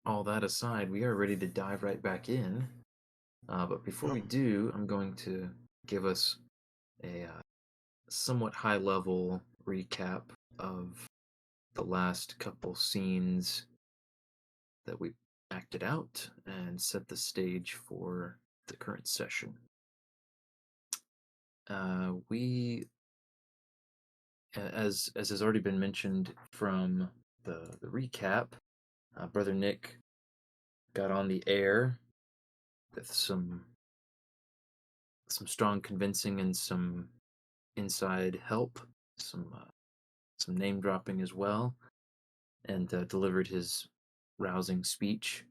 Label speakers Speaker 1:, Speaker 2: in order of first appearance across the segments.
Speaker 1: all that aside, we are ready to dive right back in. But before we
Speaker 2: Mm.
Speaker 1: do, I'm going to give us a somewhat high level recap of the last couple scenes that we acted out and set the stage for the current session. As has already been mentioned from the recap, Brother Nick got on the air with some strong convincing and some inside help, some name dropping as well, and delivered his rousing speech,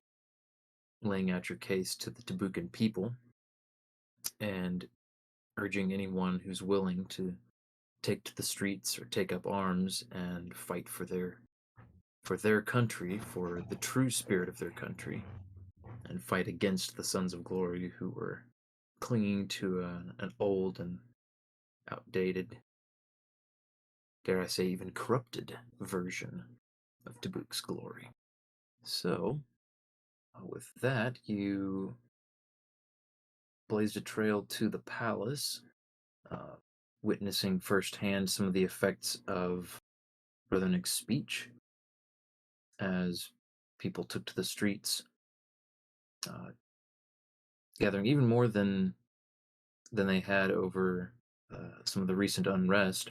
Speaker 1: laying out your case to the Tabukan people and urging anyone who's willing to take to the streets or take up arms and fight for their country, for the true spirit of their country, and fight against the Sons of Glory who were clinging to an old and outdated, dare I say, even corrupted version of Tabuk's glory. So, with that, you blazed a trail to the palace, uh, witnessing firsthand some of the effects of Brother Nick's speech as people took to the streets, uh, gathering even more than they had over some of the recent unrest,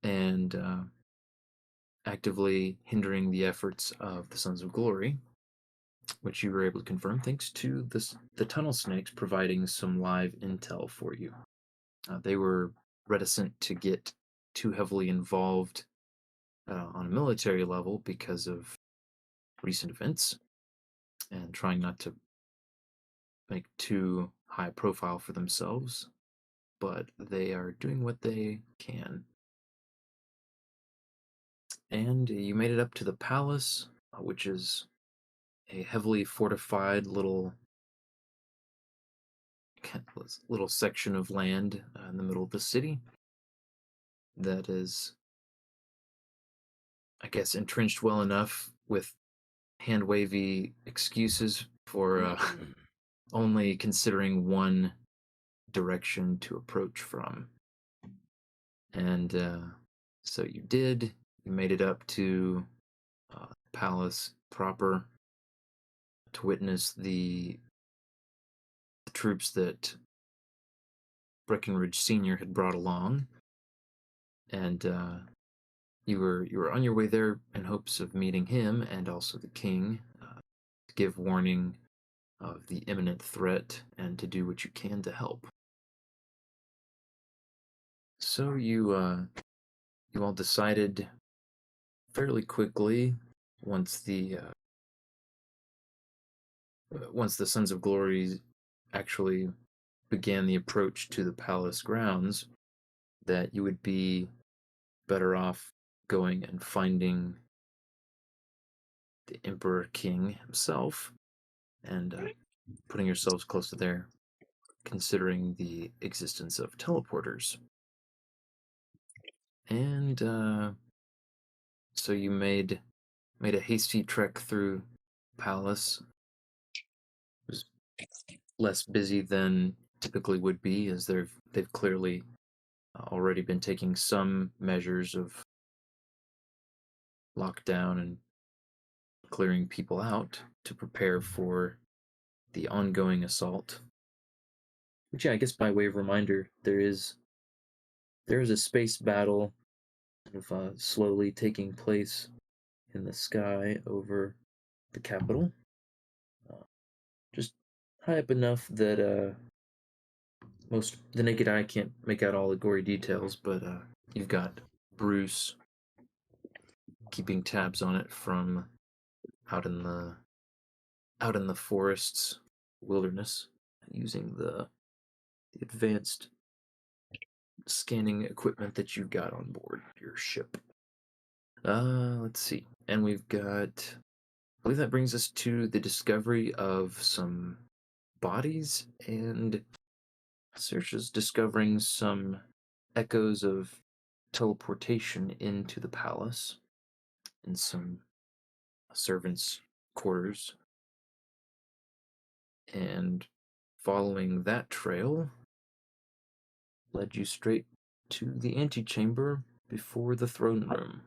Speaker 1: and actively hindering the efforts of the Sons of Glory, which you were able to confirm thanks to the tunnel snakes providing some live intel for you. They were reticent to get too heavily involved on a military level because of recent events and trying not to make too high profile for themselves, but they are doing what they can. And you made it up to the palace, which is a heavily fortified little section of land in the middle of the city that is, I guess, entrenched well enough with hand wavy excuses for only considering one direction to approach from. And so you did. You made it up to Palace proper to witness the troops that Breckenridge Senior had brought along, and you were on your way there in hopes of meeting him and also the king to give warning of the imminent threat and to do what you can to help. So you all decided fairly quickly once the Sons of Glory actually began the approach to the palace grounds that you would be better off going and finding the Emperor King himself and putting yourselves close to there, considering the existence of teleporters. And so you made a hasty trek through palace. It was less busy than typically would be, as they've clearly already been taking some measures of lockdown and clearing people out to prepare for the ongoing assault. Which, yeah, I guess by way of reminder, there is a space battle of slowly taking place in the sky over the capital. Uh, just high up enough that most the naked eye can't make out all the gory details, but you've got Bruce keeping tabs on it from out in the out in the forests, wilderness, using the advanced scanning equipment that you got on board your ship. Let's see. And we've got, I believe that brings us to the discovery of some bodies and searches discovering some echoes of teleportation into the palace and some servants' quarters, and following that trail led you straight to the antechamber before the throne room.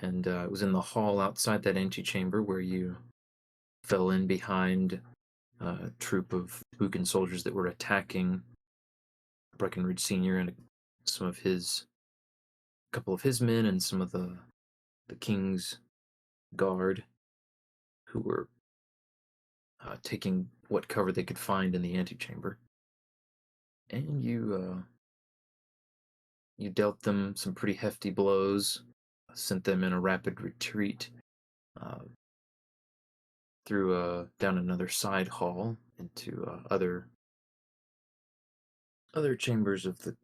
Speaker 1: And it was in the hall outside that antechamber where you fell in behind a troop of Buchan soldiers that were attacking Breckenridge Sr. and some of his, a couple of his men and some of the king's guard who were taking what cover they could find in the antechamber. And you dealt them some pretty hefty blows, sent them in a rapid retreat uh, through down another side hall into other chambers of the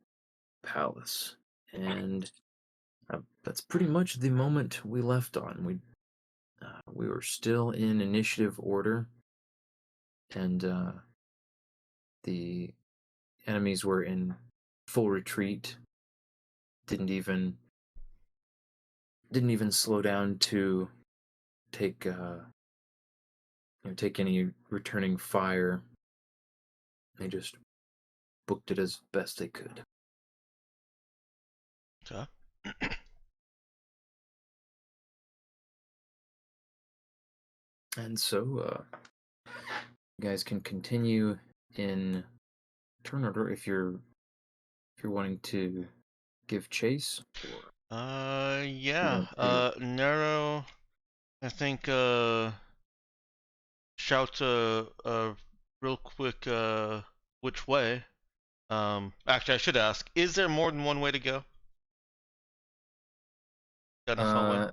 Speaker 1: palace. And that's pretty much the moment we left on. We were still in initiative order, and the enemies were in full retreat. Didn't even slow down to take take any returning fire. They just booked it as best they could.
Speaker 2: Okay.
Speaker 1: And so you guys can continue in turn order if you're wanting to give chase, or you
Speaker 2: Yeah.
Speaker 1: want to.
Speaker 2: Nero, I think, shout real quick, which way. Actually, I should ask, is there more than one way to go down this hallway?
Speaker 1: Uh,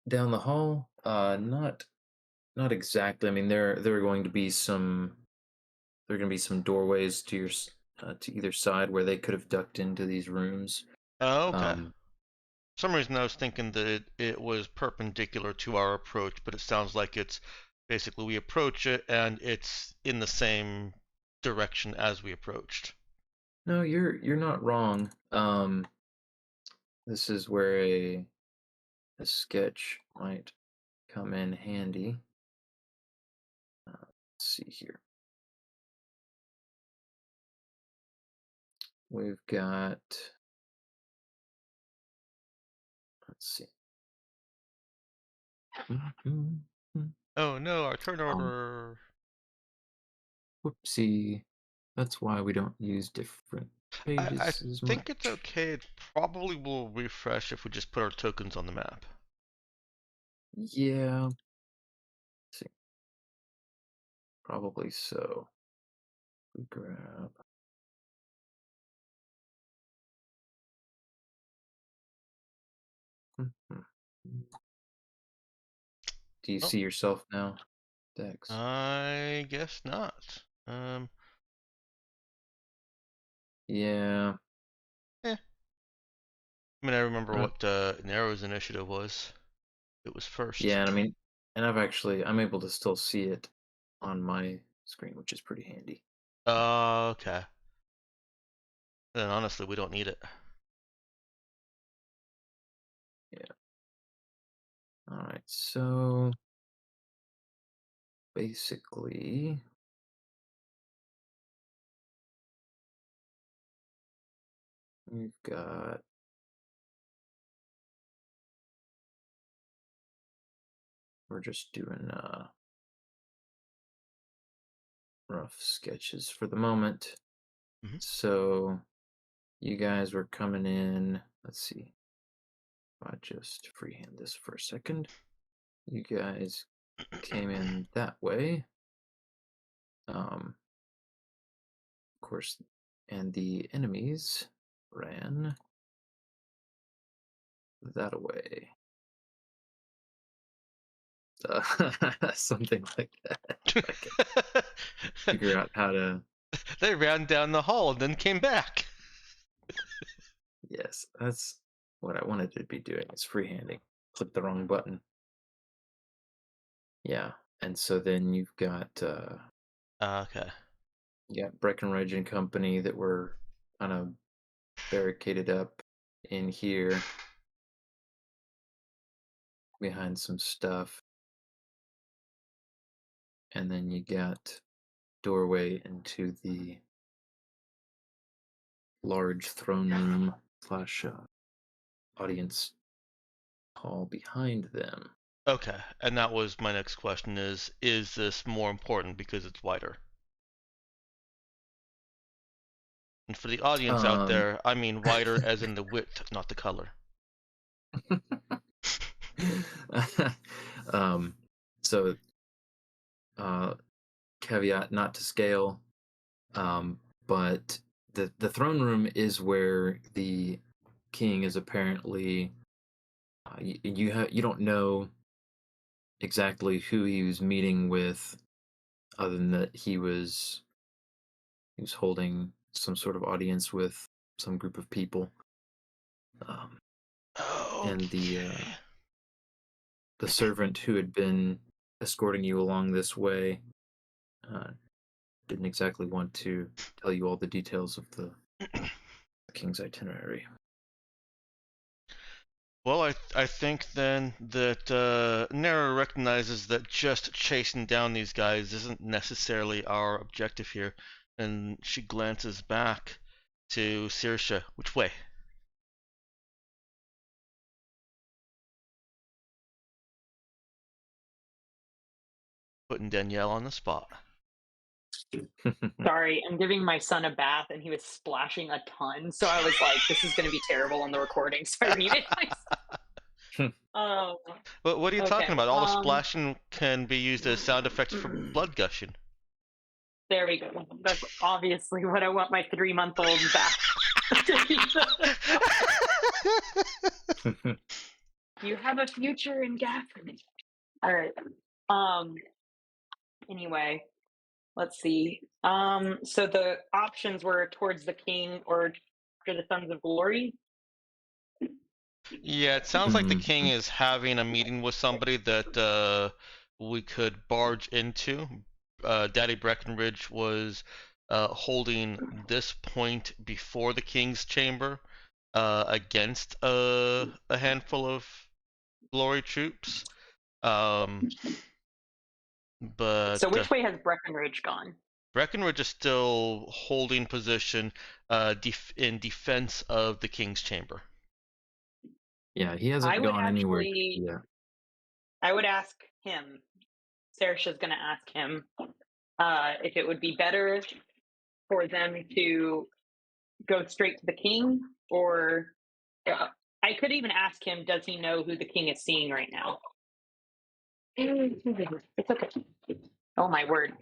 Speaker 1: Down the hall, not exactly. I mean, there are going to be some doorways to to either side where they could have ducked into these rooms.
Speaker 2: Oh, okay.
Speaker 1: Um,
Speaker 2: For some reason I was thinking that it was perpendicular to our approach, but it sounds like it's basically we approach it and it's in the same direction as we approached.
Speaker 1: no, you're not wrong. This is where a sketch might come in handy. Let's see here. We've got. Let's see.
Speaker 2: Oh no, our turn
Speaker 1: Um,
Speaker 2: order.
Speaker 1: Whoopsie. That's why we don't use different
Speaker 2: I
Speaker 1: pages as
Speaker 2: think it's
Speaker 1: much.
Speaker 2: okay. It probably will refresh if we just put our tokens on the map.
Speaker 1: Yeah, let's see. Probably so. We grab. Do you
Speaker 2: Oh,
Speaker 1: see yourself now, Dex?
Speaker 2: I guess not.
Speaker 1: Yeah.
Speaker 2: Eh. I mean, I remember
Speaker 1: Uh,
Speaker 2: what Nero's initiative was. It was first.
Speaker 1: yeah, and I mean, and I'm able to still see it on my screen, which is pretty handy.
Speaker 2: Okay. Then honestly, we don't need it.
Speaker 1: Yeah. All right. So basically, we've got. We're just doing rough sketches for the moment.
Speaker 2: Hmm.
Speaker 1: So you guys were coming in. Let's see. If I just freehand this for a second. You guys came in that way. Of course, and the enemies ran that away. Something like that. I can figure out how to.
Speaker 2: They ran down the hall and then came back.
Speaker 1: Yes, that's what I wanted to be doing. Is freehanding. Click the wrong button. Yeah, and so then
Speaker 2: Okay.
Speaker 1: you got Breckenridge and Company that were kind of barricaded up in here, behind some stuff, and then you got doorway into the large throne room slash audience hall behind them.
Speaker 2: Okay, and that was my next question: is this more important because it's wider? And for the audience out
Speaker 1: Um,
Speaker 2: there, I mean wider as in the width, not the color.
Speaker 1: um, so caveat not to scale, but the throne room is where the king is apparently. You don't know exactly who he was meeting with, other than that he was holding some sort of audience with some group of people. Um, and
Speaker 2: Okay.
Speaker 1: the servant who had been escorting you along this way uh, didn't exactly want to tell you all the details of the king's itinerary.
Speaker 2: Well, I think then that Nera recognizes that just chasing down these guys isn't necessarily our objective here, and she glances back to Saoirse. Which way? Putting Danielle on the spot.
Speaker 3: Sorry, I'm giving my son a bath and he was splashing a ton. So I was like, this is going to be terrible on the recording. So I muted myself. Oh,
Speaker 2: But what are you talking
Speaker 3: okay.
Speaker 2: about? All the splashing can be used as sound effects for blood gushing.
Speaker 3: There we go. That's obviously what I want my 3-month-old back to be. You have a future in Gaffney. All right. Anyway, let's see. So the options were towards the king or for the Sons of Glory.
Speaker 2: Yeah, it sounds like the king is having a meeting with somebody that we could barge into. Daddy Breckenridge was holding this point before the king's chamber against a handful of glory troops. But
Speaker 3: So which way has Breckenridge gone?
Speaker 2: Breckenridge is still holding position in defense of the king's chamber.
Speaker 1: Yeah, he hasn't gone anywhere yet.
Speaker 3: I would ask him. Saoirse's going to ask him if it would be better for them to go straight to the king, or I could even ask him, does he know who the king is seeing right now? It's okay. Oh my word.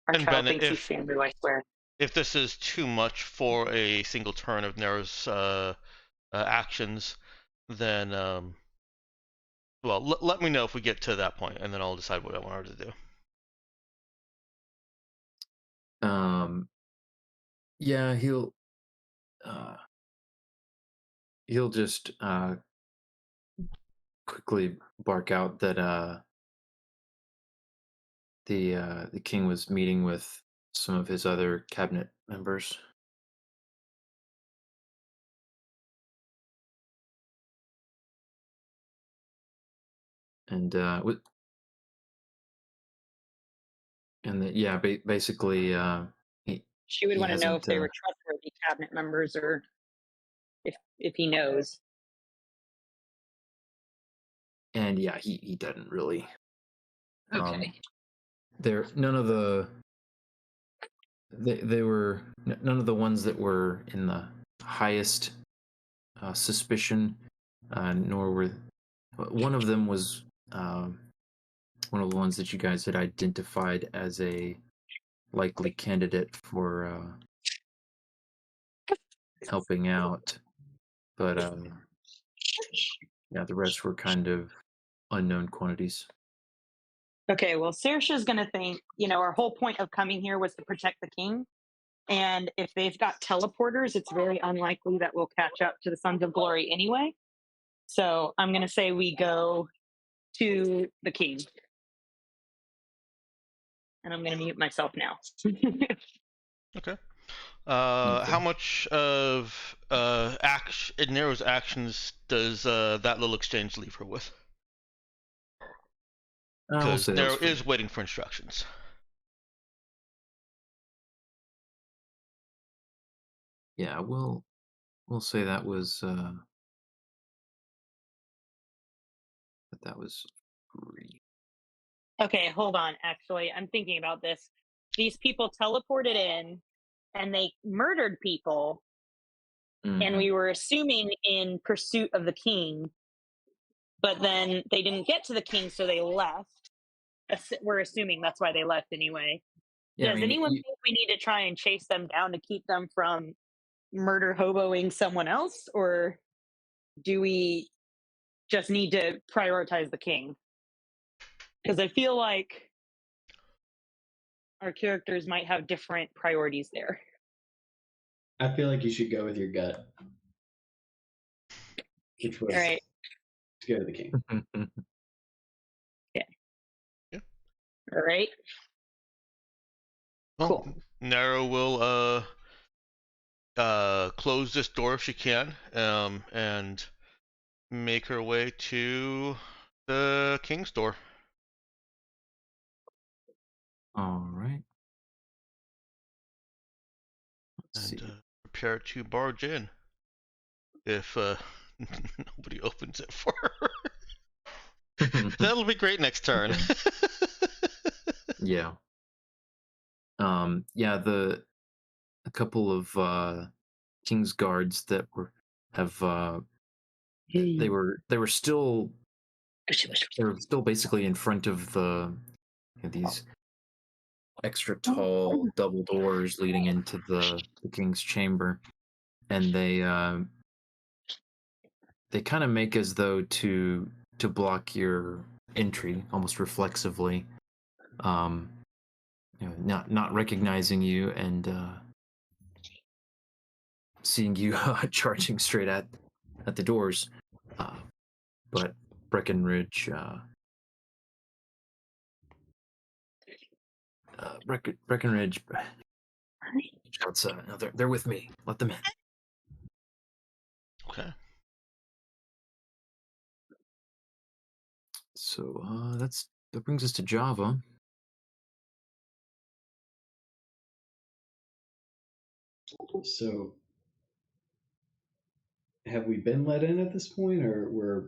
Speaker 3: Our
Speaker 2: And
Speaker 3: child
Speaker 2: Ben,
Speaker 3: thinks he's Sandru, I swear.
Speaker 2: if this is too much for a single turn of Nera's actions, then well, let me know if we get to that point, and then I'll decide what I want her to do.
Speaker 1: Yeah, he'll just quickly bark out that the king was meeting with some of his other cabinet members. And basically,
Speaker 3: She would
Speaker 1: he
Speaker 3: want to know
Speaker 1: hasn't.
Speaker 3: if they were trustworthy cabinet members or if he knows.
Speaker 1: And yeah, he doesn't really.
Speaker 3: Okay.
Speaker 1: None of the they were none of the ones that were in the highest suspicion, nor were one of them was one of the ones that you guys had identified as a likely candidate for helping out, but yeah, the rest were kind of unknown quantities.
Speaker 3: Okay, well, Saoirse's going to think, our whole point of coming here was to protect the king. And if they've got teleporters, it's very unlikely that we'll catch up to the Sons of Glory anyway. So I'm going to say we go to the king. And I'm going to mute myself now.
Speaker 2: Okay. How much of Nero's actions does that little exchange leave her with?
Speaker 1: We'll
Speaker 2: Because
Speaker 1: say that was
Speaker 2: Nero
Speaker 1: for
Speaker 2: is waiting for instructions.
Speaker 1: yeah. We'll say that was that was free.
Speaker 3: Okay, hold on. Actually, I'm thinking about this. These people teleported in and they murdered people, and
Speaker 1: Mhm.
Speaker 3: we were assuming in pursuit of the king, but then they didn't get to the king, so they left. We're assuming that's why they left anyway.
Speaker 1: Yeah, I
Speaker 3: Does
Speaker 1: mean,
Speaker 3: anyone think we need to try and chase them down to keep them from murder hoboing someone else, or do we just need to prioritize the king? Because I feel like our characters might have different priorities there.
Speaker 4: I feel like you should go with your gut, which was
Speaker 3: All right.
Speaker 4: to go to the king.
Speaker 2: Yeah.
Speaker 3: All right.
Speaker 2: Well,
Speaker 3: Cool.
Speaker 2: Nero will close this door if she can, and make her way to the king's door.
Speaker 1: All right. Let's
Speaker 2: And
Speaker 1: see.
Speaker 2: prepare to barge in if nobody opens it for her. That'll be great next turn.
Speaker 1: Yeah. Yeah, a couple of King's guards that have they were still basically in front of these extra tall double doors leading into the king's chamber, and they kind of make as though to block your entry almost reflexively, um not recognizing you and seeing you charging straight at the doors, but Breckenridge Breckenridge shouts, no, they're with me. Let them in.
Speaker 2: Okay.
Speaker 1: So that brings us to Java.
Speaker 4: So, have we been let in at this point, or we're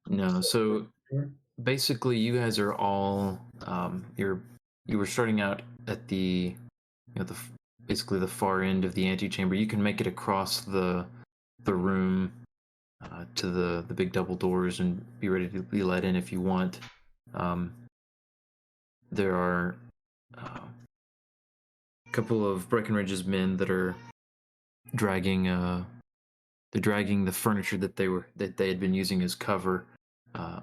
Speaker 1: No, so
Speaker 4: sure?
Speaker 1: basically, you guys are all you were starting out at the basically the far end of the antechamber. You can make it across the room to the big double doors and be ready to be let in if you want. There are a couple of Breckenridge's men that are dragging the furniture that they had been using as cover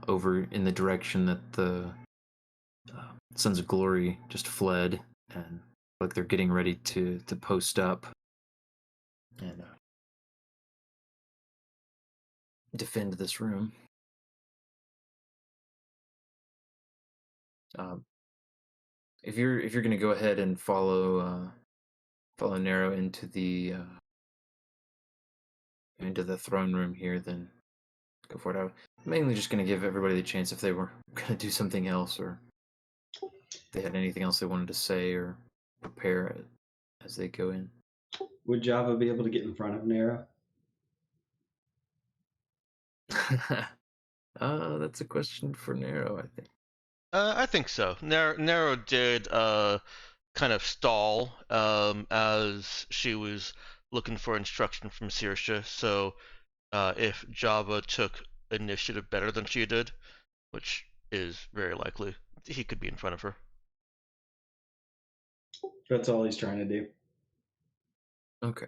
Speaker 1: over in the direction that the Sons of Glory just fled, and like they're getting ready to post up and defend this room. If you're going to go ahead and follow Nero into the throne room here, then go for it. I'm mainly just going to give everybody the chance if they were going to do something else, or if they had anything else they wanted to say or prepare as they go in.
Speaker 4: Would Java be able to get in front of Nero?
Speaker 1: That's a question for Nero, I think.
Speaker 2: I think so. Nero did kind of stall as she was looking for instruction from Saoirse. So if Java took initiative better than she did, which is very likely, he could be in front of her.
Speaker 4: That's all he's trying to do.
Speaker 1: Okay.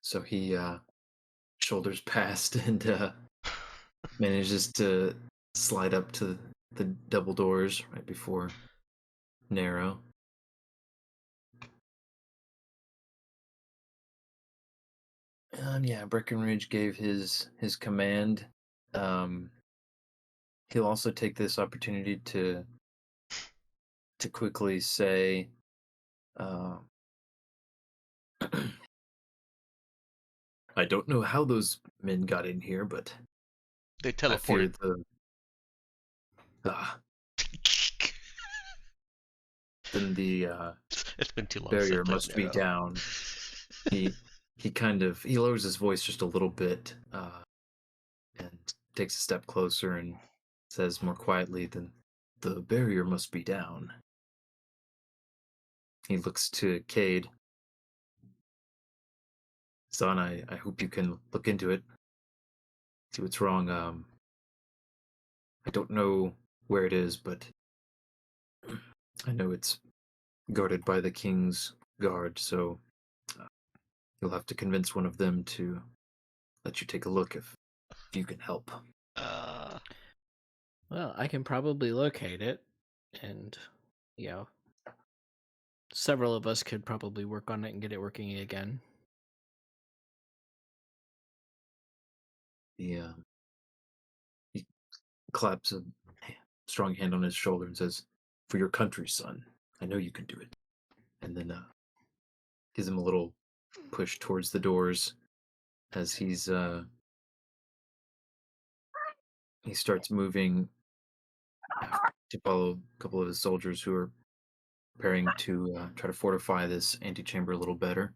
Speaker 1: So he shoulders past and manages to slide up to the double doors right before Nero. Yeah, Breckenridge gave his command. He'll also take this opportunity to quickly say, I don't know how those men got in here, but
Speaker 2: They
Speaker 1: I fear
Speaker 2: teleported.
Speaker 1: the then the
Speaker 2: It's been too long.
Speaker 1: barrier
Speaker 2: since I
Speaker 1: must
Speaker 2: played
Speaker 1: be
Speaker 2: Nero.
Speaker 1: down. He kind of lowers his voice just a little bit and takes a step closer and says more quietly, "Then the barrier must be down." He looks to Cade. "Son, I hope you can look into it, see what's wrong. I don't know where it is, but I know it's guarded by the king's guard, so uh, you'll have to convince one of them to let you take a look if you can help."
Speaker 2: Uh,
Speaker 5: Well, I can probably locate it, and you know, several of us could probably work on it and get it working again.
Speaker 1: He claps a strong hand on his shoulder and says, "For your country, son, I know you can do it." And then gives him a little push towards the doors as he starts moving to follow a couple of his soldiers who are preparing to try to fortify this antechamber a little better.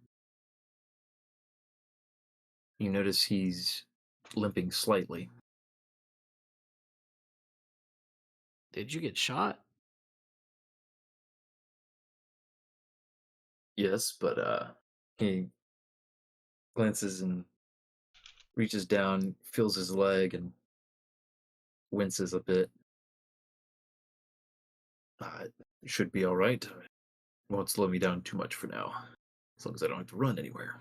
Speaker 1: You notice he's limping slightly.
Speaker 5: Did you get shot?
Speaker 1: Yes, but he glances and reaches down, feels his leg, and winces a bit. It should be all right. Won't slow me down too much for now, as long as I don't have to run anywhere.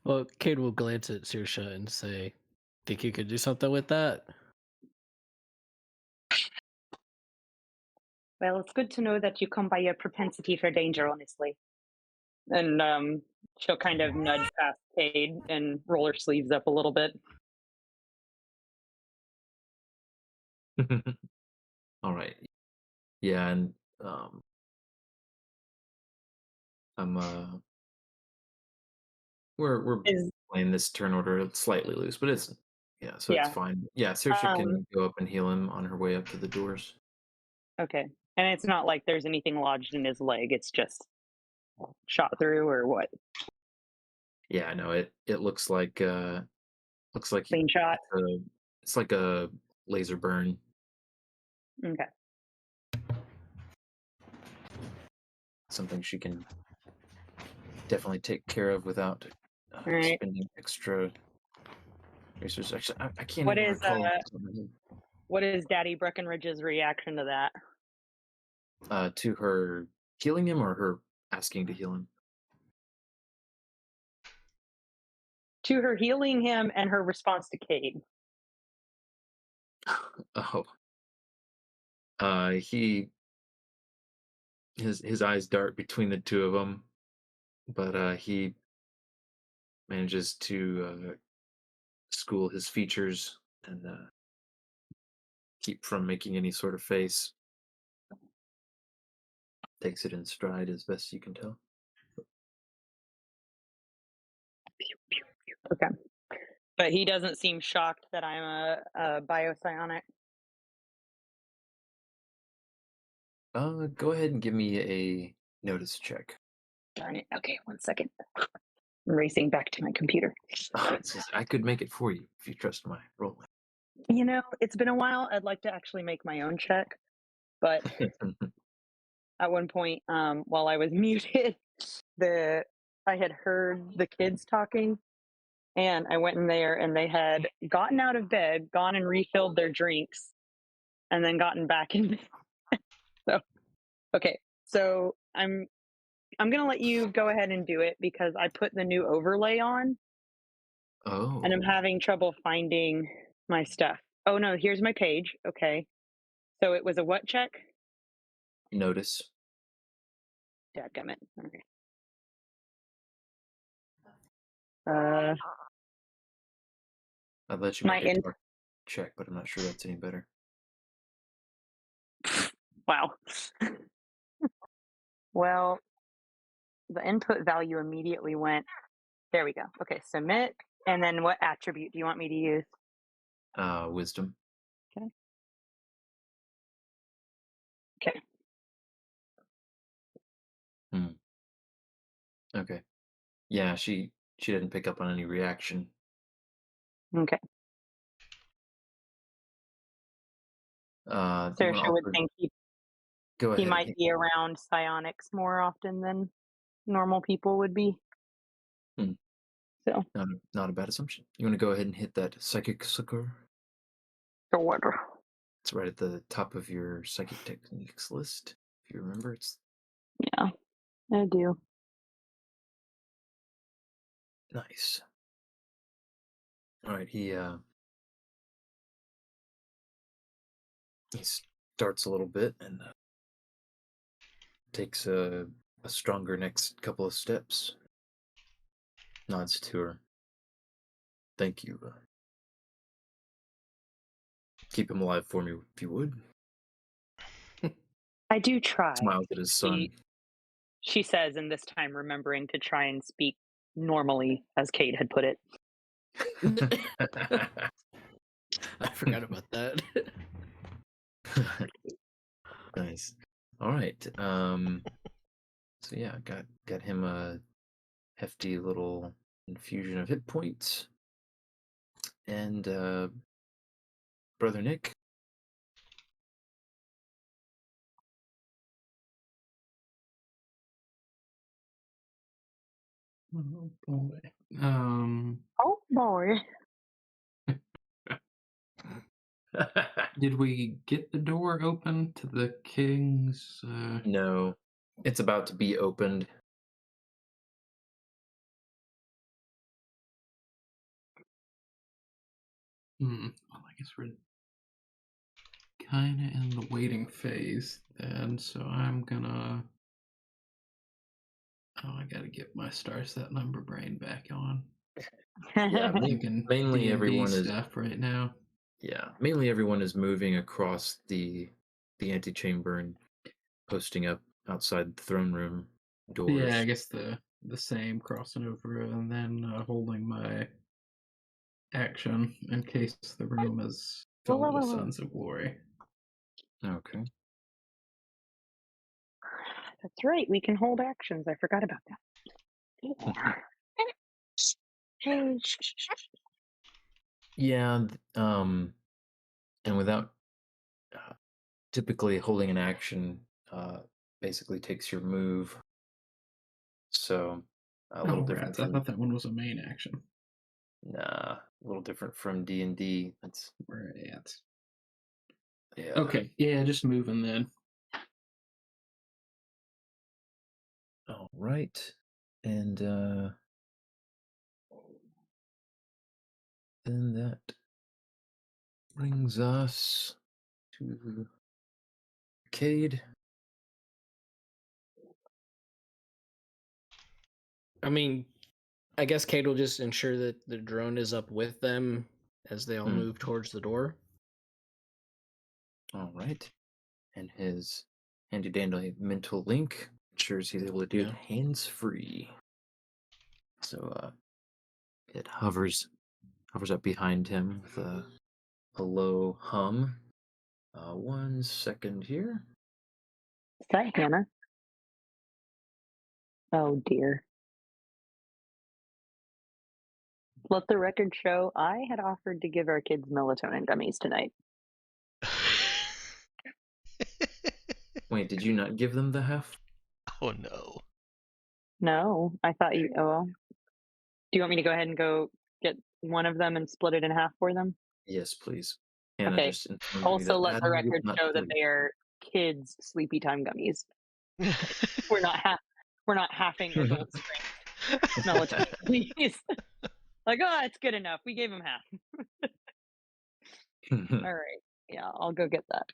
Speaker 5: Well, Cade will glance at Saoirse and say, "Think you could do something with that?"
Speaker 3: Well, it's good to know that you come by your propensity for danger, honestly. And she'll kind of nudge past Cade and roll her sleeves up a little bit.
Speaker 1: All right. Yeah, and I'm we're
Speaker 3: Is
Speaker 1: playing this turn order slightly loose, but it's yeah, so it's
Speaker 3: yeah.
Speaker 1: fine. Yeah, Saoirse
Speaker 3: Um,
Speaker 1: can go up and heal him on her way up to the doors.
Speaker 3: okay. And it's not like there's anything lodged in his leg. It's just shot through or what?
Speaker 1: Yeah, I know it looks like
Speaker 3: Clean shot.
Speaker 1: it's like a laser burn.
Speaker 3: Okay.
Speaker 1: Something she can definitely take care of without
Speaker 3: All right.
Speaker 1: spending extra resources. Actually, I can't
Speaker 3: What
Speaker 1: even
Speaker 3: is
Speaker 1: recall. Off the top of my head.
Speaker 3: what is Daddy Breckenridge's reaction to that?
Speaker 1: To her healing him or her asking to heal him?
Speaker 3: To her healing him and her response to Cade.
Speaker 1: Oh, he his eyes dart between the two of them, but he manages to school his features and keep from making any sort of face. Takes it in stride as best you can tell.
Speaker 3: Okay. But he doesn't seem shocked that I'm a biopsionic.
Speaker 1: Go ahead and give me a notice check.
Speaker 3: Darn it. Okay, 1 second. I'm racing back to my computer.
Speaker 1: I could make it for you if you trust my rolling.
Speaker 3: You know, it's been a while. I'd like to actually make my own check, but at one point, while I was muted, I had heard the kids talking, and I went in there, and they had gotten out of bed, gone and refilled their drinks, and then gotten back in bed. So, okay, so I'm gonna let you go ahead and do it because I put the new overlay on,
Speaker 1: Oh,
Speaker 3: and I'm having trouble finding my stuff. Oh no, here's my page. Okay, so it was a what check?
Speaker 1: notice.
Speaker 3: Dadgummit. Okay. Uh,
Speaker 1: I'd let you
Speaker 3: my
Speaker 1: make a
Speaker 3: in.
Speaker 1: dark check, but I'm not sure that's any better.
Speaker 3: Wow. Well, the input value immediately went. There we go. Okay, submit. And then what attribute do you want me to use?
Speaker 1: Wisdom.
Speaker 3: Okay. Okay.
Speaker 1: Okay. Yeah, she didn't pick up on any reaction.
Speaker 3: Okay.
Speaker 1: Do you want to
Speaker 3: Saoirse would
Speaker 1: offer?
Speaker 3: think
Speaker 1: Go
Speaker 3: he
Speaker 1: ahead and
Speaker 3: might
Speaker 1: hit.
Speaker 3: be around psionics more often than normal people would be.
Speaker 1: Hmm.
Speaker 3: So,
Speaker 1: Not a bad assumption. You want to go ahead and hit that psychic succor?
Speaker 3: sure.
Speaker 1: It's right at the top of your psychic techniques list. If you remember, it's
Speaker 3: Yeah, I do.
Speaker 1: nice. All right, he starts a little bit and takes a stronger next couple of steps. Nods to her. Thank you. Keep him alive for me if you would.
Speaker 3: I do try.
Speaker 1: Smiles at his son.
Speaker 3: She says, and this time remembering to try and speak normally, as Kate had put it.
Speaker 5: I forgot about that.
Speaker 1: Nice. All right. So yeah, got him a hefty little infusion of hit points. And Brother Nick.
Speaker 6: Oh boy.
Speaker 3: Oh boy.
Speaker 6: Did we get the door open to the king's?
Speaker 1: No, it's about to be opened.
Speaker 6: Well, I guess we're kind of in the waiting phase then. So I'm gonna. Oh, I gotta get my star set number brain back on.
Speaker 1: Yeah,
Speaker 6: I'm thinking
Speaker 1: mainly
Speaker 6: D&D
Speaker 1: everyone is.
Speaker 6: stuff right now.
Speaker 1: Yeah, mainly everyone is moving across the antechamber and posting up outside the throne room doors.
Speaker 6: Yeah, I guess the same crossing over and then holding my action in case the room is filled with Sons of Glory.
Speaker 1: Okay.
Speaker 3: That's right. We can hold actions. I forgot about that.
Speaker 1: Yeah, and without typically holding an action, basically takes your move. So a little different
Speaker 6: Rats. I
Speaker 1: from
Speaker 6: thought that one was a main action.
Speaker 1: a little different from D&D. That's
Speaker 6: Rats.
Speaker 1: yeah.
Speaker 6: Okay, yeah, just moving then.
Speaker 1: All right, and then that brings us to Cade.
Speaker 5: I mean, I guess Kate will just ensure that the drone is up with them as they all move towards the door.
Speaker 1: All right, and his handy dandy mental link ensures he's able to do it hands free. So it hovers up behind him with a low hum. 1 second here.
Speaker 3: Is that Hannah? Oh dear. Let the record show I had offered to give our kids melatonin gummies tonight.
Speaker 1: Wait, did you not give them the half?
Speaker 2: Oh no.
Speaker 3: No, I thought you. Oh well. Do you want me to go ahead and go get one of them and split it in half for them?
Speaker 1: Yes, please. Hannah
Speaker 3: Okay.
Speaker 1: just informed me
Speaker 3: Also,
Speaker 1: that
Speaker 3: let the
Speaker 1: Adam would
Speaker 3: record
Speaker 1: not
Speaker 3: show that
Speaker 1: sleep.
Speaker 3: they are kids' sleepy time gummies. We're not halving adult strength melatonin gummies. Like, oh, it's good enough. We gave them half. All right. Yeah, I'll go get that.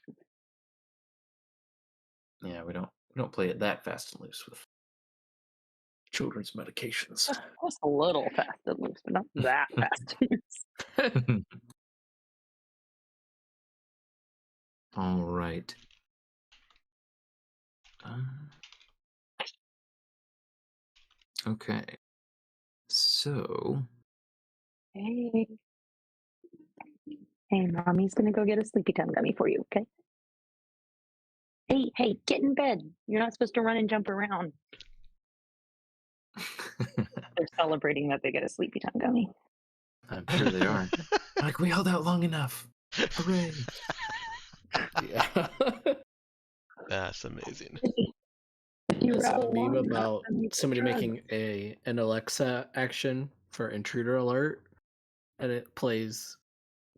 Speaker 1: Yeah, we don't play it that fast and loose with children's medications.
Speaker 3: Just a little fast and loose, but not that fast and loose.
Speaker 1: All right. Okay. So.
Speaker 3: Hey. Hey, mommy's gonna go get a sleepy time gummy for you, okay? Hey, get in bed. You're not supposed to run and jump around. They're celebrating that they get a sleepy time gummy.
Speaker 1: I'm sure they are. Like, we held out long enough. Hooray!
Speaker 5: Yeah.
Speaker 2: That's amazing.
Speaker 3: You
Speaker 5: There's a
Speaker 3: rattle
Speaker 5: meme
Speaker 3: long enough,
Speaker 5: about
Speaker 3: then you get
Speaker 5: somebody
Speaker 3: drugs.
Speaker 5: making an Alexa action for intruder alert, and it plays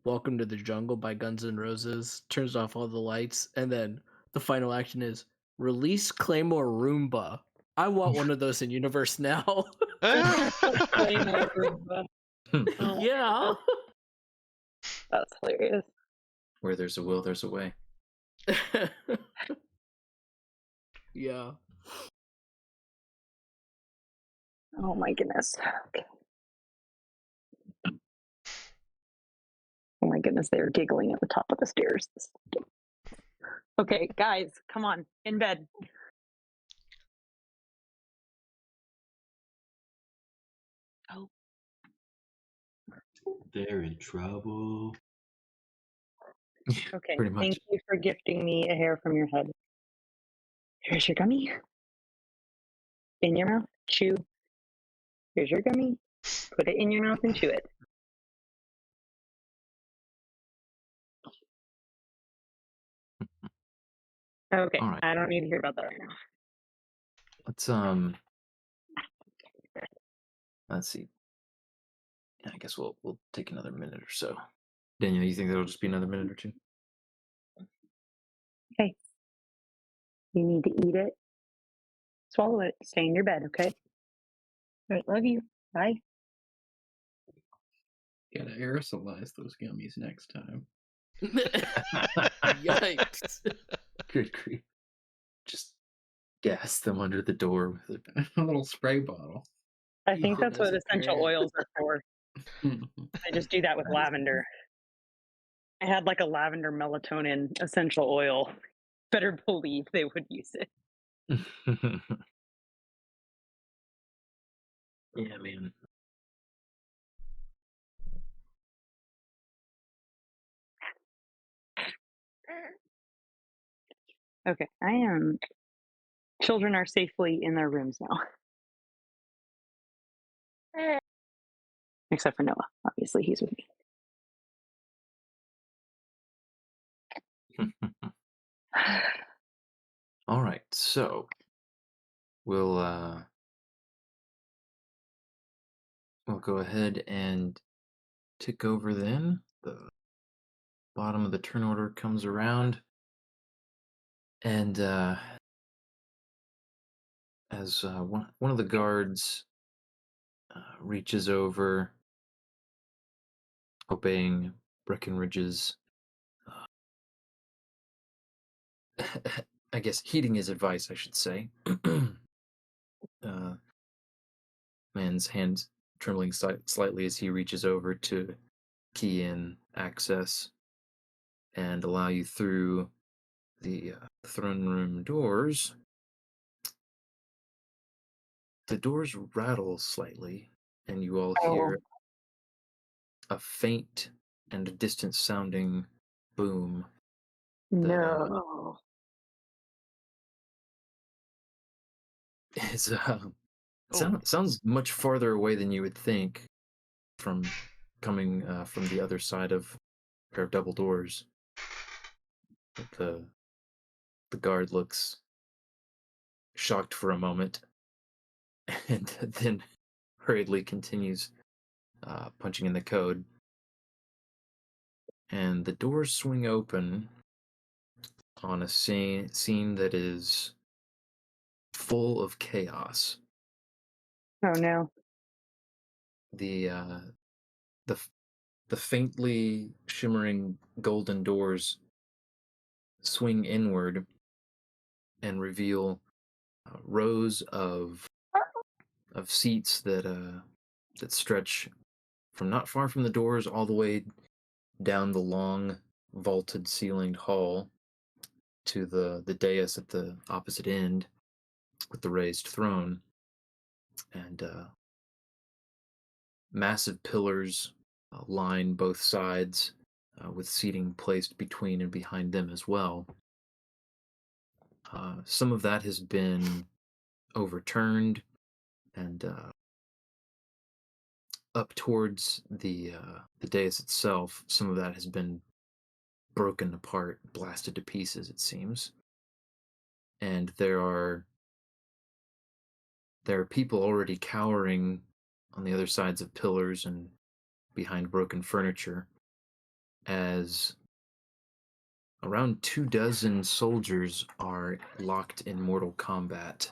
Speaker 5: "Welcome to the Jungle" by Guns N' Roses, turns off all the lights, and then the final action is release Claymore Roomba. I want one of those in universe now.
Speaker 3: Claymore Roomba. Oh,
Speaker 5: Yeah.
Speaker 3: that's hilarious.
Speaker 1: Where there's a will, there's a way.
Speaker 5: Yeah.
Speaker 3: Oh my goodness. Okay. Oh my goodness, they're giggling at the top of the stairs. Okay, guys, come on, in bed. Oh,
Speaker 4: They're in trouble.
Speaker 3: okay.
Speaker 1: Pretty much.
Speaker 3: Thank you for gifting me a hair from your head. Here's your gummy. In your mouth, chew. Here's your gummy. Put it in your mouth and chew it. Okay,
Speaker 1: All right.
Speaker 3: I don't need to hear about that right now.
Speaker 1: Let's see. Yeah, I guess we'll take another minute or so. Daniel, you think that'll just be another minute or two?
Speaker 3: Okay. You need to eat it. Swallow it. Stay in your bed, okay? All right, love you. Bye.
Speaker 6: Gotta aerosolize those gummies next time.
Speaker 5: Yikes.
Speaker 1: Good grief. Just gas them under the door with it.
Speaker 6: A little spray bottle.
Speaker 3: I think
Speaker 5: Yeah,
Speaker 3: that's what
Speaker 5: that's
Speaker 3: essential
Speaker 5: great.
Speaker 3: oils are for. I just do that with lavender. I had like a lavender melatonin essential oil. Better believe they would use it.
Speaker 1: Yeah, man.
Speaker 3: Okay, I am. Children are safely in their rooms now. Except for Noah. Obviously, he's with me.
Speaker 1: All right, so we'll go ahead and tick over then. The bottom of the turn order comes around, and as one of the guards reaches over, obeying Breckenridge's, I guess, heeding his advice, I should say. Man's hand trembling slightly as he reaches over to key in access and allow you through the throne room doors. The doors rattle slightly, and you all hear a faint and a distant sounding boom.
Speaker 3: No.
Speaker 1: Is
Speaker 2: Oh.
Speaker 1: sounds much farther away than you would think from coming from the other side of a pair of double doors. But the guard looks shocked for a moment and then hurriedly continues punching in the code. And the doors swing open on a scene that is full of chaos.
Speaker 3: Oh no.
Speaker 1: The faintly shimmering golden doors swing inward and reveal rows of seats that stretch from not far from the doors all the way down the long vaulted ceilinged hall to the dais at the opposite end with the raised throne, and massive pillars line both sides with seating placed between and behind them as well. Some of that has been overturned, and up towards the dais itself, some of that has been broken apart, blasted to pieces, it seems. And there are people already cowering on the other sides of pillars and behind broken furniture, as around 24 soldiers are locked in mortal combat.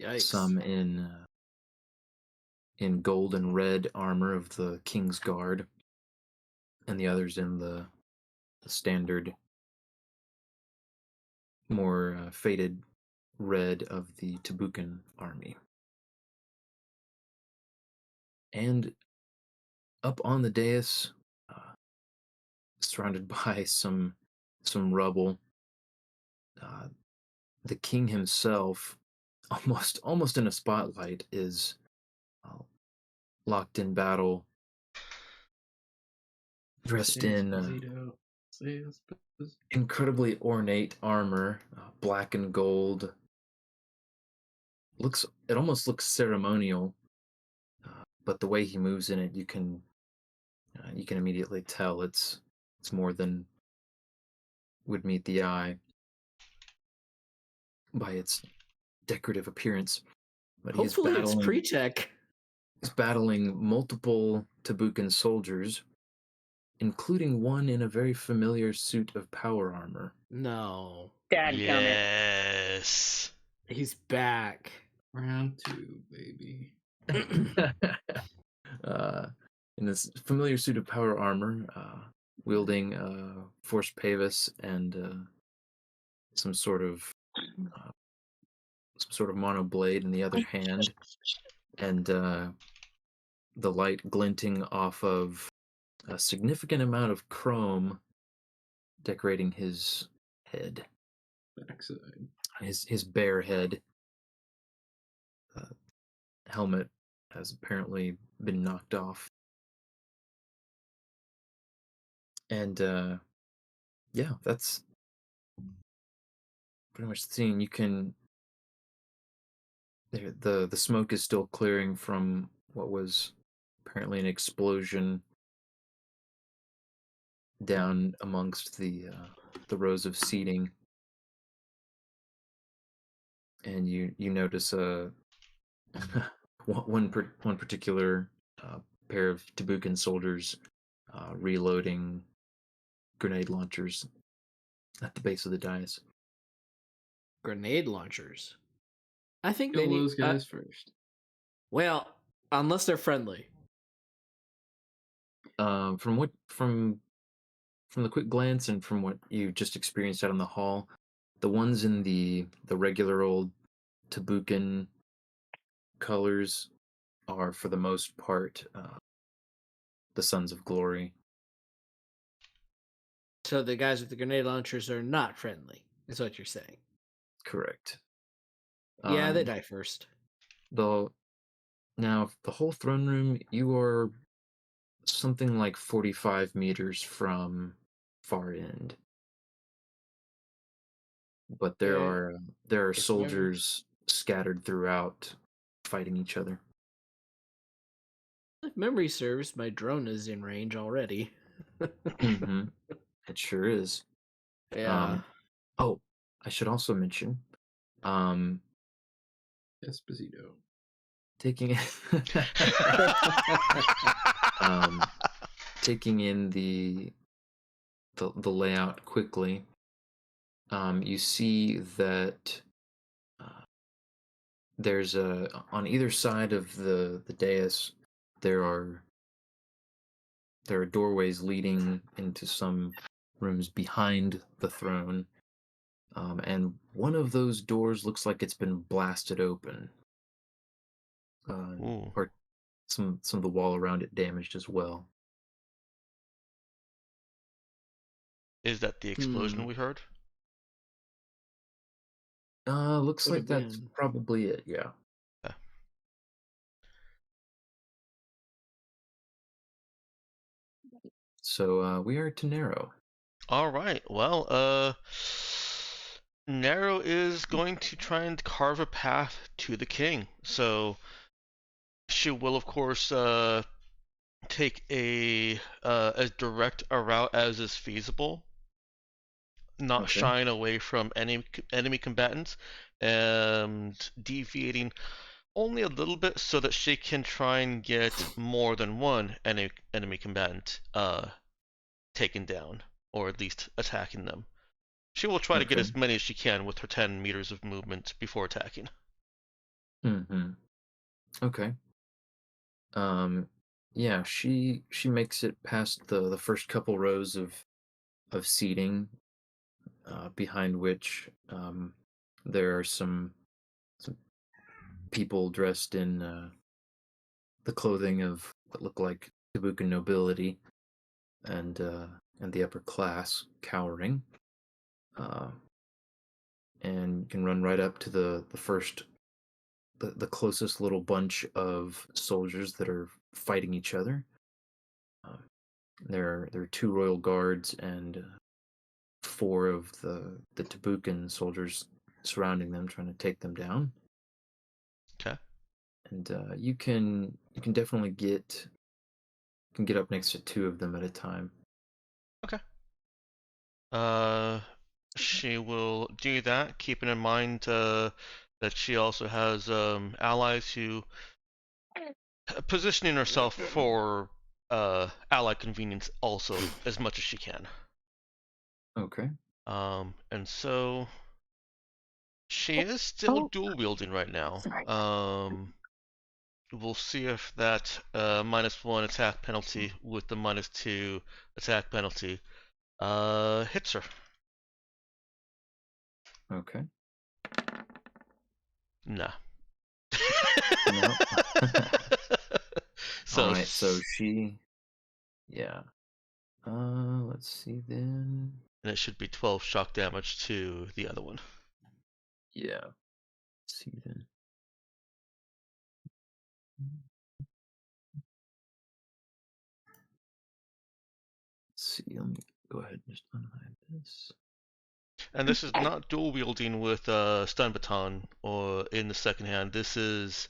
Speaker 5: Yikes.
Speaker 1: Some in gold and red armor of the King's Guard, and the others in the standard, more faded red of the Tabukan army. And up on the dais, surrounded by some rubble, the king himself, almost in a spotlight, is locked in battle, dressed
Speaker 6: Say
Speaker 1: in
Speaker 6: Esposito. Say Esposito.
Speaker 1: incredibly ornate armor, black and gold. It almost looks ceremonial, but the way he moves in it, you can immediately tell it's more than would meet the eye by its decorative appearance. But
Speaker 5: Hopefully it's pre-check.
Speaker 1: He's battling multiple Tabukan soldiers, including one in a very familiar suit of power armor.
Speaker 5: No.
Speaker 3: Dadgummit.
Speaker 2: Yes.
Speaker 5: He's back.
Speaker 6: Round 2, baby.
Speaker 1: In this familiar suit of power armor, wielding Force Pavis and some sort of mono blade in the other hand, and the light glinting off of a significant amount of chrome decorating his head.
Speaker 6: Backside.
Speaker 1: His bare head. Helmet has apparently been knocked off. And yeah, that's pretty much the scene. You can the smoke is still clearing from what was apparently an explosion down amongst the rows of seating, and you notice one particular pair of Tabukan soldiers reloading grenade launchers at the base of the dais.
Speaker 5: Grenade launchers. I think
Speaker 6: Kill
Speaker 5: they need
Speaker 6: those guys first.
Speaker 5: Well, unless they're friendly.
Speaker 1: From the quick glance and from what you just experienced out in the hall, the ones in the regular old Tabukan colors are, for the most part, the Sons of Glory.
Speaker 5: So the guys with the grenade launchers are not friendly, is what you're saying.
Speaker 1: Correct.
Speaker 5: Yeah, they die first.
Speaker 1: Now, the whole throne room, you are something like 45 meters from far end. But there are soldiers scattered throughout, fighting each other.
Speaker 5: If memory serves, my drone is in range already.
Speaker 1: Mm-hmm. It sure is.
Speaker 5: Yeah.
Speaker 1: Oh, I should also mention,
Speaker 6: Esposito.
Speaker 1: taking taking in the layout quickly, you see that there's on either side of the dais there are doorways leading into some rooms behind the throne, and one of those doors looks like it's been blasted open. Or some of the wall around it damaged as well.
Speaker 2: Is that the explosion we heard?
Speaker 1: Looks
Speaker 5: Could
Speaker 1: like
Speaker 5: have
Speaker 1: that's
Speaker 5: been.
Speaker 1: probably it, yeah.
Speaker 2: Yeah.
Speaker 1: So we are to Nero.
Speaker 2: All right. Well, Nero is going to try and carve a path to the king. So she will, of course, take as direct a route as is feasible, not
Speaker 1: Okay.
Speaker 2: shying away from any enemy combatants, and deviating only a little bit so that she can try and get more than one enemy combatant taken down, or at least attacking them. She will try to get
Speaker 1: Okay.
Speaker 2: as many as she can with her 10 meters of movement before attacking.
Speaker 1: Mm-hmm. Okay. Yeah, she makes it past the first couple rows of seating, behind which there are some people dressed in the clothing of what look like Tabukan nobility and the upper class cowering. And you can run right up to the first the closest little bunch of soldiers that are fighting each other. There are two royal guards and four of the Tabukan soldiers surrounding them, trying to take them down.
Speaker 2: Okay.
Speaker 1: And you can definitely get up next to two of them at a time.
Speaker 2: Okay. She will do that, keeping in mind that she also has allies who positioning herself for ally convenience also as much as she can.
Speaker 1: Okay.
Speaker 2: And so she is still dual wielding right now. We'll see if that -1 attack penalty with the -2 attack penalty hits her.
Speaker 1: Okay.
Speaker 2: Nah.
Speaker 1: No.
Speaker 2: So
Speaker 1: All right. So yeah. Let's see then.
Speaker 2: and it should be 12 shock damage to the other one.
Speaker 1: Yeah. Let's see then. Let's see. Let me go ahead and just unhide this.
Speaker 2: And this is not dual wielding with stun baton or in the second hand. This is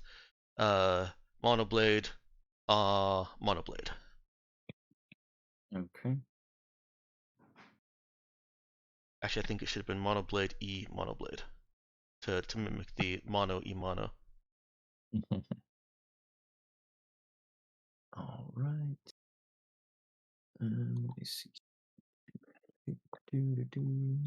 Speaker 2: monoblade, monoblade.
Speaker 1: Okay.
Speaker 2: Actually, I think it should have been monoblade E monoblade to mimic the mono E mono.
Speaker 1: All right. Let me see. Do.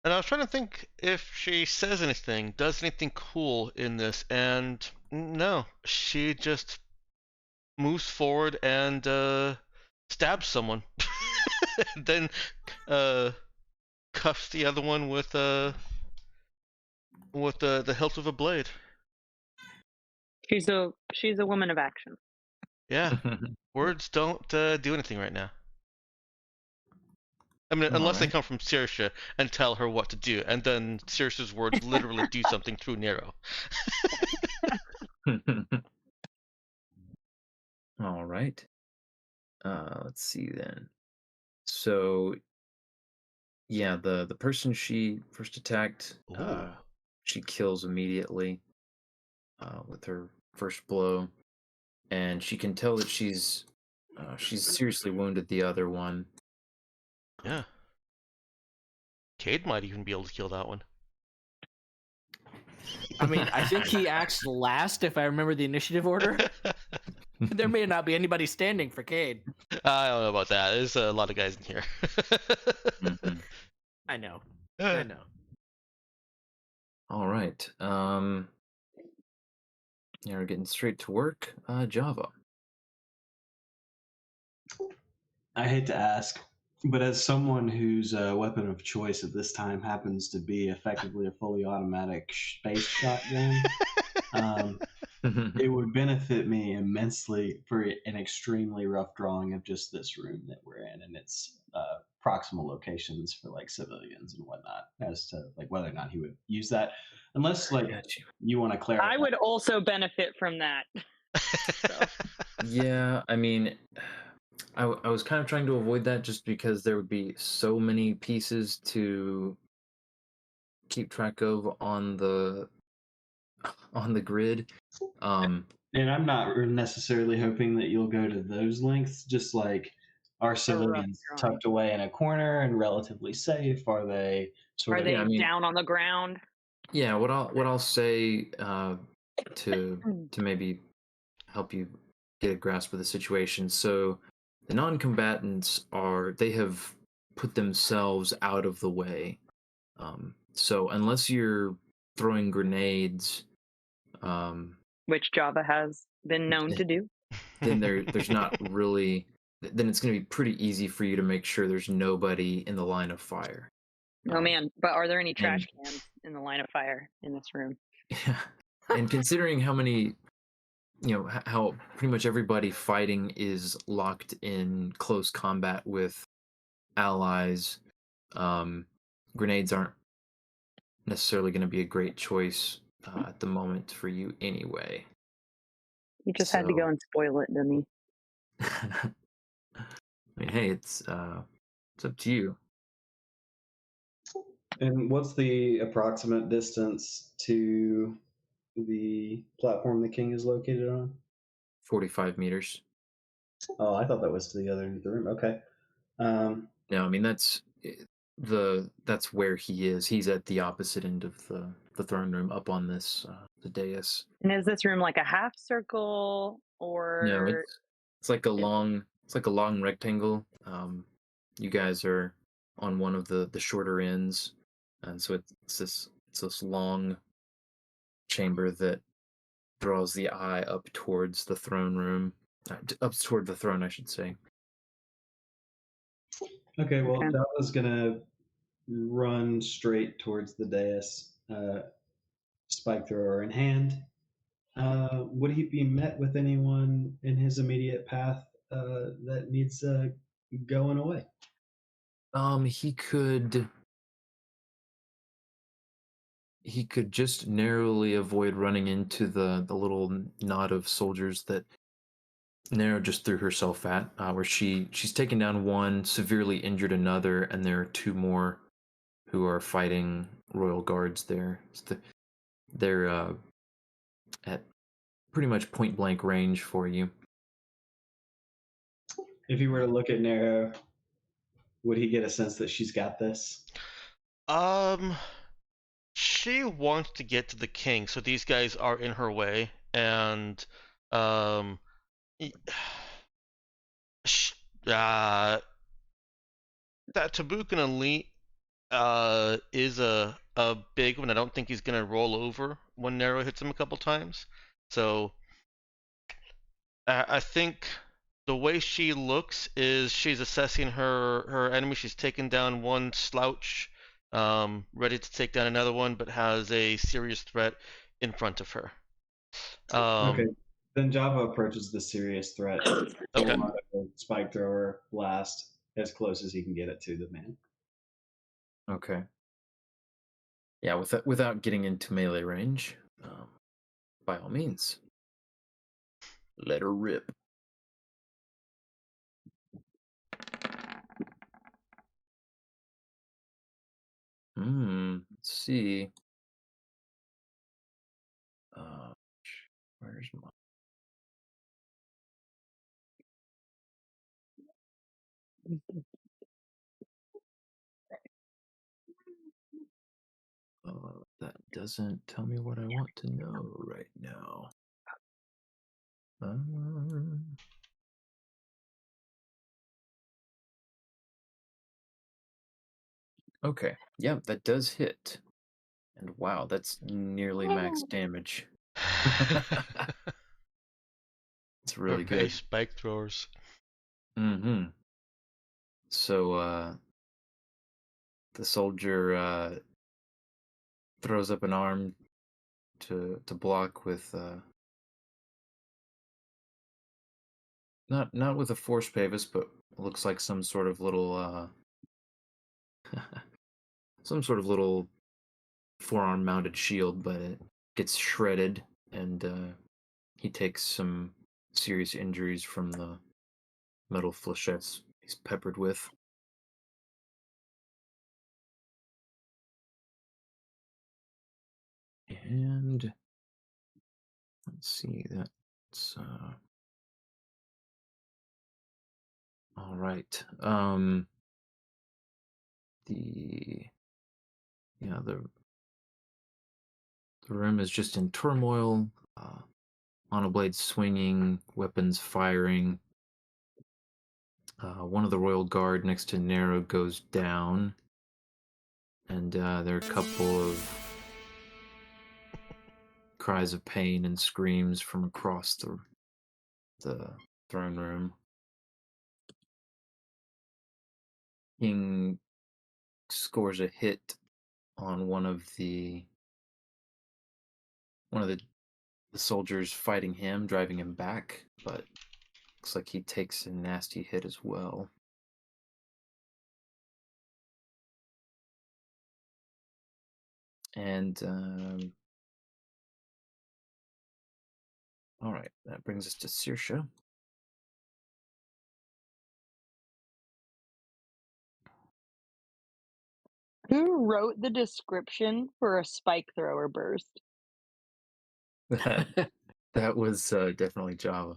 Speaker 2: And I was trying to think if she says anything, does anything cool in this, and no, she just moves forward and stabs someone, then cuffs the other one with the hilt of a blade.
Speaker 3: She's a woman of action.
Speaker 2: Yeah, words don't do anything right now. I mean, unless they come from Saoirse and tell her what to do, and then Saoirse's words literally do something through Nero.
Speaker 1: All right. Let's see then. So, yeah, the person she first attacked,
Speaker 2: Ooh.
Speaker 1: she kills immediately with her first blow, and she can tell that she's seriously wounded the other one.
Speaker 2: Yeah. Cade might even be able to kill that one.
Speaker 5: I mean, I think he acts last if I remember the initiative order. There may not be anybody standing for Cade.
Speaker 2: I don't know about that. There's a lot of guys in here.
Speaker 1: Mhm.
Speaker 5: I know. I know.
Speaker 1: All right. Yeah, we're getting straight to work. Java.
Speaker 4: I hate to ask, but as someone whose weapon of choice at this time happens to be effectively a fully automatic space shotgun, it would benefit me immensely for an extremely rough drawing of just this room that we're in and its proximal locations for like civilians and whatnot, as to like whether or not he would use that, unless like you want to clarify.
Speaker 3: I would also benefit from that.
Speaker 1: Yeah, I mean, I was kind of trying to avoid that just because there would be so many pieces to keep track of on the grid.
Speaker 4: And I'm not necessarily hoping that you'll go to those lengths. Just like, are
Speaker 3: A rough
Speaker 4: civilians
Speaker 3: drawing.
Speaker 4: tucked away in a corner and relatively safe? Are they sort
Speaker 3: Are
Speaker 4: of?
Speaker 3: they
Speaker 1: I mean-
Speaker 3: down on the ground?
Speaker 1: Yeah, what I'll say to maybe help you get a grasp of the situation. So the non-combatants they have put themselves out of the way. So unless you're throwing grenades,
Speaker 3: Which Java has been known to do.
Speaker 1: then there's not really. Then it's going to be pretty easy for you to make sure there's nobody in the line of fire.
Speaker 3: Oh man, but are there any trash
Speaker 1: and-
Speaker 3: cans in the line of fire in this room?
Speaker 1: Yeah. And considering how many, how pretty much everybody fighting is locked in close combat with allies, grenades aren't necessarily going to be a great choice at the moment for you anyway.
Speaker 3: He just had to go
Speaker 1: So-
Speaker 3: and spoil it, didn't he?
Speaker 1: I mean, hey, it's up to you.
Speaker 4: And what's the approximate distance to the platform the king is located on?
Speaker 1: 45 meters.
Speaker 4: Oh, I thought that was to the other end of the room. Okay.
Speaker 1: No, I mean that's where he is. He's at the opposite end of the throne room, up on this the dais.
Speaker 3: And is this room like a half circle or
Speaker 1: No, it's like a long rectangle. You guys are on one of the shorter ends, and so it's this long chamber that draws the eye up towards the throne room, up toward the throne, I should say.
Speaker 4: Okay, well,
Speaker 3: Okay.
Speaker 4: Java's gonna run straight towards the dais, spike thrower in hand. Would he be met with anyone in his immediate path that needs going away?
Speaker 1: He could just narrowly avoid running into the little knot of soldiers that Nero just threw herself at, where she's taken down one, severely injured another, and there are two more who are fighting royal guards there. They're at pretty much point blank range for you.
Speaker 4: If you were to look at Nero, would he get a sense that she's got this?
Speaker 2: She wants to get to the king, so these guys are in her way, and that Tabukan Elite is a big one. I don't think he's gonna roll over when Nero hits him a couple times. So I think the way she looks is she's assessing her enemy. She's taken down one slouch, ready to take down another one, but has a serious threat in front of her.
Speaker 4: Okay. Then Java approaches the serious threat.
Speaker 2: Okay.
Speaker 4: Spike thrower blast as close as he can get it to the man.
Speaker 1: Okay. Yeah, without getting into melee range, by all means, let her rip. Let's see. Where's my? That doesn't tell me what I want to know right now. Okay, yeah, that does hit. And wow, that's nearly max damage. It's really
Speaker 2: Okay,
Speaker 1: good.
Speaker 2: spike throwers.
Speaker 1: Mm-hmm. So, the soldier throws up an arm to block with not with a force pavis, but looks like some sort of little some sort of little forearm mounted shield, but it gets shredded, and he takes some serious injuries from metal flechettes he's peppered with. And let's see, that's all right. The room is just in turmoil. Monoblades swinging, weapons firing. One of the royal guard next to Nero goes down, and there are a couple of cries of pain and screams from across the throne room. King scores a hit on one of the soldiers fighting him, driving him back, but looks like he takes a nasty hit as well. And all right, that brings us to Saoirse.
Speaker 3: Who wrote the description for a spike thrower burst?
Speaker 1: That was definitely Java.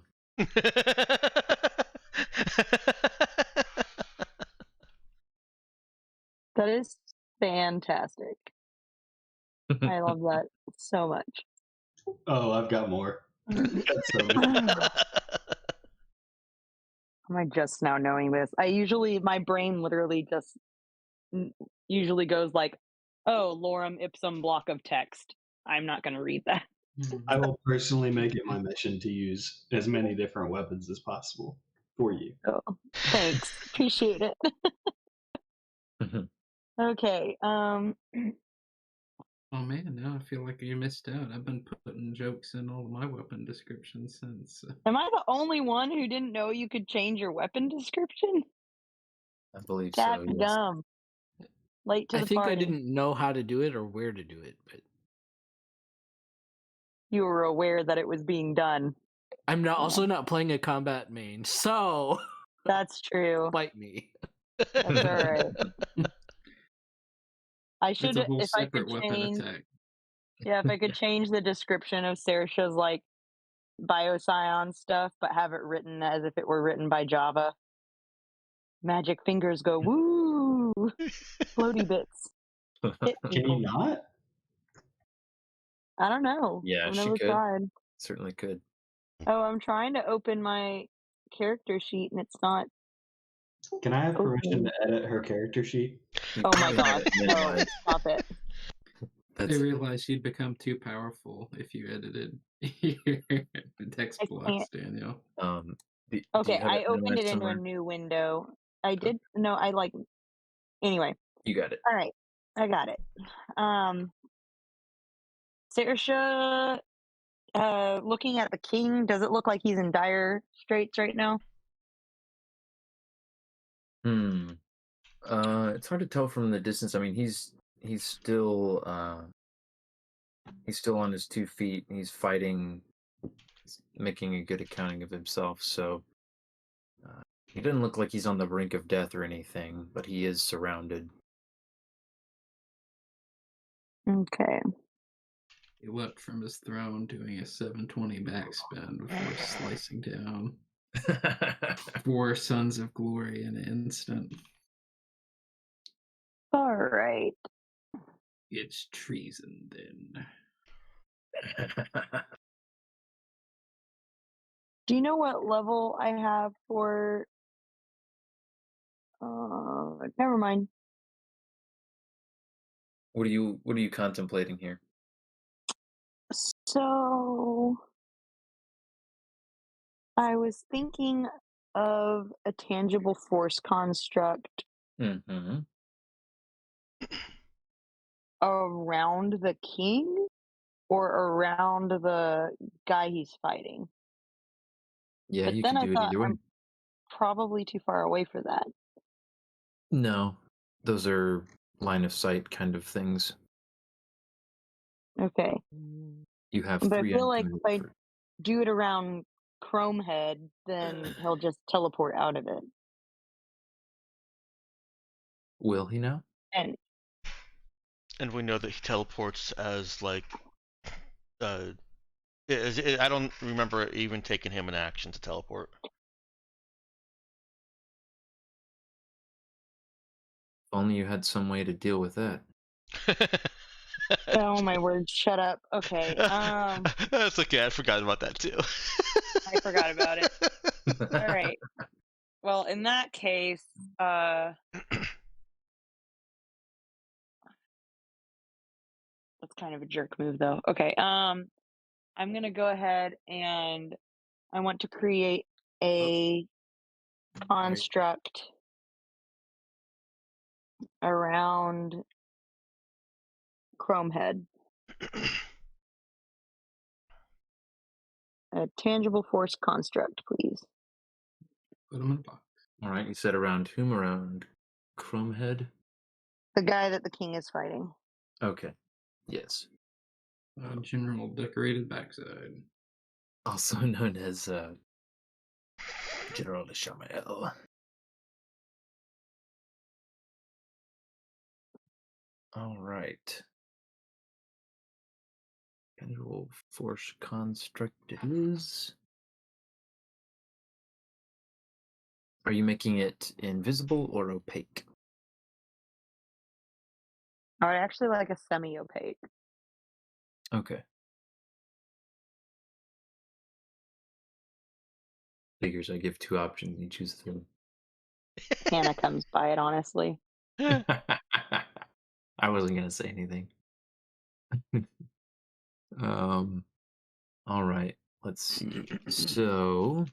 Speaker 3: That is fantastic. I love that so much.
Speaker 4: Oh, I've got more. That's so
Speaker 3: Am I just now knowing this? My brain literally just usually goes like, oh, lorem ipsum block of text. I'm not going to read that.
Speaker 4: I will personally make it my mission to use as many different weapons as possible for you.
Speaker 3: Oh, thanks. Appreciate it. Okay.
Speaker 6: Oh man, now I feel like you missed out. I've been putting jokes in all of my weapon descriptions since.
Speaker 3: Am I the only one who didn't know you could change your weapon description?
Speaker 1: I believe
Speaker 3: That's
Speaker 1: so. Yes.
Speaker 3: dumb. Late to
Speaker 5: I
Speaker 3: the
Speaker 5: think
Speaker 3: party.
Speaker 5: I didn't know how to do it or where to do it, but
Speaker 3: You were aware that it was being done.
Speaker 5: I'm also not playing a combat main, so
Speaker 3: That's true.
Speaker 5: bite me.
Speaker 3: That's all right. I
Speaker 6: It's
Speaker 3: should,
Speaker 6: a whole
Speaker 3: if I
Speaker 6: separate
Speaker 3: could
Speaker 6: weapon
Speaker 3: change.
Speaker 6: attack.
Speaker 3: Yeah, if I could change the description of Saoirse's like Bioscion stuff, but have it written as if it were written by Java. Magic fingers go woo, floaty bits. Hit
Speaker 4: Can
Speaker 3: people.
Speaker 4: you not?
Speaker 3: I don't know.
Speaker 1: Yeah,
Speaker 3: I've
Speaker 1: she
Speaker 3: never
Speaker 1: could.
Speaker 3: tried.
Speaker 1: Certainly could.
Speaker 3: Oh, I'm trying to open my character sheet and it's not.
Speaker 4: Can I have permission
Speaker 3: Okay.
Speaker 4: to edit her character sheet?
Speaker 3: Oh my god! No,
Speaker 1: Minimize.
Speaker 3: stop it.
Speaker 6: I
Speaker 1: That's
Speaker 6: realized you'd become too powerful if you edited your text
Speaker 3: I
Speaker 6: blocks, Daniel.
Speaker 1: do you
Speaker 3: Okay,
Speaker 1: have
Speaker 3: I
Speaker 1: it
Speaker 3: opened
Speaker 1: minimized
Speaker 3: it into a
Speaker 1: somewhere?
Speaker 3: new window. I did. No, I like. Anyway,
Speaker 1: You got it.
Speaker 3: all right, I got it. Saoirse, looking at the king, does it look like he's in dire straits right now?
Speaker 1: It's hard to tell from the distance. I mean, he's still on his 2 feet. He's fighting, making a good accounting of himself. So he doesn't look like he's on the brink of death or anything, but he is surrounded.
Speaker 3: Okay.
Speaker 6: He leapt from his throne doing a 720 backspin before slicing down 4 sons of glory in an instant.
Speaker 3: All right.
Speaker 6: It's treason then.
Speaker 3: Do you know what level I have for? Never mind.
Speaker 1: What are you contemplating here?
Speaker 3: So I was thinking of a tangible force construct
Speaker 1: Mm-hmm.
Speaker 3: around the king or around the guy he's fighting.
Speaker 1: Yeah,
Speaker 3: But
Speaker 1: you
Speaker 3: then
Speaker 1: can
Speaker 3: I
Speaker 1: do it
Speaker 3: thought
Speaker 1: either way.
Speaker 3: I'm probably too far away for that.
Speaker 1: No, those are line of sight kind of things.
Speaker 3: Okay.
Speaker 1: You have
Speaker 3: But I
Speaker 1: 3
Speaker 3: feel like
Speaker 1: unlimited
Speaker 3: if I
Speaker 1: for-
Speaker 3: do it around
Speaker 7: Chrome Head, then he'll just teleport out of it.
Speaker 1: Will he now?
Speaker 7: And
Speaker 2: And we know that he teleports as like I don't remember even taking him an action to teleport.
Speaker 1: If only you had some way to deal with that.
Speaker 7: oh my word, shut up. Okay.
Speaker 2: That's okay. I forgot about that too.
Speaker 7: I forgot about it. All right. Well, in that case, that's kind of a jerk move though. Okay. I'm gonna go ahead and I want to create a construct around Chrome Head. A tangible force construct, please.
Speaker 6: Put him in a box.
Speaker 1: All right, you said around whom? Around Chromehead?
Speaker 7: The guy that the king is fighting.
Speaker 1: Okay. Yes.
Speaker 6: General decorated backside.
Speaker 1: Also known as General Shamael. All right. Tangible force construct it is. Are you making it invisible or opaque?
Speaker 7: I would actually like a semi-opaque.
Speaker 1: Okay. Figures I give 2 options and you choose 3.
Speaker 7: Hannah comes by it, honestly.
Speaker 1: I wasn't gonna say anything. All right. Let's see. So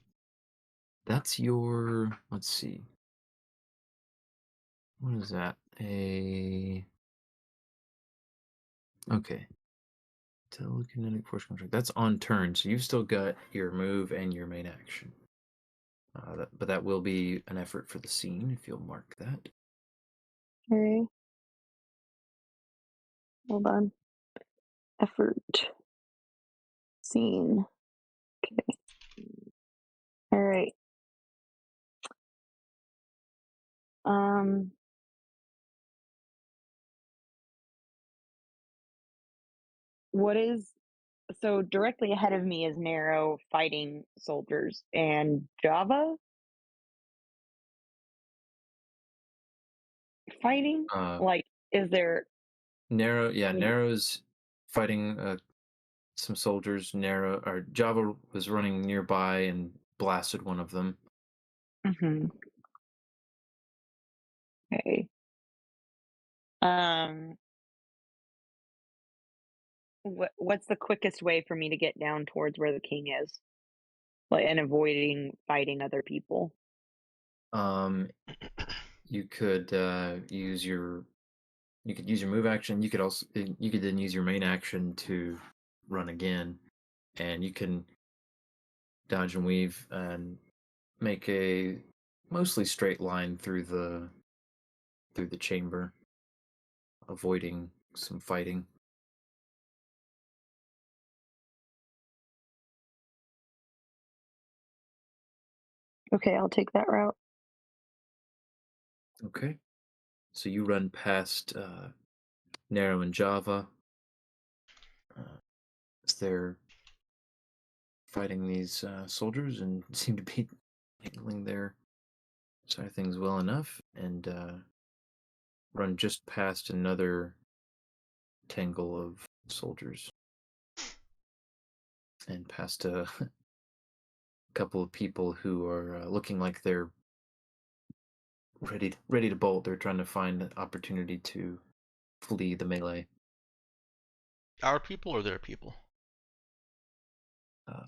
Speaker 1: that's your. Let's see. What is that? Okay. Telekinetic force contract. That's on turn, so you've still got your move and your main action. But that will be an effort for the scene if you'll mark that.
Speaker 7: Okay. Hold on. Effort. Scene. Okay. All right. What is so directly ahead of me is Narrow fighting soldiers and Java fighting? Like, is there
Speaker 1: Narrow, yeah, Narrow's fighting some soldiers. Narrow or Java was running nearby and blasted one of them.
Speaker 7: Mm-hmm. Okay. What's the quickest way for me to get down towards where the king is? Like, and avoiding fighting other people.
Speaker 1: You could use your move action. You could then use your main action to run again, and you can dodge and weave and make a mostly straight line through the chamber, avoiding some fighting.
Speaker 7: Okay, I'll take that route.
Speaker 1: Okay. So you run past Narrow and Java as they're fighting these soldiers and seem to be handling their side of things well enough, and run just past another tangle of soldiers and past a couple of people who are looking like they're ready to bolt. They're trying to find an opportunity to flee the melee.
Speaker 2: Our people or their people?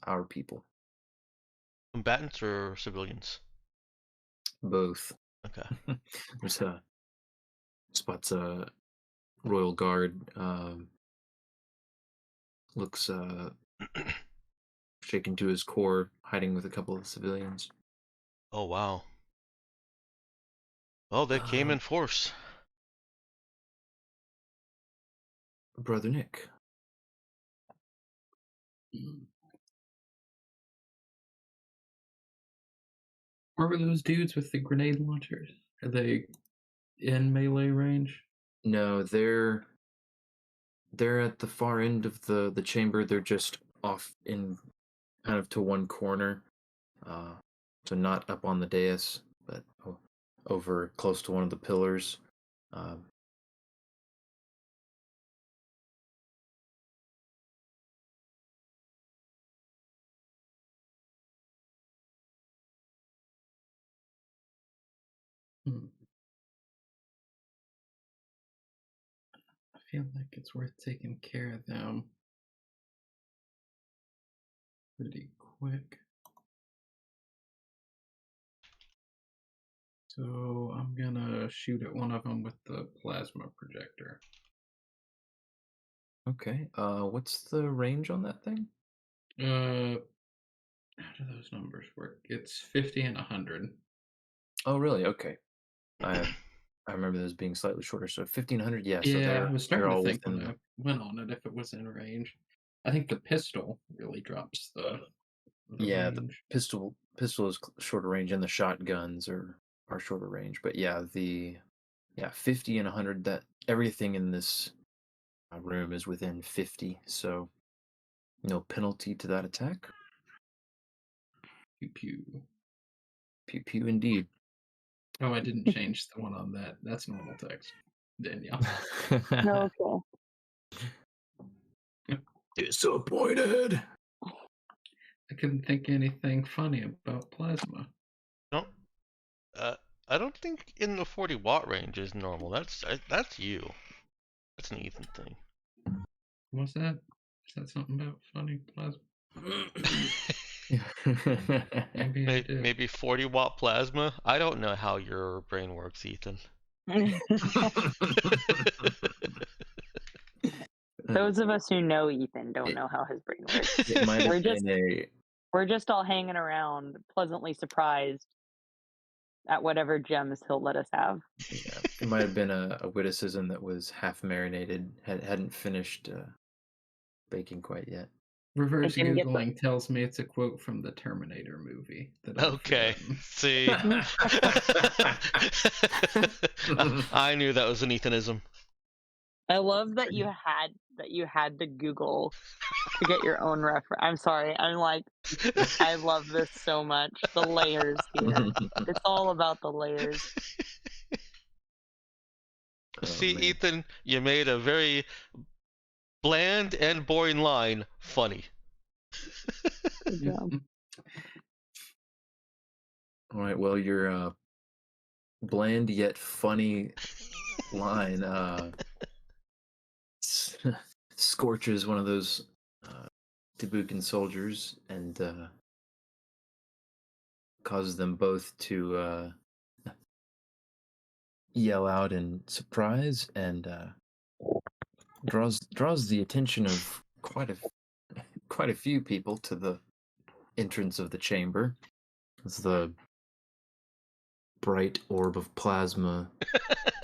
Speaker 1: Our people.
Speaker 2: Combatants or civilians?
Speaker 1: Both.
Speaker 2: Okay.
Speaker 1: There's spots royal guard. Looks shaken to his core, hiding with a couple of civilians.
Speaker 2: Oh wow. Well, they came in force.
Speaker 1: Brother Nick.
Speaker 6: Where were those dudes with the grenade launchers? Are they in melee range?
Speaker 1: No, they're at the far end of the chamber. They're just off in kind of to one corner, so not up on the dais, but over close to one of the pillars. Um,
Speaker 6: Hmm. I feel like it's worth taking care of them pretty quick. So I'm gonna shoot at one of them with the plasma projector.
Speaker 1: okay. What's the range on that thing?
Speaker 6: How do those numbers work? It's 50 and 100.
Speaker 1: Oh, really? Okay. I remember those being slightly shorter. So 1500. Yeah. So
Speaker 6: Yeah, I was starting
Speaker 1: they're
Speaker 6: to
Speaker 1: all
Speaker 6: think
Speaker 1: within
Speaker 6: when I went on it if it was in range. I think the pistol really drops the
Speaker 1: Yeah, the
Speaker 6: range.
Speaker 1: pistol is shorter range, and the shotguns are shorter range. But yeah, 50 and 100. That everything in this room is within 50, so no penalty to that attack.
Speaker 6: Pew pew.
Speaker 1: Pew pew, indeed.
Speaker 6: Oh, I didn't change the one on that. That's normal text. Danielle.
Speaker 7: Okay.
Speaker 1: Disappointed.
Speaker 6: I couldn't think anything funny about plasma.
Speaker 2: No, I don't think in the 40-watt range is normal. That's you. That's an Ethan thing.
Speaker 6: What's that? Is that something about funny plasma? Maybe I did.
Speaker 2: Maybe 40-watt plasma. I don't know how your brain works, Ethan.
Speaker 7: Those of us who know Ethan don't know how his brain works.
Speaker 1: It might
Speaker 7: We're
Speaker 1: have
Speaker 7: just
Speaker 1: been
Speaker 7: we're just all hanging around, pleasantly surprised at whatever gems he'll let us have.
Speaker 1: it might have been a witticism that was half marinated, hadn't finished baking quite yet.
Speaker 6: Reverse
Speaker 7: didn't get the-
Speaker 6: Googling tells me it's a quote from the Terminator movie. That I've
Speaker 2: Okay,
Speaker 6: forgotten.
Speaker 2: see. I knew that was an Ethanism.
Speaker 7: I love that you had to Google to get your own reference. I'm sorry. I'm like, I love this so much. The layers here. It's all about the layers.
Speaker 2: See,
Speaker 1: man.
Speaker 2: Ethan, you made a very bland and boring line funny.
Speaker 7: Good job.
Speaker 1: All right, well, your bland yet funny line scorches one of those Tabukan soldiers and causes them both to yell out in surprise, and draws the attention of quite a few people to the entrance of the chamber as the bright orb of plasma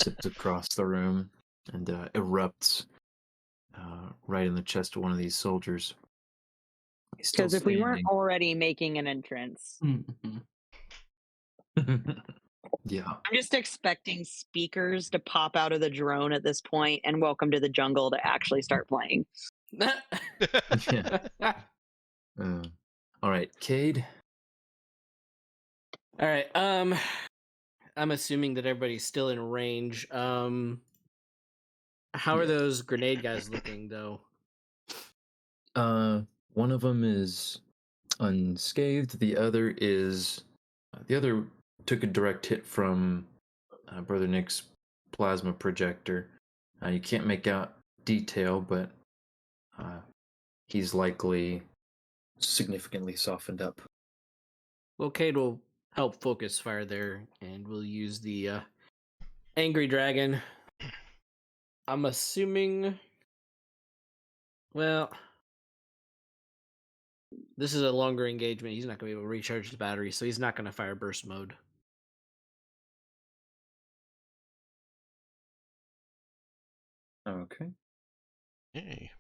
Speaker 1: zips across the room and erupts right in the chest of one of these soldiers. He's still
Speaker 7: Because if we weren't
Speaker 1: standing.
Speaker 7: already making an entrance,
Speaker 6: Mhm.
Speaker 1: Yeah.
Speaker 7: I'm just expecting speakers to pop out of the drone at this point and Welcome to the Jungle to actually start playing.
Speaker 1: All right, Cade.
Speaker 5: All right. I'm assuming that everybody's still in range. How are those grenade guys looking, though?
Speaker 1: One of them is unscathed. The other took a direct hit from Brother Nick's plasma projector. You can't make out detail, but he's likely significantly softened up.
Speaker 5: Well, Cade will help focus fire there, and we'll use the Angry Dragon. I'm assuming. Well, this is a longer engagement. He's not going to be able to recharge the battery, so he's not going to fire burst mode.
Speaker 1: Okay.
Speaker 2: Yay.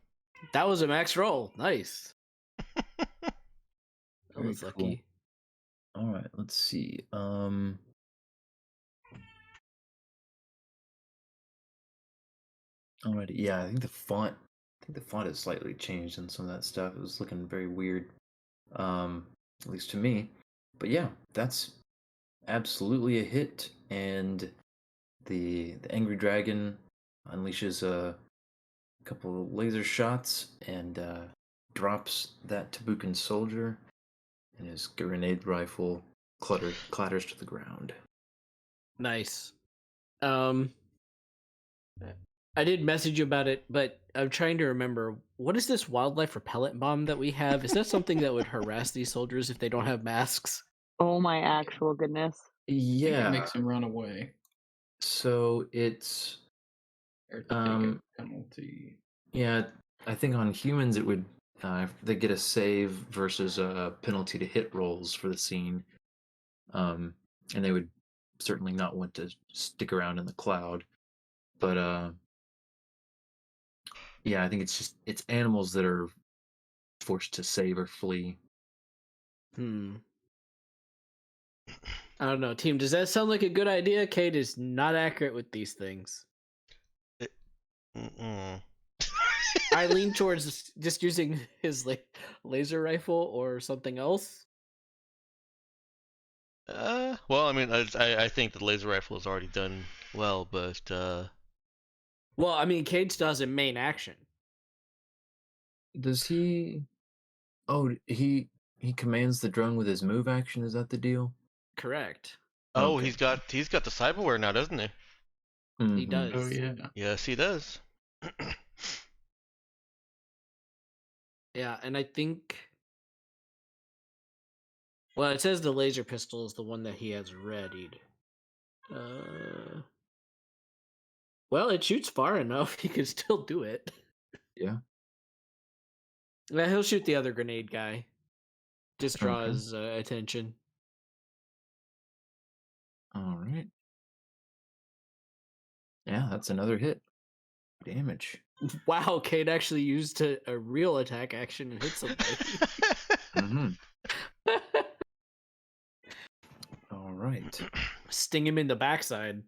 Speaker 5: That was a max roll. Nice. That
Speaker 1: Very
Speaker 5: was
Speaker 1: cool.
Speaker 5: lucky.
Speaker 1: All right, let's see. Alrighty, yeah, I think the font is slightly changed and some of that stuff. It was looking very weird, at least to me. But yeah, that's absolutely a hit, and the angry dragon unleashes a couple of laser shots and drops that Tabukan soldier, and his grenade rifle clatters to the ground.
Speaker 5: Nice. I did message you about it, but I'm trying to remember, what is this wildlife repellent bomb that we have? Is that something that would harass these soldiers if they don't have masks?
Speaker 7: Oh my actual goodness.
Speaker 6: I think
Speaker 1: Yeah.
Speaker 6: it makes him run away
Speaker 1: So it's
Speaker 6: or to take a penalty.
Speaker 1: yeah, I think on humans it would they get a save versus a penalty to hit rolls for the scene, and they would certainly not want to stick around in the cloud. But yeah, I think it's animals that are forced to save or flee.
Speaker 5: I don't know, team. Does that sound like a good idea? Kate is not accurate with these things. I lean towards just using his laser rifle or something else.
Speaker 2: Well, I mean, I think the laser rifle is already done well, but
Speaker 5: Well, I mean, Cade still has a main action.
Speaker 1: Does he? Oh, he commands the drone with his move action. Is that the deal?
Speaker 5: Correct.
Speaker 2: oh,
Speaker 1: Okay.
Speaker 2: he's got the cyberware now, doesn't he?
Speaker 5: He
Speaker 1: Mhm.
Speaker 5: does.
Speaker 6: Oh yeah.
Speaker 2: Yes, he does.
Speaker 5: Yeah, and I think. Well, it says the laser pistol is the one that he has readied. Well, it shoots far enough. He could still do it.
Speaker 1: Yeah.
Speaker 5: Yeah, he'll shoot the other grenade guy. Just draw
Speaker 1: Okay.
Speaker 5: his attention.
Speaker 1: All right. Yeah, that's another hit. Damage.
Speaker 5: Wow, Cade actually used a real attack action and hit somebody.
Speaker 1: Mm-hmm. All right.
Speaker 5: Sting him in the backside.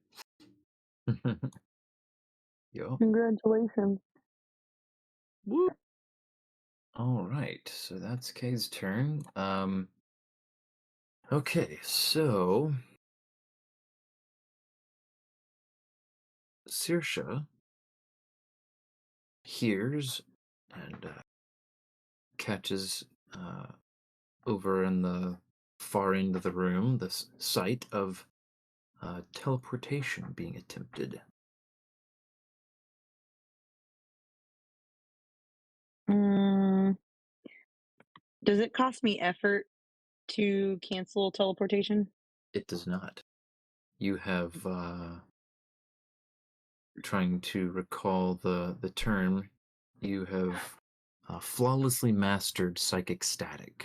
Speaker 1: Yo.
Speaker 7: Congratulations.
Speaker 5: Woo.
Speaker 1: All right. So that's Kay's turn. Okay. So Saoirse hears and catches over in the far end of the room the sight of teleportation being attempted.
Speaker 7: Does it cost me effort to cancel teleportation?
Speaker 1: It does not. You have trying to recall the term. You have flawlessly mastered psychic static.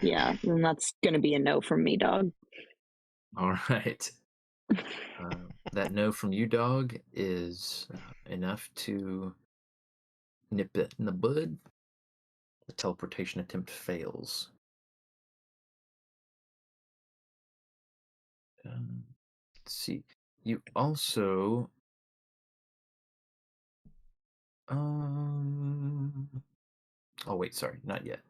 Speaker 7: Yeah, then that's gonna be a no from me, dog.
Speaker 1: All right. That no from you, dog, is enough to nip it in the bud. The teleportation attempt fails. Let's see. You also oh wait, sorry, not yet.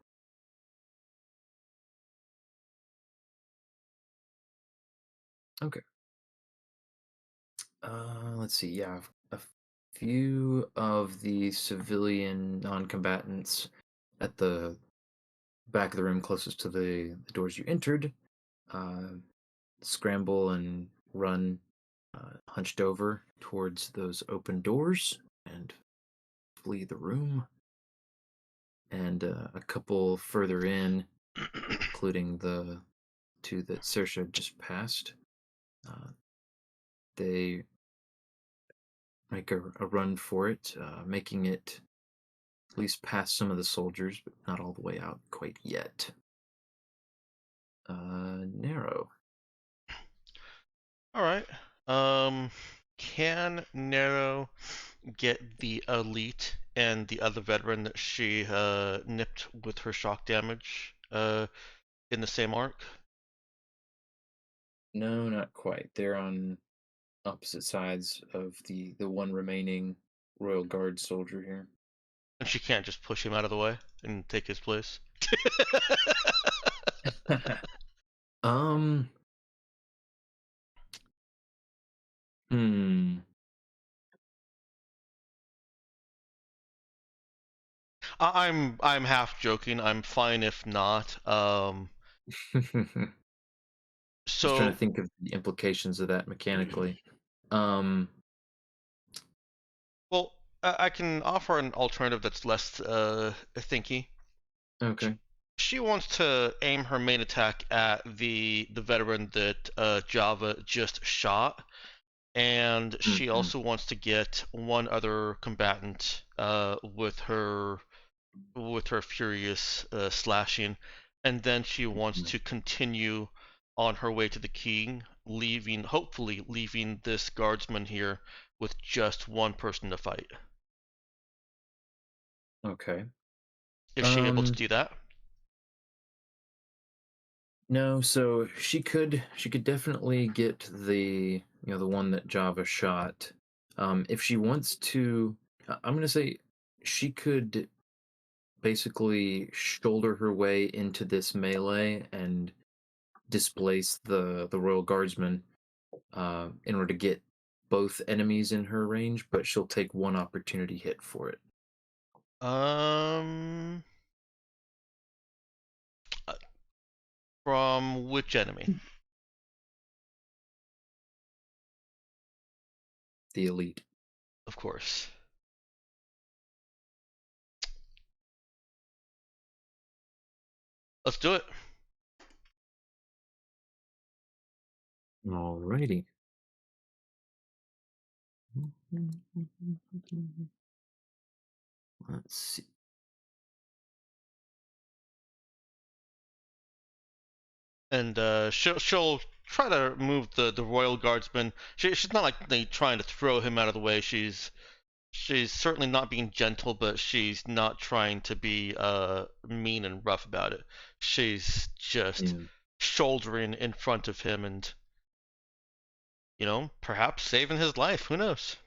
Speaker 1: Okay. Let's see. Yeah, a few of the civilian non-combatants at the back of the room closest to the doors you entered scramble and run hunched over towards those open doors and flee the room. And a couple further in, including the two that Saoirse just passed, they make a run for it, making it at least past some of the soldiers, but not all the way out quite yet. Nero.
Speaker 2: All right. Can Nero get the elite and the other veteran that she nipped with her shock damage in the same arc?
Speaker 1: No, not quite. They're on opposite sides of the one remaining Royal Guard soldier here.
Speaker 2: And she can't just push him out of the way and take his place?
Speaker 1: um. Hmm.
Speaker 2: I'm half joking. I'm fine if not.
Speaker 1: Just trying
Speaker 2: So
Speaker 1: to think of the implications of that mechanically. Um.
Speaker 2: well, I can offer an alternative that's less thinky.
Speaker 1: Okay.
Speaker 2: She wants to aim her main attack at the veteran that Java just shot, and she
Speaker 1: Mhm.
Speaker 2: also wants to get one other combatant with her furious slashing, and then she wants
Speaker 1: Mhm.
Speaker 2: to continue on her way to the king, hopefully leaving this guardsman here with just one person to fight.
Speaker 1: Okay.
Speaker 2: Is she able to do that?
Speaker 1: No, so she could definitely get the the one that Java shot. If she wants to, I'm gonna say she could basically shoulder her way into this melee and displace the Royal Guardsman in order to get both enemies in her range, but she'll take one opportunity hit for it.
Speaker 2: Uh, From which enemy?
Speaker 1: The elite.
Speaker 2: Of course. Let's do it.
Speaker 1: Alrighty. Let's see.
Speaker 2: And she'll try to move the royal guardsman. She's not like trying to throw him out of the way. She's certainly not being gentle, but she's not trying to be mean and rough about it. She's just
Speaker 1: Yeah.
Speaker 2: shouldering in front of him and perhaps saving his life. Who knows?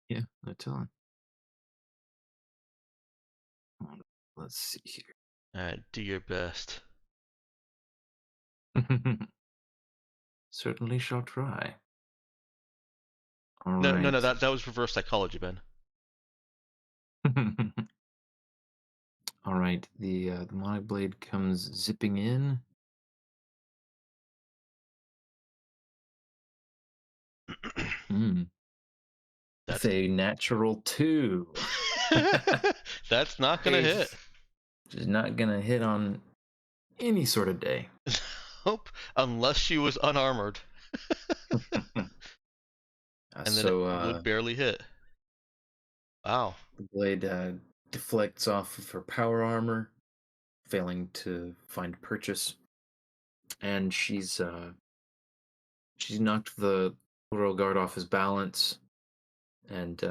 Speaker 1: Yeah, no telling. Let's see here.
Speaker 2: Alright, do your best.
Speaker 1: Certainly shall try. All
Speaker 2: No,
Speaker 1: right.
Speaker 2: that was reverse psychology, Ben.
Speaker 1: All right. The Demonic Blade comes zipping in. That's a natural 2.
Speaker 2: That's not gonna hit.
Speaker 1: She's not gonna hit on any sort of day.
Speaker 2: Nope, unless she was unarmored. And then
Speaker 1: So
Speaker 2: it would barely hit. Wow.
Speaker 1: the blade deflects off of her power armor, failing to find purchase, and she's knocked the Royal Guard off his balance and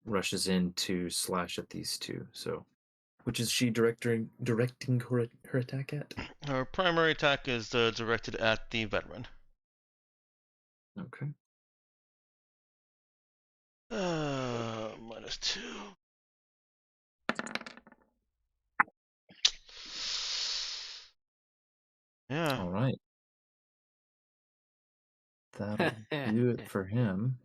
Speaker 1: rushes in to slash at these two. So, which is she directing her attack at?
Speaker 2: Her primary attack is directed at the veteran.
Speaker 1: Okay.
Speaker 2: -2. Yeah.
Speaker 1: All right. That'll do it for him.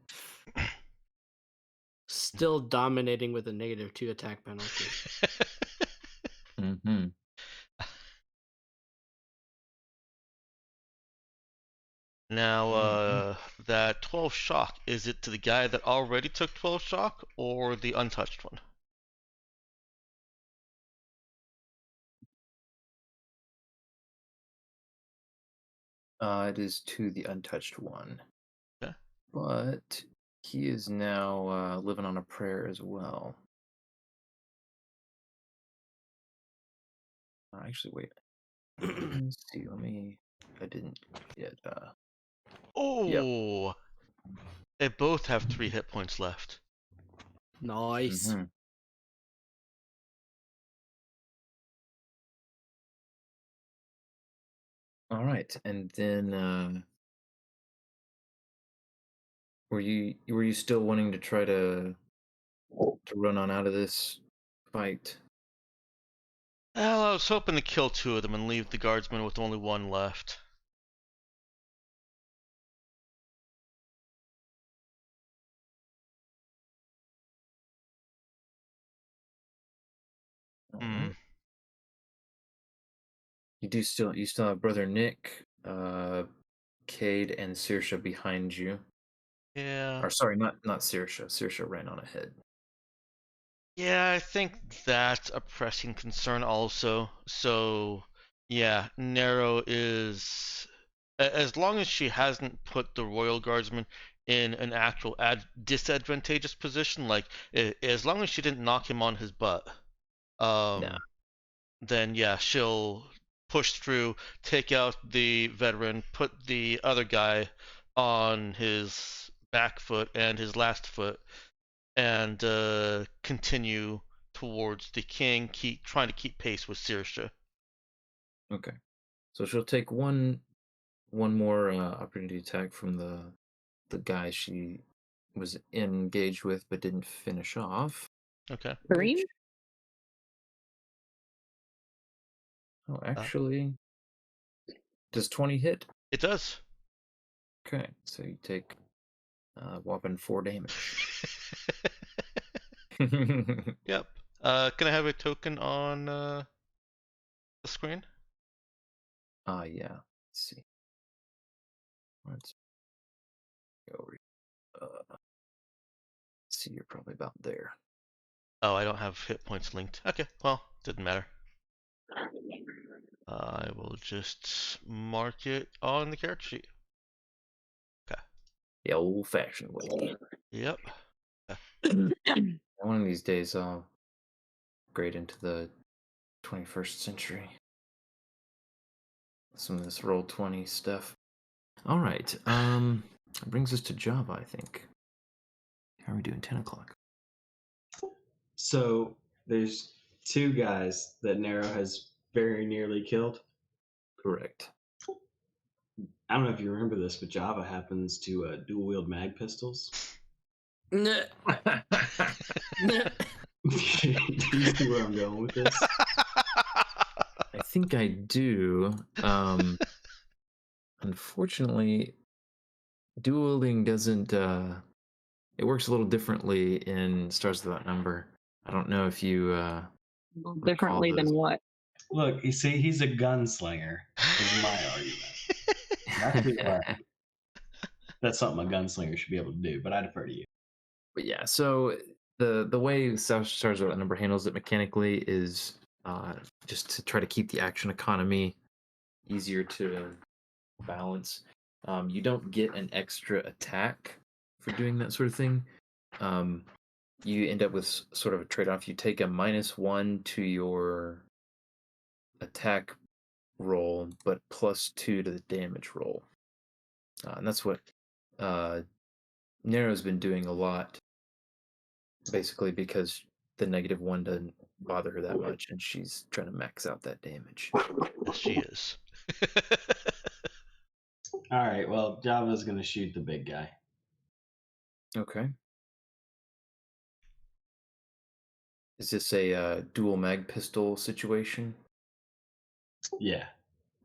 Speaker 5: Still dominating with a -2 attack penalty.
Speaker 1: Mm-hmm.
Speaker 2: Now, that 12 shock, is it to the guy that already took 12 shock or the untouched one?
Speaker 1: It is to the untouched one.
Speaker 2: Okay.
Speaker 1: But he is now living on a prayer as well. Actually, wait. Let's see. I didn't get.
Speaker 2: Oh! They both have 3 hit points left.
Speaker 5: Nice.
Speaker 1: Mm-hmm. All right, and then were you still wanting to try to run on out of this fight?
Speaker 2: Well, I was hoping to kill 2 of them and leave the guardsman with only 1 left.
Speaker 1: All
Speaker 2: Hmm.
Speaker 1: right. You still have brother Nick, Cade, and Saoirse behind you.
Speaker 2: Yeah.
Speaker 1: Or sorry, not Saoirse. Saoirse ran on ahead.
Speaker 2: Yeah, I think that's a pressing concern also. So, yeah, Nero is as long as she hasn't put the Royal Guardsman in an actual disadvantageous position, like as long as she didn't knock him on his butt,
Speaker 1: Yeah.
Speaker 2: then yeah, she'll push through, take out the veteran, put the other guy on his back foot and his last foot, and continue towards the king, trying to keep pace with Saoirse.
Speaker 1: Okay. So she'll take one more opportunity attack from the guy she was engaged with but didn't finish off.
Speaker 2: Okay.
Speaker 7: Kareem?
Speaker 1: which- Oh, actually, does 20 hit?
Speaker 2: It does.
Speaker 1: Okay, so you take whopping 4 damage.
Speaker 2: Yep. Can I have a token on the screen?
Speaker 1: Yeah. Let's see. Let's go over. See, you're probably about there.
Speaker 2: Oh, I don't have hit points linked. Okay, well, didn't matter. I will just mark it on the character sheet.
Speaker 1: The old-fashioned way.
Speaker 2: Yep.
Speaker 1: One of these days, I'll upgrade into the 21st century. Some of this Roll20 stuff. All right. That brings us to Java, I think. How are we doing? 10 o'clock.
Speaker 4: So there's 2 guys that Nero has very nearly killed.
Speaker 1: Correct.
Speaker 4: I don't know if you remember this, but Java happens to dual wield mag pistols.
Speaker 5: Nah.
Speaker 4: Do you see where I'm going with this?
Speaker 1: I think I do. Unfortunately, dueling doesn't. It works a little differently in Stars Without Number. I don't know if you
Speaker 7: Differently
Speaker 1: recall
Speaker 7: than
Speaker 1: those.
Speaker 7: what?
Speaker 4: Look, you see, he's a gunslinger. Is my argument. That's something a gunslinger should be able to do, but I defer to you.
Speaker 1: But yeah, so the way Stars Without Number handles it mechanically is just to try to keep the action economy easier to balance. You don't get an extra attack for doing that sort of thing. You end up with sort of a trade-off. You take a -1 to your attack roll, but +2 to the damage roll. And that's what Nero's been doing a lot, basically because the -1 doesn't bother her that much, and she's trying to max out that damage.
Speaker 2: Yes, she is.
Speaker 4: All right, well, Java's going to shoot the big guy.
Speaker 1: Okay. Is this a dual mag pistol situation?
Speaker 4: Yeah.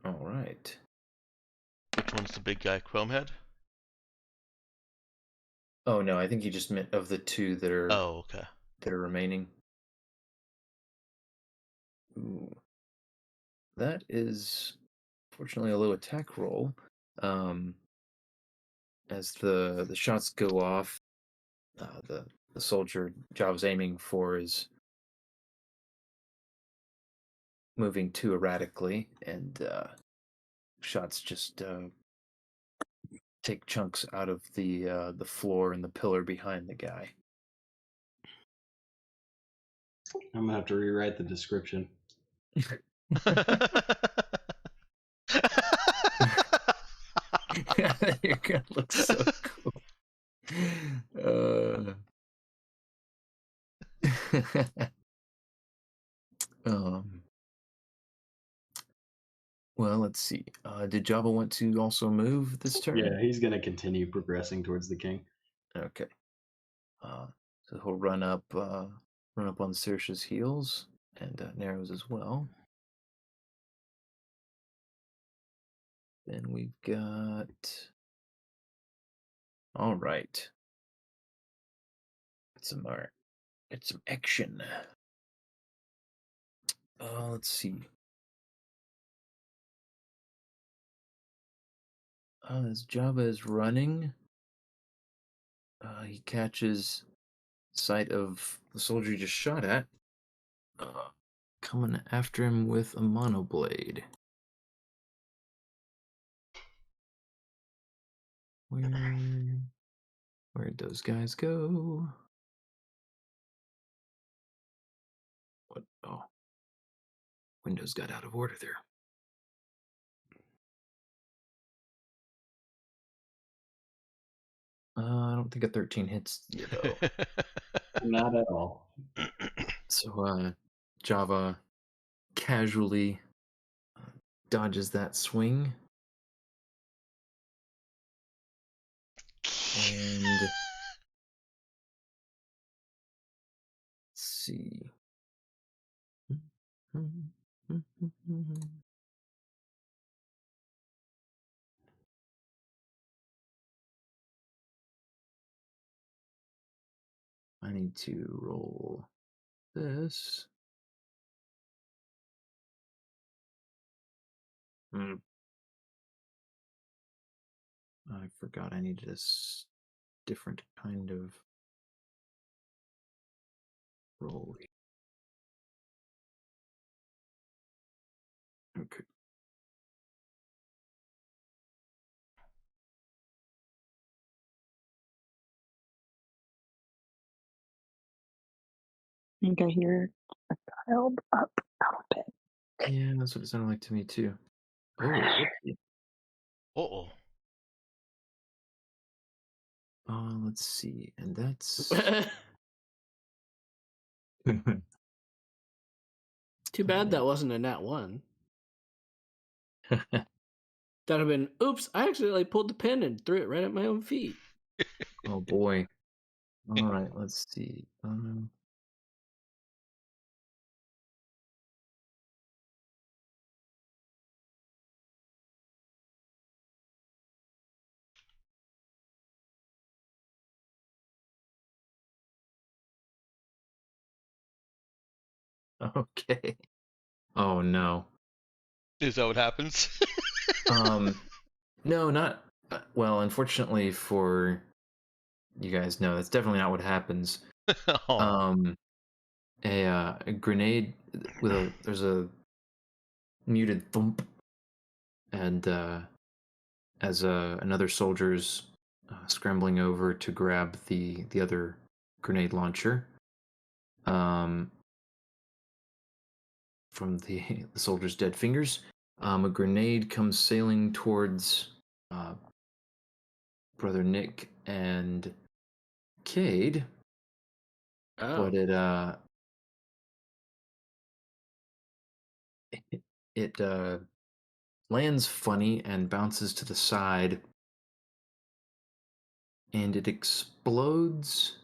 Speaker 1: All right.
Speaker 2: Which one's the big guy? Chromehead?
Speaker 1: Oh no, I think you just meant of the 2 that are
Speaker 2: Oh, okay.
Speaker 1: that are remaining. Ooh. That is fortunately a low attack roll. As the shots go off, the soldier Java's aiming for is moving too erratically, and shots just take chunks out of the floor and the pillar behind the guy.
Speaker 4: I'm going to have to rewrite the description.
Speaker 1: You're gonna look so cool. Um, Well, let's see. Did Java want to also move this turn?
Speaker 4: Yeah, he's gonna continue progressing towards the king.
Speaker 1: Okay. So he'll run up on Saoirse's heels and Narrows as well. Then we've got. All right. Get some action. Let's see. As Java is running, he catches sight of the soldier he just shot at, coming after him with a monoblade. Where'd those guys go? What? Oh, Windows got out of order there. I don't think a 13 hits you though.
Speaker 4: Not at all.
Speaker 1: So Java casually dodges that swing. And let's see. I need to roll this. I forgot I needed a different kind of roll. Okay.
Speaker 7: I think I hear a child up out of bed.
Speaker 1: Yeah, that's what it sounded like to me too. Oh, whoopsie.
Speaker 2: Uh-oh.
Speaker 1: Let's see, and that's
Speaker 5: Too bad that wasn't a nat 1. That'd have been, oops, I accidentally pulled the pin and threw it right at my own feet.
Speaker 1: Oh boy. All right, let's see. Okay. Oh no.
Speaker 2: Is that what happens?
Speaker 1: No, not well. Unfortunately for you guys, no, that's definitely not what happens.
Speaker 2: Aw.
Speaker 1: A grenade with there's a muted thump, and as another soldier's scrambling over to grab the other grenade launcher, from the soldier's dead fingers, a grenade comes sailing towards Brother Nick and Cade,
Speaker 5: Oh.
Speaker 1: but it lands funny and bounces to the side, and it explodes.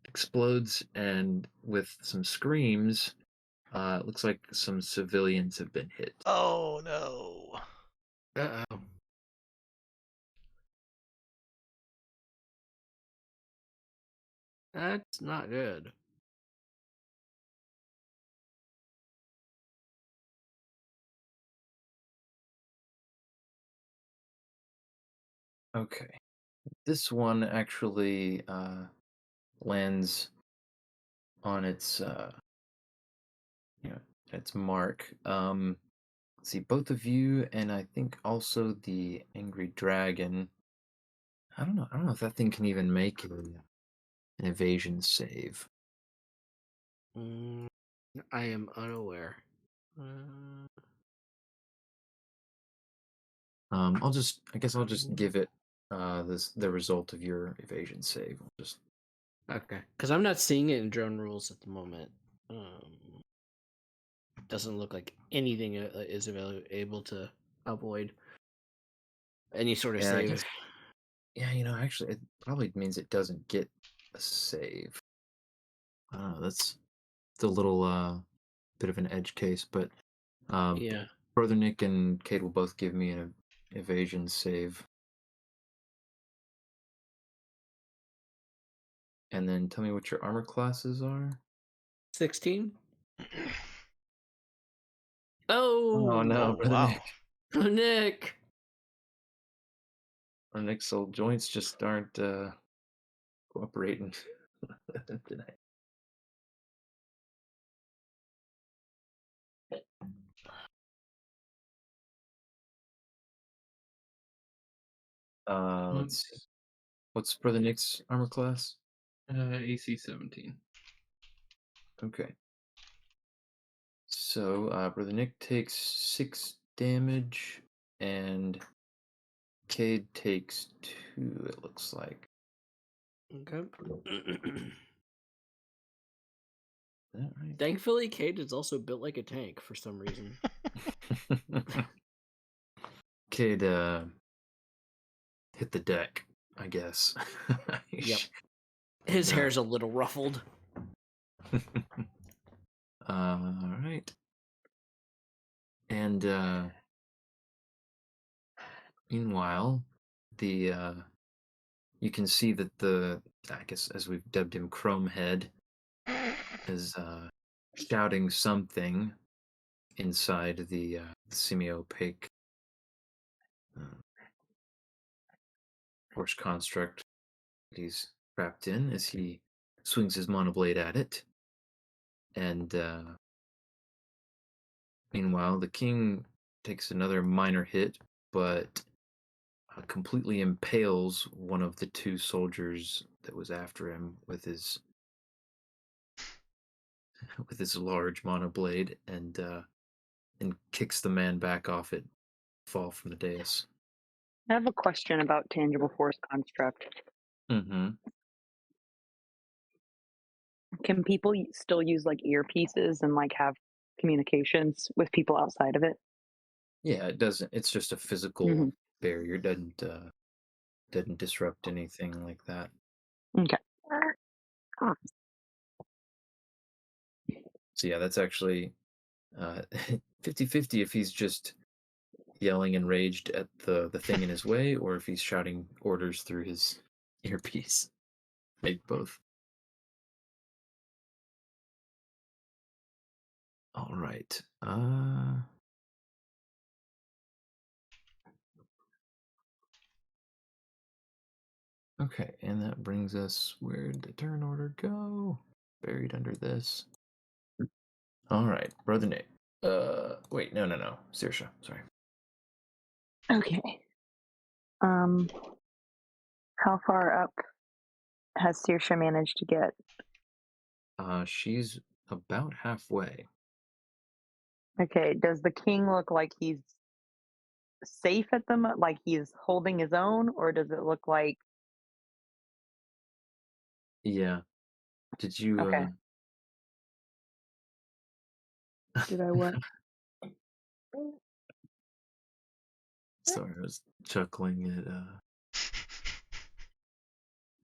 Speaker 1: Explodes, and with some screams, it looks like some civilians have been hit.
Speaker 2: Oh no.
Speaker 5: Uh-oh. That's not good.
Speaker 1: Okay. This one actually lands on its its mark. Let's see, both of you, and I think also the angry dragon. I don't know if that thing can even make an evasion save.
Speaker 5: I am unaware.
Speaker 1: I guess I'll just give it the result of your evasion save. I'll just
Speaker 5: Okay, because I'm not seeing it in drone rules at the moment. Doesn't look like anything is able to avoid any sort of
Speaker 1: Yeah, I
Speaker 5: save.
Speaker 1: guess. Yeah, actually, it probably means it doesn't get a save. I don't know. That's a little bit of an edge case, but
Speaker 5: Yeah.
Speaker 1: Brother Nick and Cade will both give me an evasion save. And then tell me what your armor classes are.
Speaker 5: 16. Oh
Speaker 1: no,
Speaker 2: Oh,
Speaker 1: Brother
Speaker 2: wow.
Speaker 1: Nick.
Speaker 5: Nick.
Speaker 1: Our Nick's old joints just aren't cooperating tonight. Let's see. What's Brother Nick's armor class?
Speaker 6: AC 17.
Speaker 1: Okay. So Brother Nick takes 6 damage, and Cade takes 2. It looks like.
Speaker 5: Okay.
Speaker 1: Is that right?
Speaker 5: Thankfully, Cade is also built like a tank for some reason.
Speaker 1: Cade hit the deck, I guess.
Speaker 5: Yep. His hair's a little ruffled.
Speaker 1: All right. And meanwhile, you can see that I guess as we've dubbed him, Chromehead, is shouting something inside the semi-opaque force construct that he's trapped in as he swings his monoblade at it. And meanwhile, the king takes another minor hit, but completely impales one of the 2 soldiers that was after him with his large monoblade, and kicks the man back off it, fall from the dais.
Speaker 7: I have a question about tangible force construct.
Speaker 1: Mm-hmm.
Speaker 7: Can people still use like earpieces and like have communications with people outside of it?
Speaker 1: Yeah, it doesn't. It's just a physical barrier. Doesn't disrupt anything like that.
Speaker 7: Okay.
Speaker 1: So yeah, that's actually 50-50 if he's just yelling enraged at the thing in his way, or if he's shouting orders through his earpiece. Maybe both. All right. Okay, and that brings us, where'd the turn order go? Buried under this. All right, Brother Nick. Wait, no. Saoirse, sorry.
Speaker 7: Okay. How far up has Saoirse managed to get?
Speaker 1: She's about halfway.
Speaker 7: Okay. Does the king look like he's safe at the moment? Like he's holding his own, or does it look like?
Speaker 1: Yeah. Did you?
Speaker 7: Okay. Did I what?
Speaker 1: Sorry, I was chuckling at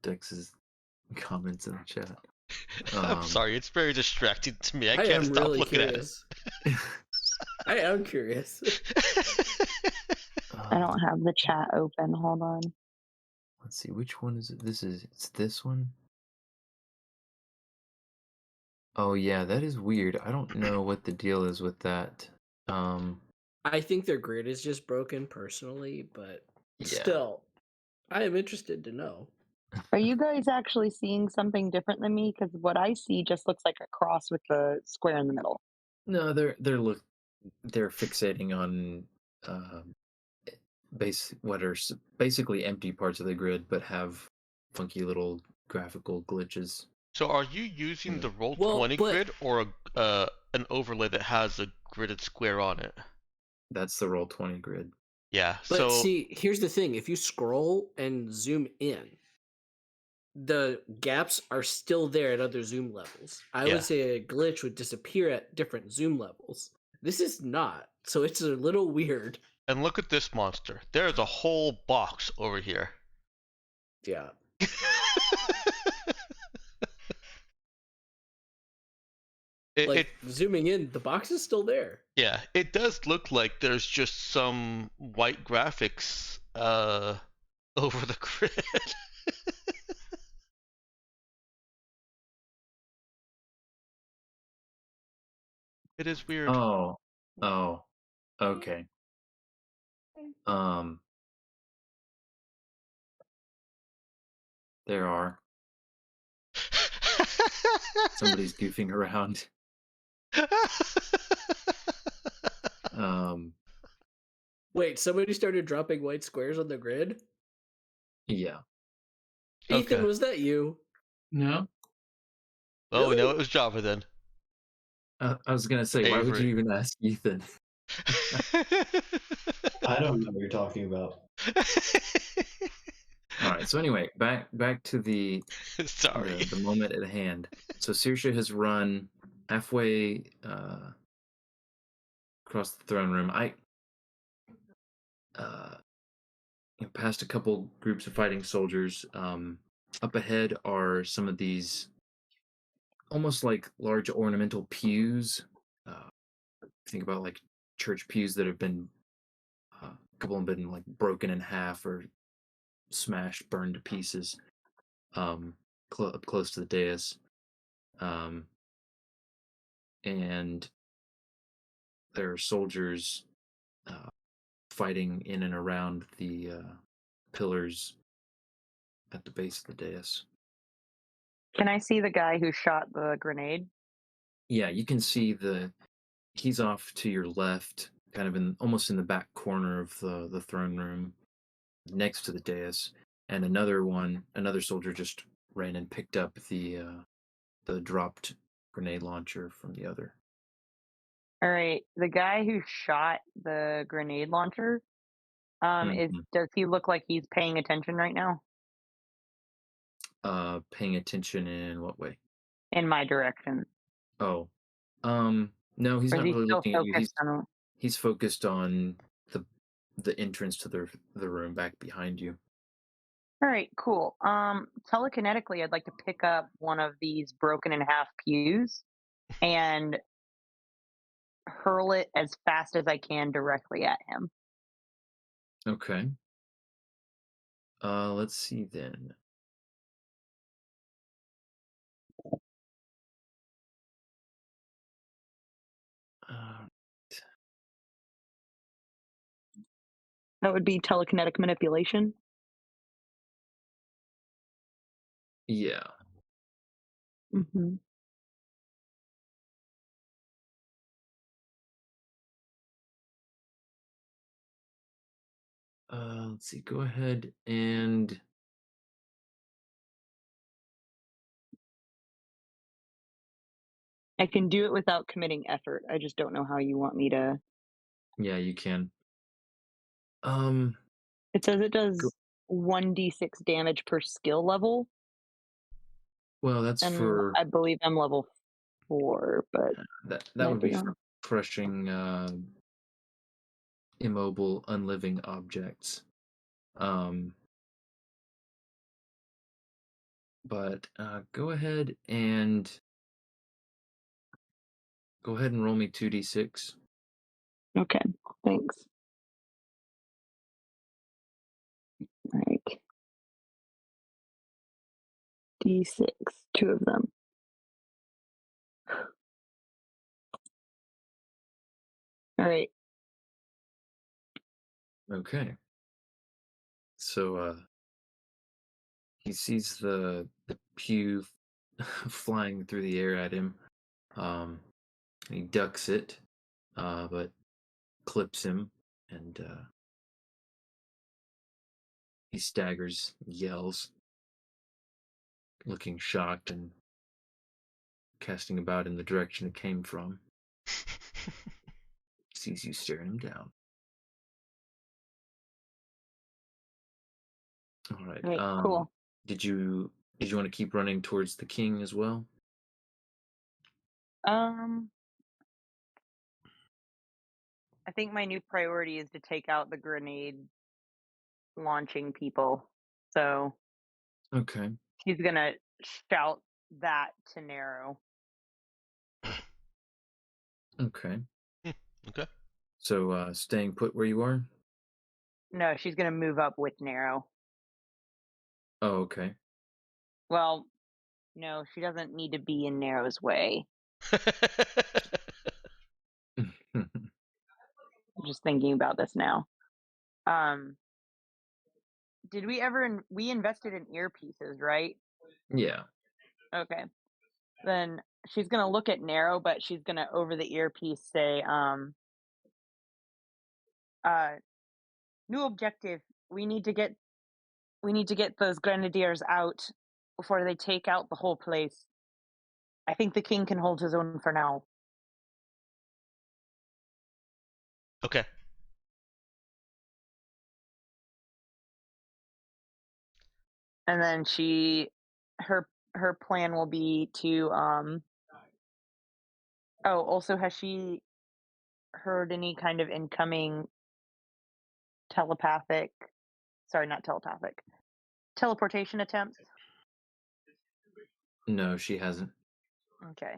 Speaker 1: Dex's comments in the chat.
Speaker 2: I'm sorry, it's very distracting to me. I
Speaker 5: I
Speaker 2: can't
Speaker 5: am
Speaker 2: stop
Speaker 5: really
Speaker 2: looking
Speaker 5: curious. I am curious.
Speaker 2: at it.
Speaker 7: I don't have the chat open. Hold on.
Speaker 1: Let's see, which one is it? It's this one. Oh yeah, that is weird. I don't know what the deal is with that.
Speaker 5: I think their grid is just broken personally, but
Speaker 1: Yeah.
Speaker 5: still, I am interested to know.
Speaker 7: Are you guys actually seeing something different than me? Because what I see just looks like a cross with the square in the middle.
Speaker 1: No, they're fixating on basically empty parts of the grid, but have funky little graphical glitches.
Speaker 2: So are you using the Roll20
Speaker 5: Well, but-
Speaker 2: grid or an overlay that has a gridded square on it?
Speaker 1: That's the Roll20 grid.
Speaker 2: Yeah.
Speaker 5: But
Speaker 2: so
Speaker 5: see, here's the thing: if you scroll and zoom in, the gaps are still there at other zoom levels. I
Speaker 2: Yeah.
Speaker 5: would say a glitch would disappear at different zoom levels. This is not, so it's a little weird.
Speaker 2: And look at this monster. There's a whole box over here.
Speaker 5: Yeah. Like zooming in, the box is still there.
Speaker 2: Yeah, it does look like there's just some white graphics over the grid. It is weird.
Speaker 1: Oh, okay. There are. Somebody's goofing around.
Speaker 5: Wait, somebody started dropping white squares on the grid?
Speaker 1: Yeah.
Speaker 5: Ethan,
Speaker 2: Okay.
Speaker 5: was that you?
Speaker 6: No.
Speaker 2: Oh, we know
Speaker 5: Really?
Speaker 2: it was Java then.
Speaker 1: I was gonna say, why would
Speaker 2: Avery.
Speaker 1: you even ask Ethan?
Speaker 4: I don't know what you're talking about.
Speaker 1: All right. So anyway, back to the
Speaker 2: Sorry.
Speaker 1: the moment at hand. So Saoirse has run halfway across the throne room. Past a couple groups of fighting soldiers. Up ahead are some of these almost like large ornamental pews. Think about like church pews that have been a couple have been like broken in half or smashed, burned to pieces. Up close to the dais. And there are soldiers fighting in and around the pillars at the base of the dais.
Speaker 7: Can I see the guy who shot the grenade?
Speaker 1: Yeah, you can see he's off to your left, kind of almost in the back corner of the throne room, next to the dais, and another soldier just ran and picked up the dropped grenade launcher from the other.
Speaker 7: All right, the guy who shot the grenade launcher, does he look like he's paying attention right now?
Speaker 1: Paying attention in what way?
Speaker 7: In my direction.
Speaker 1: Oh, no, he's
Speaker 7: Or
Speaker 1: not
Speaker 7: is he
Speaker 1: really
Speaker 7: still
Speaker 1: looking at you.
Speaker 7: focused on?
Speaker 1: He's focused on the entrance to the room back behind you.
Speaker 7: All right, cool. Telekinetically, I'd like to pick up one of these broken in half pews and hurl it as fast as I can directly at him.
Speaker 1: Okay. Let's see then.
Speaker 7: That would be telekinetic manipulation.
Speaker 1: Yeah.
Speaker 7: Mm-hmm.
Speaker 1: Let's see. Go ahead and
Speaker 7: I can do it without committing effort. I just don't know how you want me to.
Speaker 1: yeah, you can.
Speaker 7: It says it does 1d6 damage per skill level.
Speaker 1: Well, that's
Speaker 7: and
Speaker 1: for
Speaker 7: I believe I'm level 4, but
Speaker 1: that would be for crushing immobile, unliving objects. But go ahead and roll me 2d6.
Speaker 7: Okay, thanks. All right. D6, 2 of them. All right.
Speaker 1: Okay. So he sees the pew flying through the air at him. And he ducks it, but clips him, and he staggers, yells, looking shocked and casting about in the direction it came from. Sees you staring him down. All right.
Speaker 7: Cool.
Speaker 1: Did you Did you want to keep running towards the king as well?
Speaker 7: I think my new priority is to take out the grenade launching people. So
Speaker 1: Okay.
Speaker 7: he's gonna shout that to Nero.
Speaker 1: Okay.
Speaker 2: Okay.
Speaker 1: So staying put where you are?
Speaker 7: No, she's gonna move up with Nero.
Speaker 1: Oh, okay.
Speaker 7: Well, no, she doesn't need to be in Nero's way. I'm just thinking about this now. Did we ever we invested in earpieces, right?
Speaker 1: Yeah.
Speaker 7: Okay. Then she's gonna look at Nero, but she's gonna over the earpiece say, new objective. We need to get those grenadiers out before they take out the whole place. I think the king can hold his own for now.
Speaker 2: Okay.
Speaker 7: And then her plan will be to also, has she heard any kind of incoming telepathic sorry, not telepathic, teleportation attempts?
Speaker 1: No, she hasn't.
Speaker 7: Okay.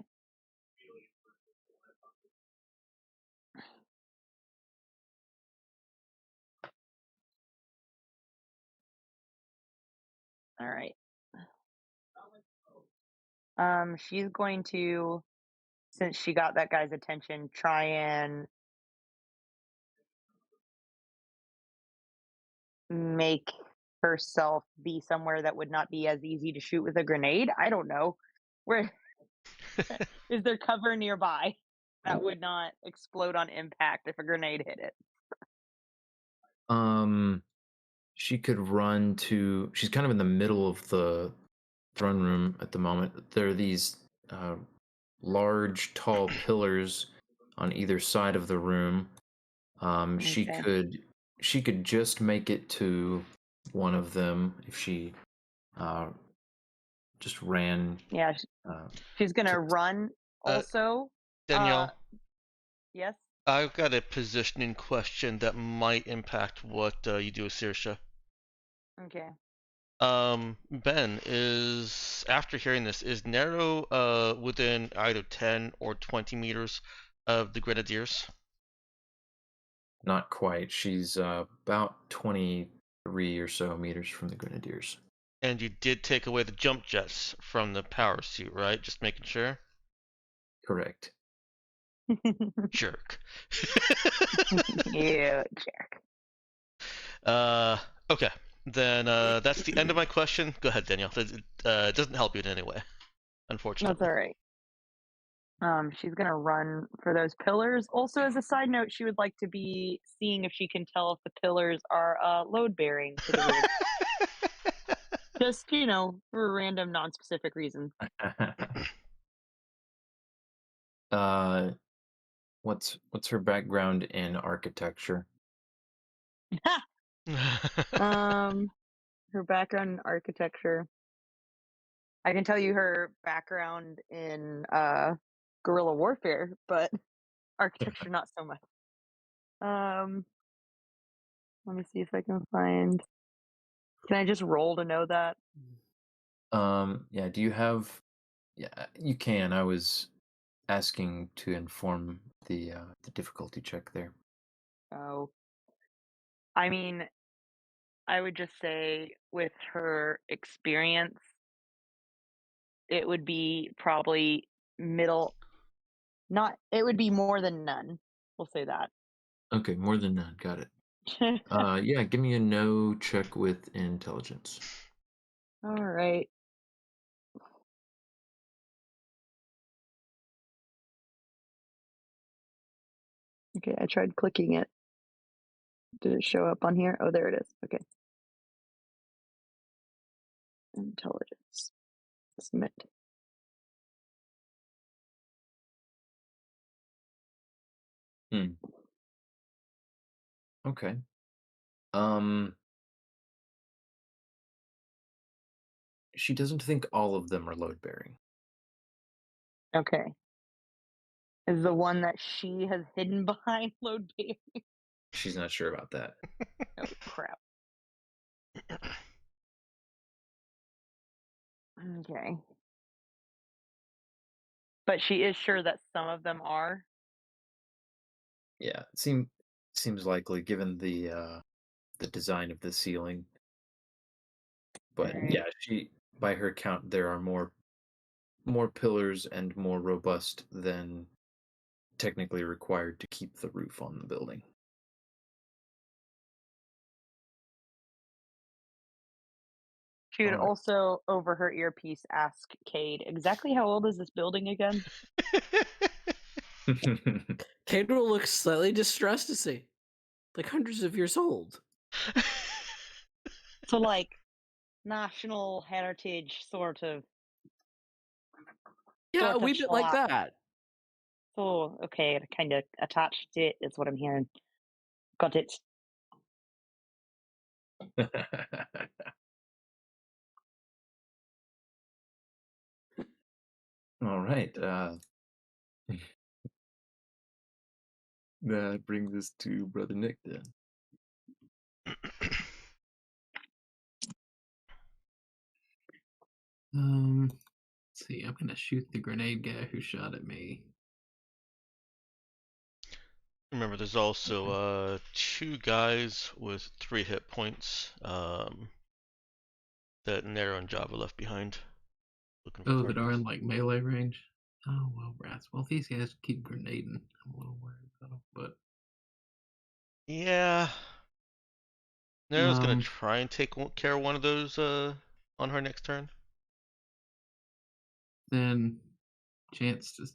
Speaker 7: All right. She's going to, since she got that guy's attention, try and make herself be somewhere that would not be as easy to shoot with a grenade. I don't know. Where is there cover nearby that would not explode on impact if a grenade hit it?
Speaker 1: She could run to. She's kind of in the middle of the throne room at the moment. There are these large, tall pillars on either side of the room. She
Speaker 7: Okay.
Speaker 1: could just make it to one of them if she just ran.
Speaker 7: Yeah, she's gonna
Speaker 1: To,
Speaker 7: run
Speaker 2: Uh,
Speaker 7: also.
Speaker 2: Danielle,
Speaker 7: Yes.
Speaker 2: I've got a positioning question that might impact what you do with Saoirse.
Speaker 7: Okay.
Speaker 2: Ben, is after hearing this, is Nero within either 10 or 20 meters of the Grenadiers?
Speaker 1: not quite. She's about 23 or so meters from the Grenadiers.
Speaker 2: And you did take away the jump jets from the power suit, right? Just making sure.
Speaker 1: Correct.
Speaker 2: Jerk.
Speaker 7: You jerk.
Speaker 2: Okay. Then that's the end of my question. Go ahead, Danielle. It doesn't help you in any way,
Speaker 7: That's
Speaker 2: unfortunately.
Speaker 7: all right. She's gonna run for those pillars. Also, as a side note, she would like to be seeing if she can tell if the pillars are load bearing to the roof. Just for a random, non-specific reason.
Speaker 1: What's her background in architecture?
Speaker 7: Her background in architecture. I can tell you her background in guerrilla warfare, but architecture not so much. Let me see if I can find. Can I just roll to know that?
Speaker 1: Yeah, do you have yeah, you can. I was asking to inform the difficulty check there.
Speaker 7: Oh, I mean, I would just say with her experience, it would be probably middle. Not. It would be more than none. We'll say that.
Speaker 1: Okay, more than none. Got it. Yeah, give me a no check with intelligence.
Speaker 7: All right. Okay, I tried clicking it. Did it show up on here? Oh, there it is. Okay. Intelligence. Submit.
Speaker 1: Okay. she doesn't think all of them are load bearing.
Speaker 7: Okay. Is the one that she has hidden behind load bearing?
Speaker 1: She's not sure about that.
Speaker 7: Oh crap. Okay. But she is sure that some of them are.
Speaker 1: Yeah, seems likely given the design of the ceiling. But
Speaker 7: Alright.
Speaker 1: yeah, she by her count there are more pillars and more robust than technically required to keep the roof on the building.
Speaker 7: She would
Speaker 1: Alright.
Speaker 7: also, over her earpiece, ask Cade, exactly how old is this building again?
Speaker 5: Cade will look slightly distressed to see, like hundreds of years old.
Speaker 7: So, like, national heritage, sort of.
Speaker 5: Yeah,
Speaker 7: Sort
Speaker 5: a
Speaker 7: of
Speaker 5: wee bit like
Speaker 7: slap.
Speaker 5: that.
Speaker 7: Oh, okay, kind of attached to it is what I'm hearing. Got it.
Speaker 1: All right. That brings us to Brother Nick then.
Speaker 6: Let's see. I'm gonna shoot the grenade guy who shot at me.
Speaker 2: Remember, there's also 2 guys with 3 hit points that Nero and Java left behind. Looking for
Speaker 6: Oh, that are
Speaker 2: targets.
Speaker 6: in like melee range. Oh well, rats. Well, these guys keep grenading. I'm a little worried though, but
Speaker 2: Yeah. Nero's gonna
Speaker 6: Um,
Speaker 2: try and take care of one of those on her next turn.
Speaker 6: then chance to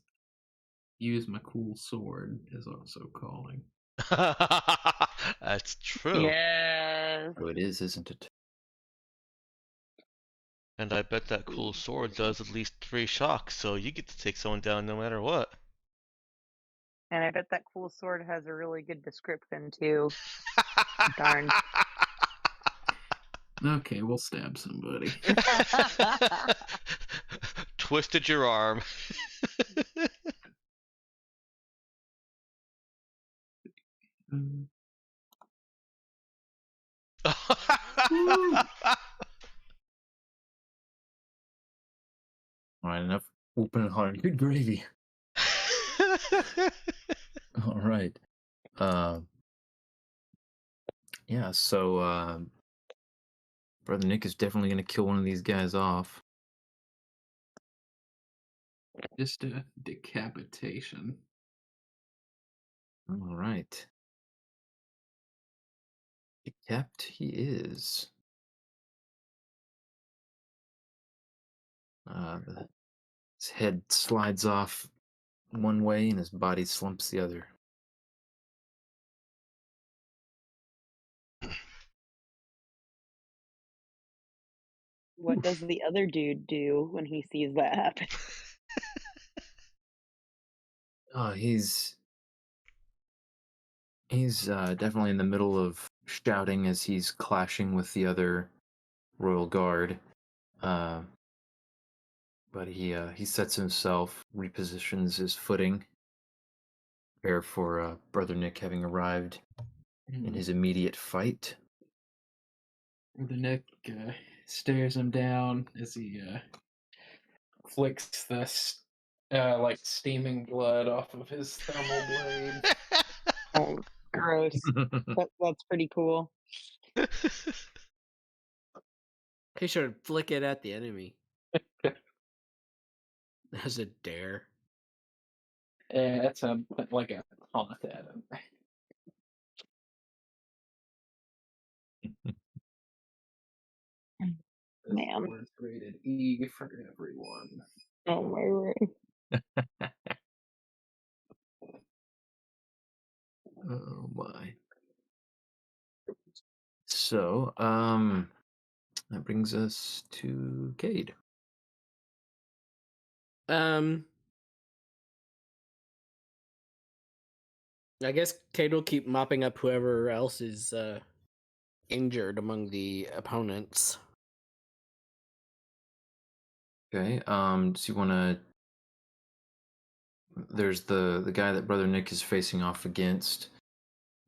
Speaker 6: use my cool sword is also calling.
Speaker 2: That's true.
Speaker 7: Yes.
Speaker 1: Oh, it is, isn't it?
Speaker 2: And I bet that cool sword does at least 3 shocks, so you get to take someone down no matter what.
Speaker 7: And I bet that cool sword has a really good description, too. Darn.
Speaker 6: Okay, we'll stab somebody.
Speaker 2: Twisted your arm.
Speaker 1: All right, enough whooping and hollering. Good gravy. All right. Yeah, so Brother Nick is definitely going to kill one of these guys off.
Speaker 6: Just a decapitation.
Speaker 1: All right. Decapt he is. His head slides off one way and his body slumps the other.
Speaker 7: What does the other dude do when he sees that happen?
Speaker 1: Oh, he's definitely in the middle of shouting as he's clashing with the other royal guard. But he sets himself, repositions his footing, prepare for Brother Nick having arrived in his immediate fight.
Speaker 6: The Nick stares him down as he flicks this like steaming blood off of his thermal blade.
Speaker 7: Oh, gross. That's pretty cool.
Speaker 5: He should flick it at the enemy. As a dare.
Speaker 6: Yeah, that's like a taunt at him.
Speaker 7: Man.
Speaker 6: Sword's rated E for everyone.
Speaker 7: Oh my word.
Speaker 1: Oh my. So, that brings us to Cade.
Speaker 5: I guess Cade will keep mopping up whoever else is injured among the opponents.
Speaker 1: Okay. So you want to? There's the guy that Brother Nick is facing off against,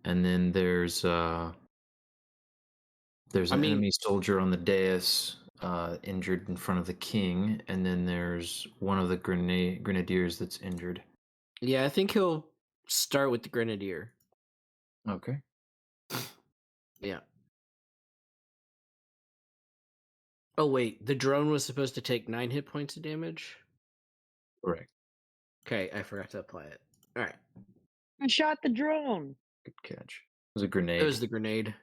Speaker 1: and then there's
Speaker 5: I
Speaker 1: an
Speaker 5: mean,
Speaker 1: enemy soldier on the dais, injured in front of the king, and then there's one of the grenadiers that's injured.
Speaker 5: yeah, I think he'll start with the grenadier.
Speaker 1: Okay.
Speaker 5: Yeah. Oh wait, the drone was supposed to take 9 hit points of damage.
Speaker 1: Correct.
Speaker 5: Okay, I forgot to apply it. All right,
Speaker 7: I shot the drone.
Speaker 1: Good catch. It was a grenade.
Speaker 5: it was the grenade.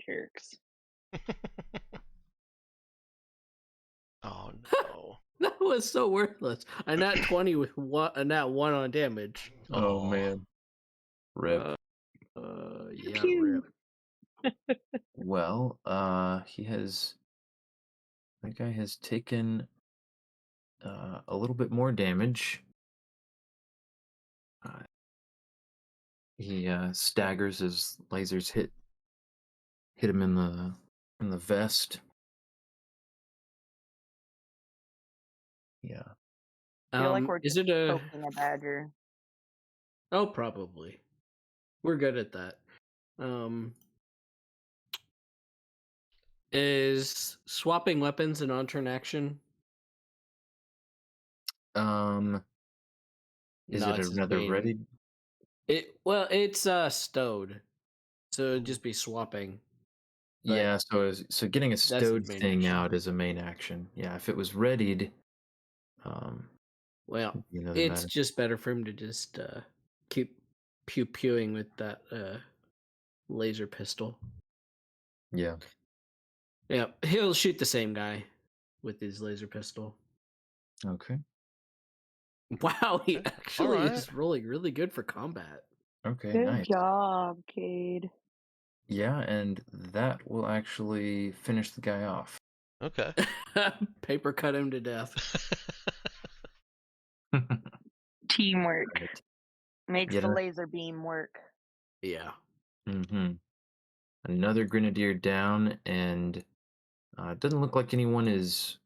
Speaker 7: Jerks.
Speaker 2: Oh no.
Speaker 5: That was so worthless. A nat 20 with a nat 1 on damage.
Speaker 1: Oh
Speaker 2: Aw.
Speaker 1: man. Rip.
Speaker 5: Yeah,
Speaker 7: Pew.
Speaker 5: rip.
Speaker 1: Well, that guy has taken a little bit more damage. Uh, he staggers as lasers hit him in the vest. Yeah.
Speaker 7: I feel like we're
Speaker 5: Is
Speaker 7: just
Speaker 5: it a?
Speaker 7: poking a badger.
Speaker 5: Oh, probably. We're good at that. Is swapping weapons an on-turn action?
Speaker 1: Is
Speaker 5: No,
Speaker 1: it
Speaker 5: it's his
Speaker 1: another
Speaker 5: main.
Speaker 1: ready?
Speaker 5: It's stowed, so it'd just be swapping. But
Speaker 1: Yeah, so getting a
Speaker 5: his
Speaker 1: stowed
Speaker 5: main
Speaker 1: thing
Speaker 5: action.
Speaker 1: out is a main action. Yeah, if it was readied,
Speaker 5: Well,
Speaker 1: it'd be another
Speaker 5: it's
Speaker 1: matter.
Speaker 5: just better for him to just keep pew-pewing with that laser pistol.
Speaker 1: Yeah.
Speaker 5: Yeah, he'll shoot the same guy with his laser pistol.
Speaker 1: Okay.
Speaker 5: Wow, he
Speaker 2: Okay,
Speaker 5: actually
Speaker 2: alright.
Speaker 5: is rolling really good for combat.
Speaker 1: Okay,
Speaker 7: Good
Speaker 1: nice.
Speaker 7: job, Cade.
Speaker 1: Yeah, and that will actually finish the guy off.
Speaker 2: Okay.
Speaker 5: Paper cut him to death.
Speaker 7: Teamwork
Speaker 1: Right.
Speaker 7: makes
Speaker 1: Yeah.
Speaker 7: the laser beam work.
Speaker 5: Yeah.
Speaker 1: Mm-hmm. Another grenadier down, and it doesn't look like anyone is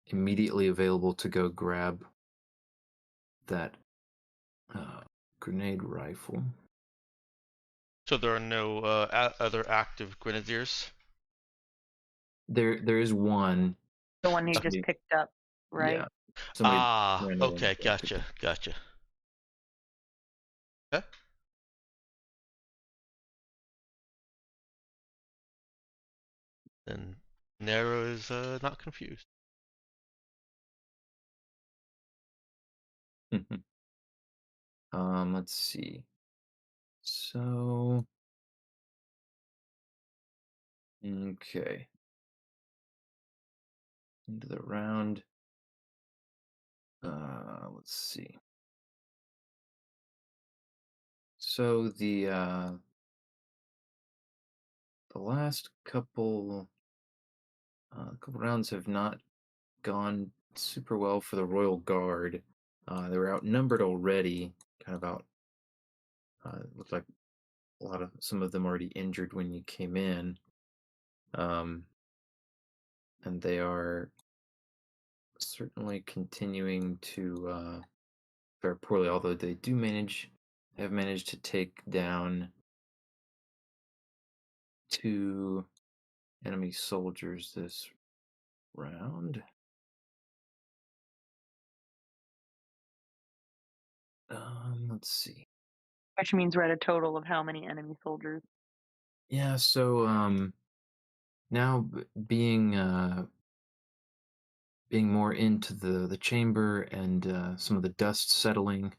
Speaker 1: immediately available to go grab that grenade rifle.
Speaker 2: So there are no other active grenadiers?
Speaker 1: There is one.
Speaker 7: The one you just
Speaker 1: Somebody-
Speaker 7: picked up, right?
Speaker 1: Yeah. Somebody
Speaker 2: Ah,
Speaker 1: ran away
Speaker 2: okay,
Speaker 1: and grabbed it.
Speaker 2: gotcha. Okay. Then Nero is not confused.
Speaker 1: Let's see. So, okay. Into the round. Let's see. So the last couple rounds have not gone super well for the Royal Guard. They were outnumbered already, kind of out. Looked like some of them already injured when you came in, and they are certainly continuing to fare poorly. Although they have managed to take down 2 enemy soldiers this round. Let's see.
Speaker 7: Which means we're at a total of how many enemy soldiers?
Speaker 1: Yeah, so now being more into the chamber and some of the dust settling,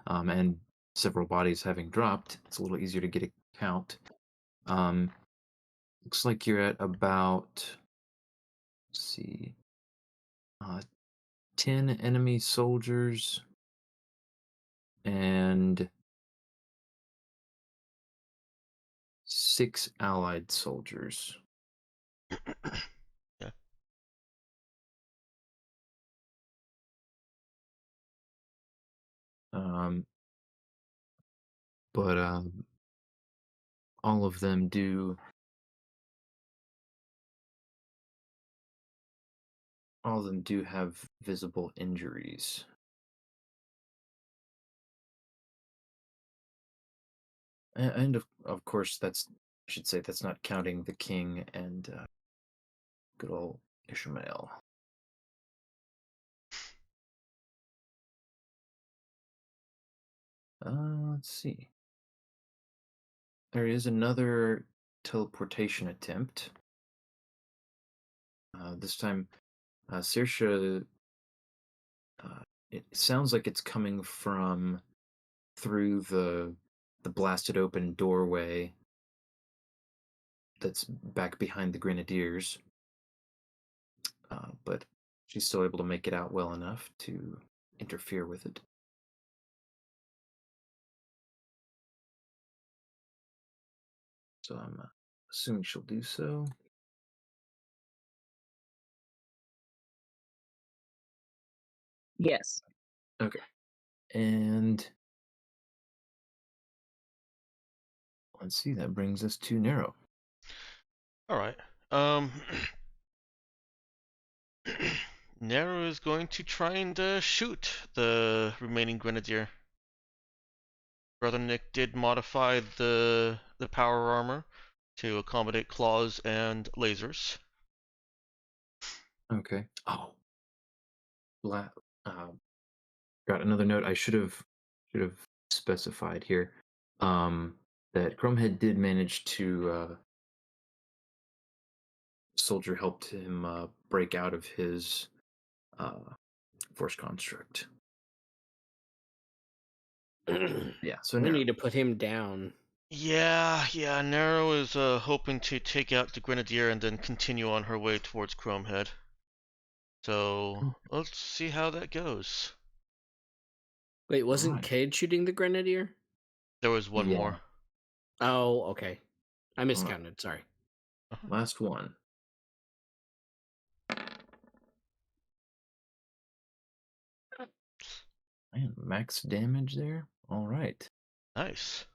Speaker 1: and several bodies having dropped, it's a little easier to get a count. Looks like you're at about, let's see, 10 enemy soldiers and 6 allied soldiers.
Speaker 2: Yeah.
Speaker 1: But all of them do all of them do have visible injuries. And of course, I should say that's not counting the king and good old Ishmael. Let's see. There is another teleportation attempt. This time, Saoirse, it sounds like it's coming from through the blasted open doorway that's back behind the Grenadiers. But she's still able to make it out well enough to interfere with it. So I'm assuming she'll do so.
Speaker 7: Yes.
Speaker 1: Okay. And let's see, that brings us to Nero.
Speaker 2: All right. Nero is going to try and shoot the remaining Grenadier. Brother Nick did modify the power armor to accommodate claws and lasers.
Speaker 1: Okay. Oh. Got another note I should have specified here. That Chromehead did manage to soldier helped him break out of his force construct. Yeah, so
Speaker 5: we
Speaker 1: Nero.
Speaker 5: need to put him down.
Speaker 2: Yeah, Nero is hoping to take out the Grenadier and then continue on her way towards Chromehead. So let's see how that goes.
Speaker 5: Wait, wasn't
Speaker 1: Alright.
Speaker 5: Cade shooting the Grenadier?
Speaker 2: There was one
Speaker 1: Yeah.
Speaker 2: more.
Speaker 5: Oh, okay. I miscounted. Sorry.
Speaker 1: Last one. Man, max damage there. All right.
Speaker 2: Nice.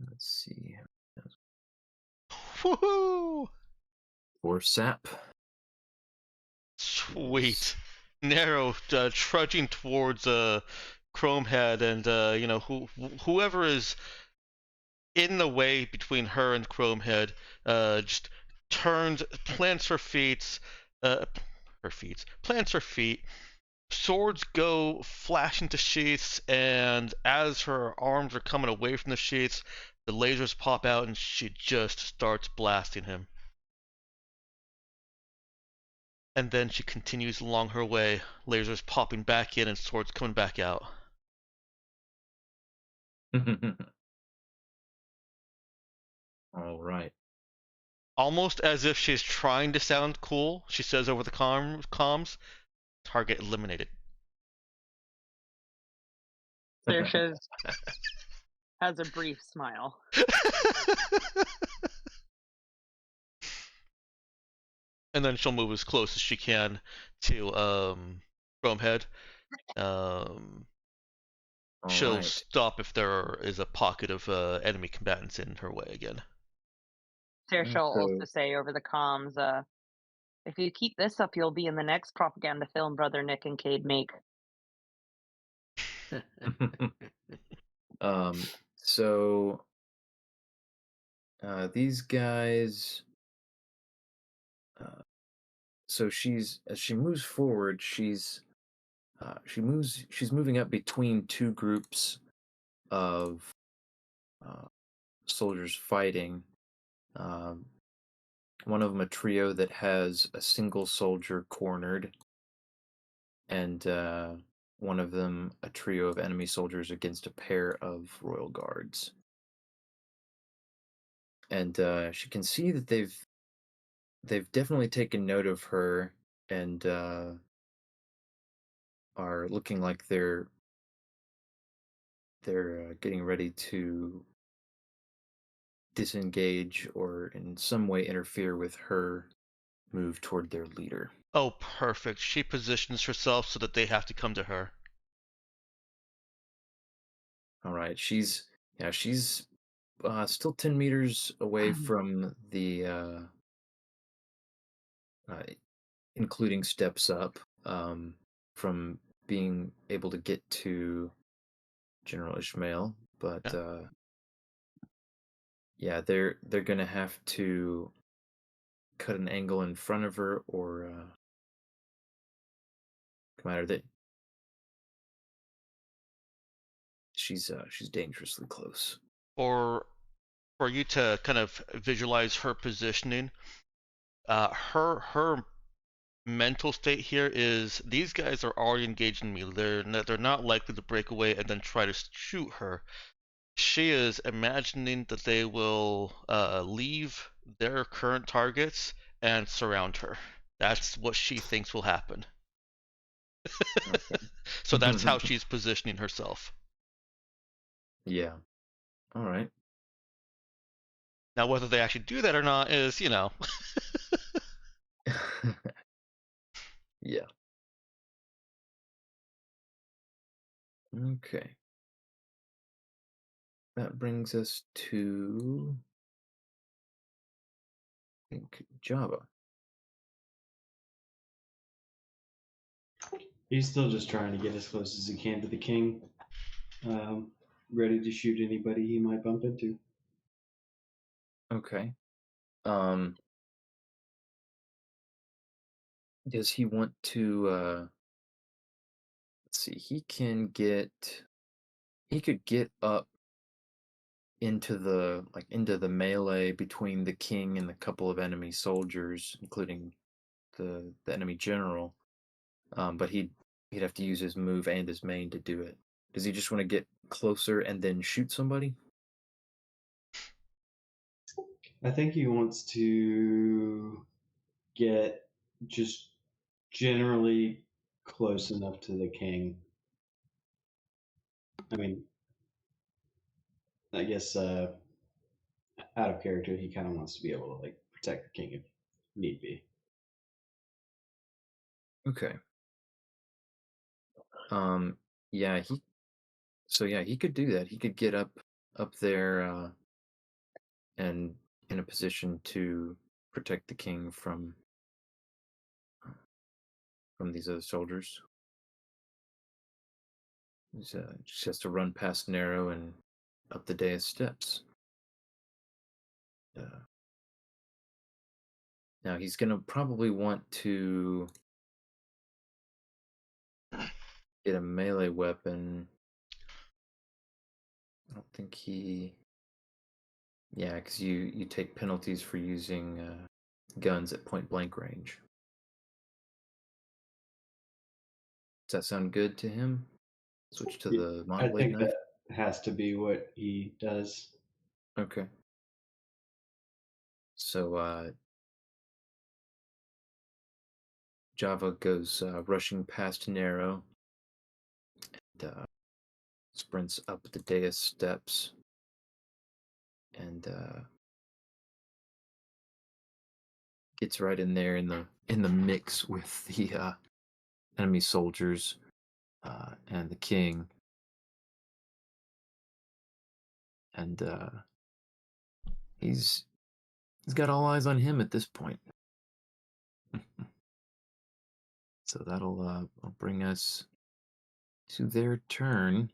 Speaker 1: Let's see.
Speaker 2: Woohoo!
Speaker 1: For sap.
Speaker 2: Sweet. Nero trudging towards Chromehead, and whoever is in the way between her and Chromehead just turns, plants her feet. Plants her feet. Swords go flash into sheaths, and as her arms are coming away from the sheaths, the lasers pop out, and she just starts blasting him. And then she continues along her way, lasers popping back in and swords coming back out.
Speaker 1: All right.
Speaker 2: Almost as if she's trying to sound cool, she says over the comms, target eliminated.
Speaker 7: Saoirse has a brief smile.
Speaker 2: And then she'll move as close as she can to Chromehead. She'll
Speaker 1: right.
Speaker 2: stop if there is a pocket of enemy combatants in her way again.
Speaker 7: Saoirse will also say over the comms, if you keep this up, you'll be in the next propaganda film Brother Nick and Cade make.
Speaker 1: So these guys. So as she moves forward, she's moving up between two groups of soldiers fighting. One of them a trio that has a single soldier cornered, and one of them a trio of enemy soldiers against a pair of royal guards. And she can see that they've definitely taken note of her and are looking like they're getting ready to disengage or in some way interfere with her move toward their leader.
Speaker 2: Oh, perfect. She positions herself so that they have to come to her.
Speaker 1: All right, she's still 10 meters away from the, uh, including steps up, from being able to get to General Ishmael. But
Speaker 2: Yeah.
Speaker 1: yeah, they're gonna have to cut an angle in front of her or come at her. That she's dangerously close.
Speaker 2: For you to kind of visualize her positioning, her mental state here is these guys are already engaged in me. They're not likely to break away and then try to shoot her. She is imagining that they will leave their current targets and surround her. That's what she thinks will happen.
Speaker 1: Okay.
Speaker 2: So that's how she's positioning herself.
Speaker 1: Yeah. All right.
Speaker 2: Now, whether they actually do that or not is,
Speaker 1: Yeah. Okay. That brings us to, I think, Java.
Speaker 4: He's still just trying to get as close as he can to the king, ready to shoot anybody he might bump into.
Speaker 1: Okay. Does he want to let's see, he could get up into the melee between the king and the couple of enemy soldiers, including the enemy general. But he'd have to use his move and his main to do it. Does he just want to get closer and then shoot somebody?
Speaker 4: I think he wants to get just generally close enough to the king. I mean, I guess out of character, he kind of wants to be able to like protect the king if need be.
Speaker 1: Okay. Yeah, he could do that. He could get up there and in a position to protect the king from these other soldiers. He's just has to run past Narrow and up the dais steps. Now he's gonna probably want to get a melee weapon. I don't think he. Yeah, because you take penalties for using guns at point blank range. Does that sound good to him? Switch to the
Speaker 4: I
Speaker 1: monoblade
Speaker 4: think
Speaker 1: knife.
Speaker 4: that has to be what he does.
Speaker 1: Okay. So Java goes rushing past Narrow and sprints up the dais steps and gets right in there in the mix with the enemy soldiers and the king. And he's got all eyes on him at this point. So that'll bring us to their turn.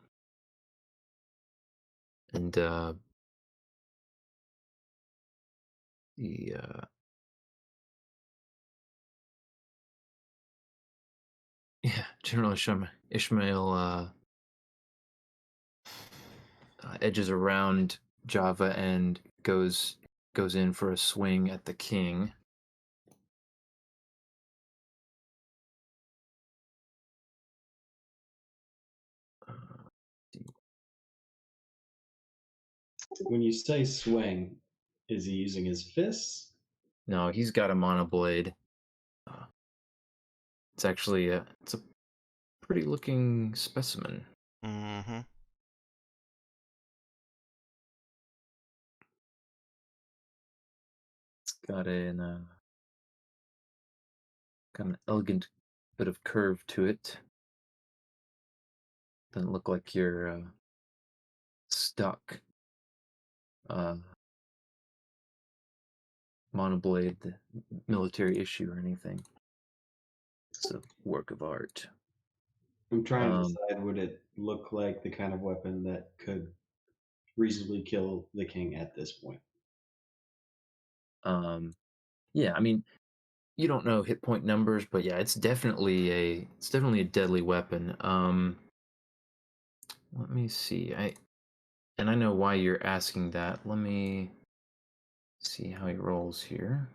Speaker 1: And the yeah, General Ishmael edges around Java and goes in for a swing at the king.
Speaker 4: When you say swing, is he using his fists?
Speaker 1: No, he's got a monoblade. It's actually it's a pretty looking specimen.
Speaker 2: Mm-hmm.
Speaker 1: It's got an elegant bit of curve to it. Doesn't look like you're stuck uh, monoblade, the military issue, or anything. It's a work of art.
Speaker 4: I'm trying to
Speaker 1: Um,
Speaker 4: decide, would it look like the kind of weapon that could reasonably kill the king at this point?
Speaker 1: yeah, I mean, you don't know hit point numbers, but yeah, it's definitely a deadly weapon. Let me see. I know why you're asking that. Let me see how he rolls here.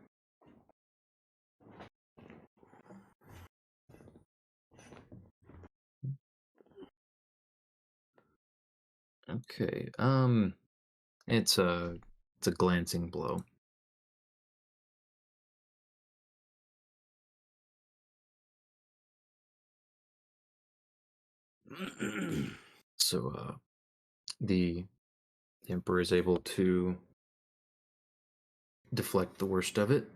Speaker 1: Okay. It's a glancing blow. So the emperor is able to deflect the worst of it,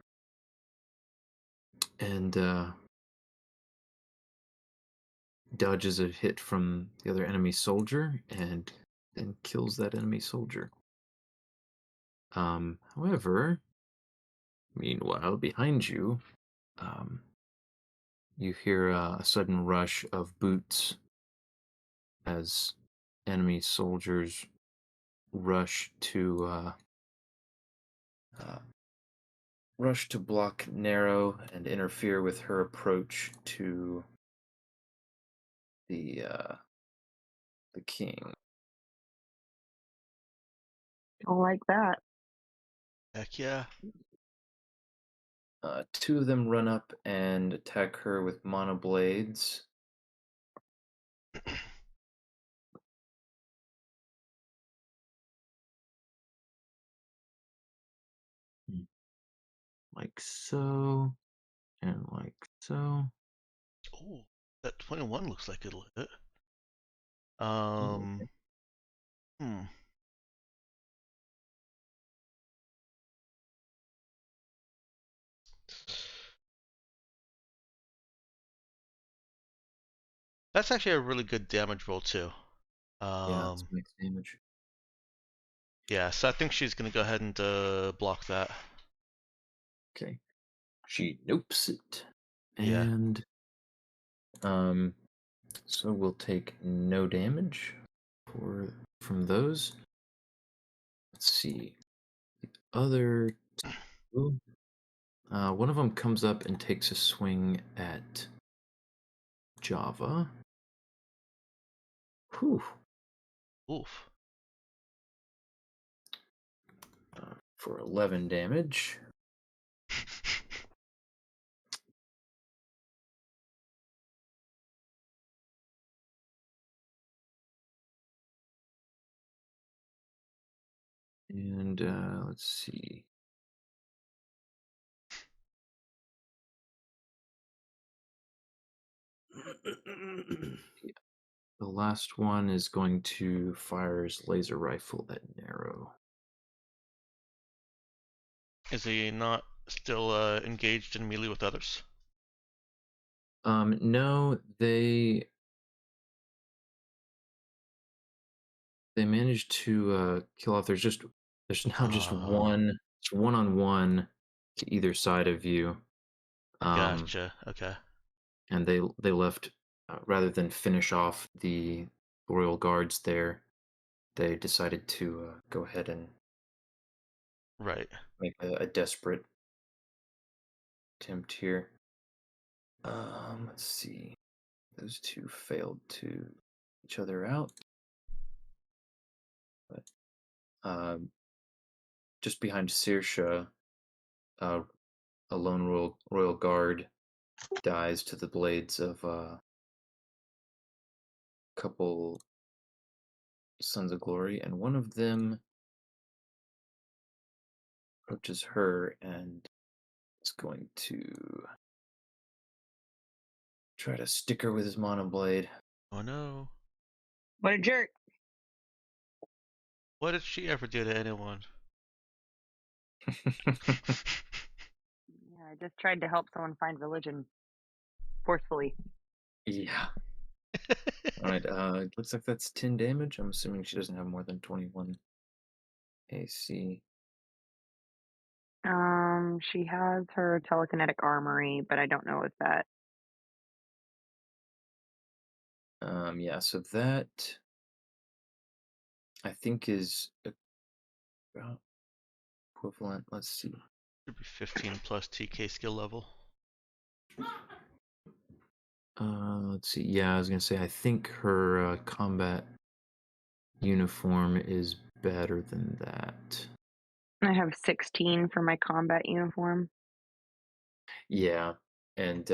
Speaker 1: and dodges a hit from the other enemy soldier, and then kills that enemy soldier. However, meanwhile, behind you, um, you hear a sudden rush of boots as enemy soldiers rush to uh, block Narrow and interfere with her approach to the king.
Speaker 7: Don't like that.
Speaker 2: Heck yeah.
Speaker 1: Two of them run up and attack her with monoblades. Like so, and like so.
Speaker 2: Oh, that 21 looks like it'll hit.
Speaker 1: Okay.
Speaker 2: Hmm. That's actually a really good damage roll too.
Speaker 1: Yeah, it's max damage.
Speaker 2: Yeah, so I think she's gonna go ahead and block that.
Speaker 1: Okay. She nopes it.
Speaker 2: Yeah.
Speaker 1: And so we'll take no damage from those. Let's see. The other two, one of them comes up and takes a swing at Java. Whew.
Speaker 2: Oof.
Speaker 1: For 11 damage. And let's see. The last one is going to fire his laser rifle at Narrow.
Speaker 2: Is he not still engaged in melee with others?
Speaker 1: No, they managed to kill off. There's now just one. It's one-on-one to either side of you.
Speaker 2: Gotcha. Okay.
Speaker 1: And they left rather than finish off the royal guards there. They decided to go ahead and
Speaker 2: Right.
Speaker 1: make a desperate attempt here. Let's see. Those two failed to each other out. But just behind Saoirse, a lone royal guard dies to the blades of a couple Sons of Glory, and one of them approaches her and is going to try to stick her with his monoblade.
Speaker 2: Oh no.
Speaker 7: What a jerk.
Speaker 2: What did she ever do to anyone?
Speaker 7: Yeah, I just tried to help someone find religion forcefully.
Speaker 1: Yeah. All right. Looks like that's 10 damage. I'm assuming she doesn't have more than 21 AC.
Speaker 7: She has her telekinetic armory, but I don't know if that.
Speaker 1: Yeah, so that I think is about equivalent. Let's see.
Speaker 2: Should be 15 plus TK skill level.
Speaker 1: Let's see. Yeah, I was gonna say I think her combat uniform is better than that.
Speaker 7: I have 16 for my combat uniform.
Speaker 1: Yeah, and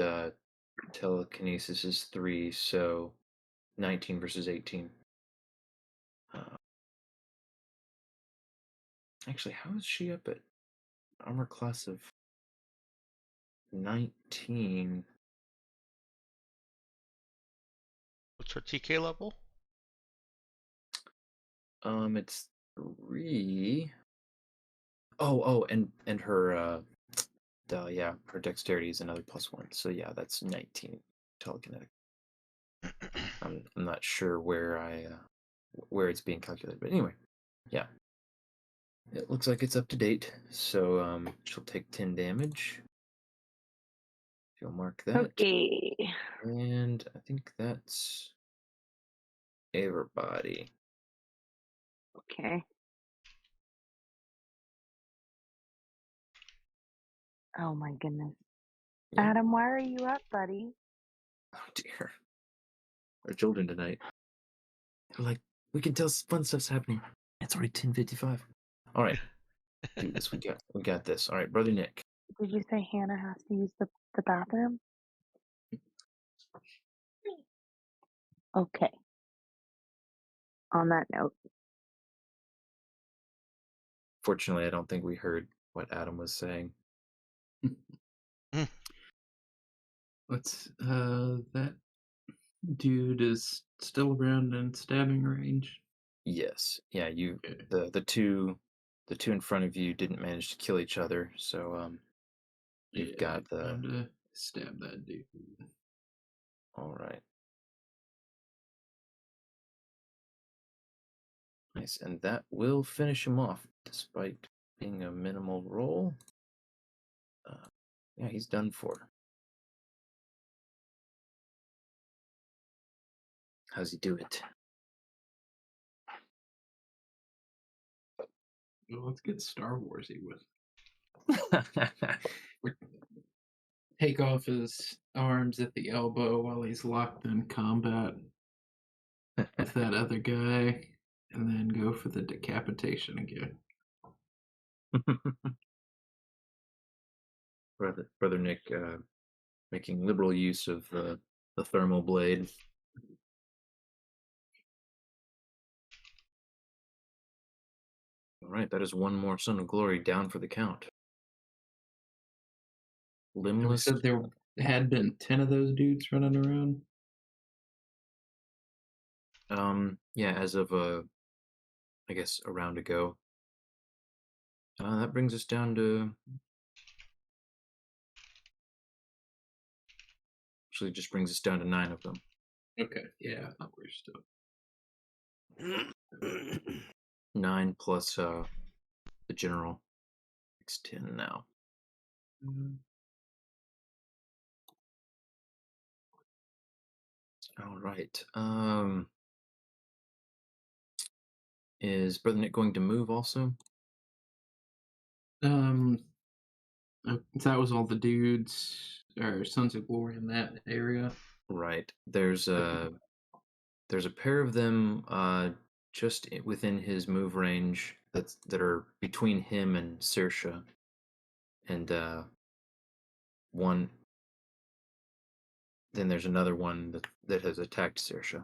Speaker 1: telekinesis is 3, so 19 versus 18. Actually, how is she up at armor class of 19?
Speaker 2: What's her TK level?
Speaker 1: It's 3. Oh, and her yeah, her dexterity is another +1. So yeah, that's 19 telekinetic. I'm not sure where it's being calculated, but anyway, yeah. It looks like it's up to date. So she'll take 10 damage. You'll mark that.
Speaker 7: Okay.
Speaker 1: And I think that's everybody.
Speaker 7: Okay. Oh my goodness.
Speaker 1: Yeah.
Speaker 7: Adam, why are you up, buddy?
Speaker 1: Oh dear. Our children tonight. They're like, we can tell fun stuff's happening. It's already 10:55. All right. Do this. We got this. All right, brother Nick.
Speaker 7: Did you say Hannah has to use the bathroom? Okay. On that note.
Speaker 1: Fortunately, I don't think we heard what Adam was saying.
Speaker 6: What's that dude is still around in stabbing range?
Speaker 1: Yes. Yeah, you
Speaker 6: Okay.
Speaker 1: the two in front of you didn't manage to kill each other, so you've got the
Speaker 6: time to stab that dude.
Speaker 1: all right. Nice, and that will finish him off, despite being a minimal roll. Yeah, he's done for. How's he do it?
Speaker 6: Well, let's get Star Warsy with. Take off his arms at the elbow while he's locked in combat with that other guy, and then go for the decapitation again.
Speaker 1: Brother Nick making liberal use of the thermal blade. All right, that is one more Son of Glory down for the count.
Speaker 6: And we
Speaker 1: Limbless.
Speaker 6: said there had been 10 of those dudes running around.
Speaker 1: Yeah, as of I guess a round ago. That brings us down to actually just brings us down to 9 of them.
Speaker 6: Okay, yeah, I thought we were still
Speaker 1: 9 plus the general. It's 10 now. All right. Is Brother Nick going to move also?
Speaker 6: That was all the dudes or Sons of Glory in that area.
Speaker 1: Right. There's a pair of them just within his move range that are between him and Saoirse, and one. Then there's another one that has attacked Saoirse.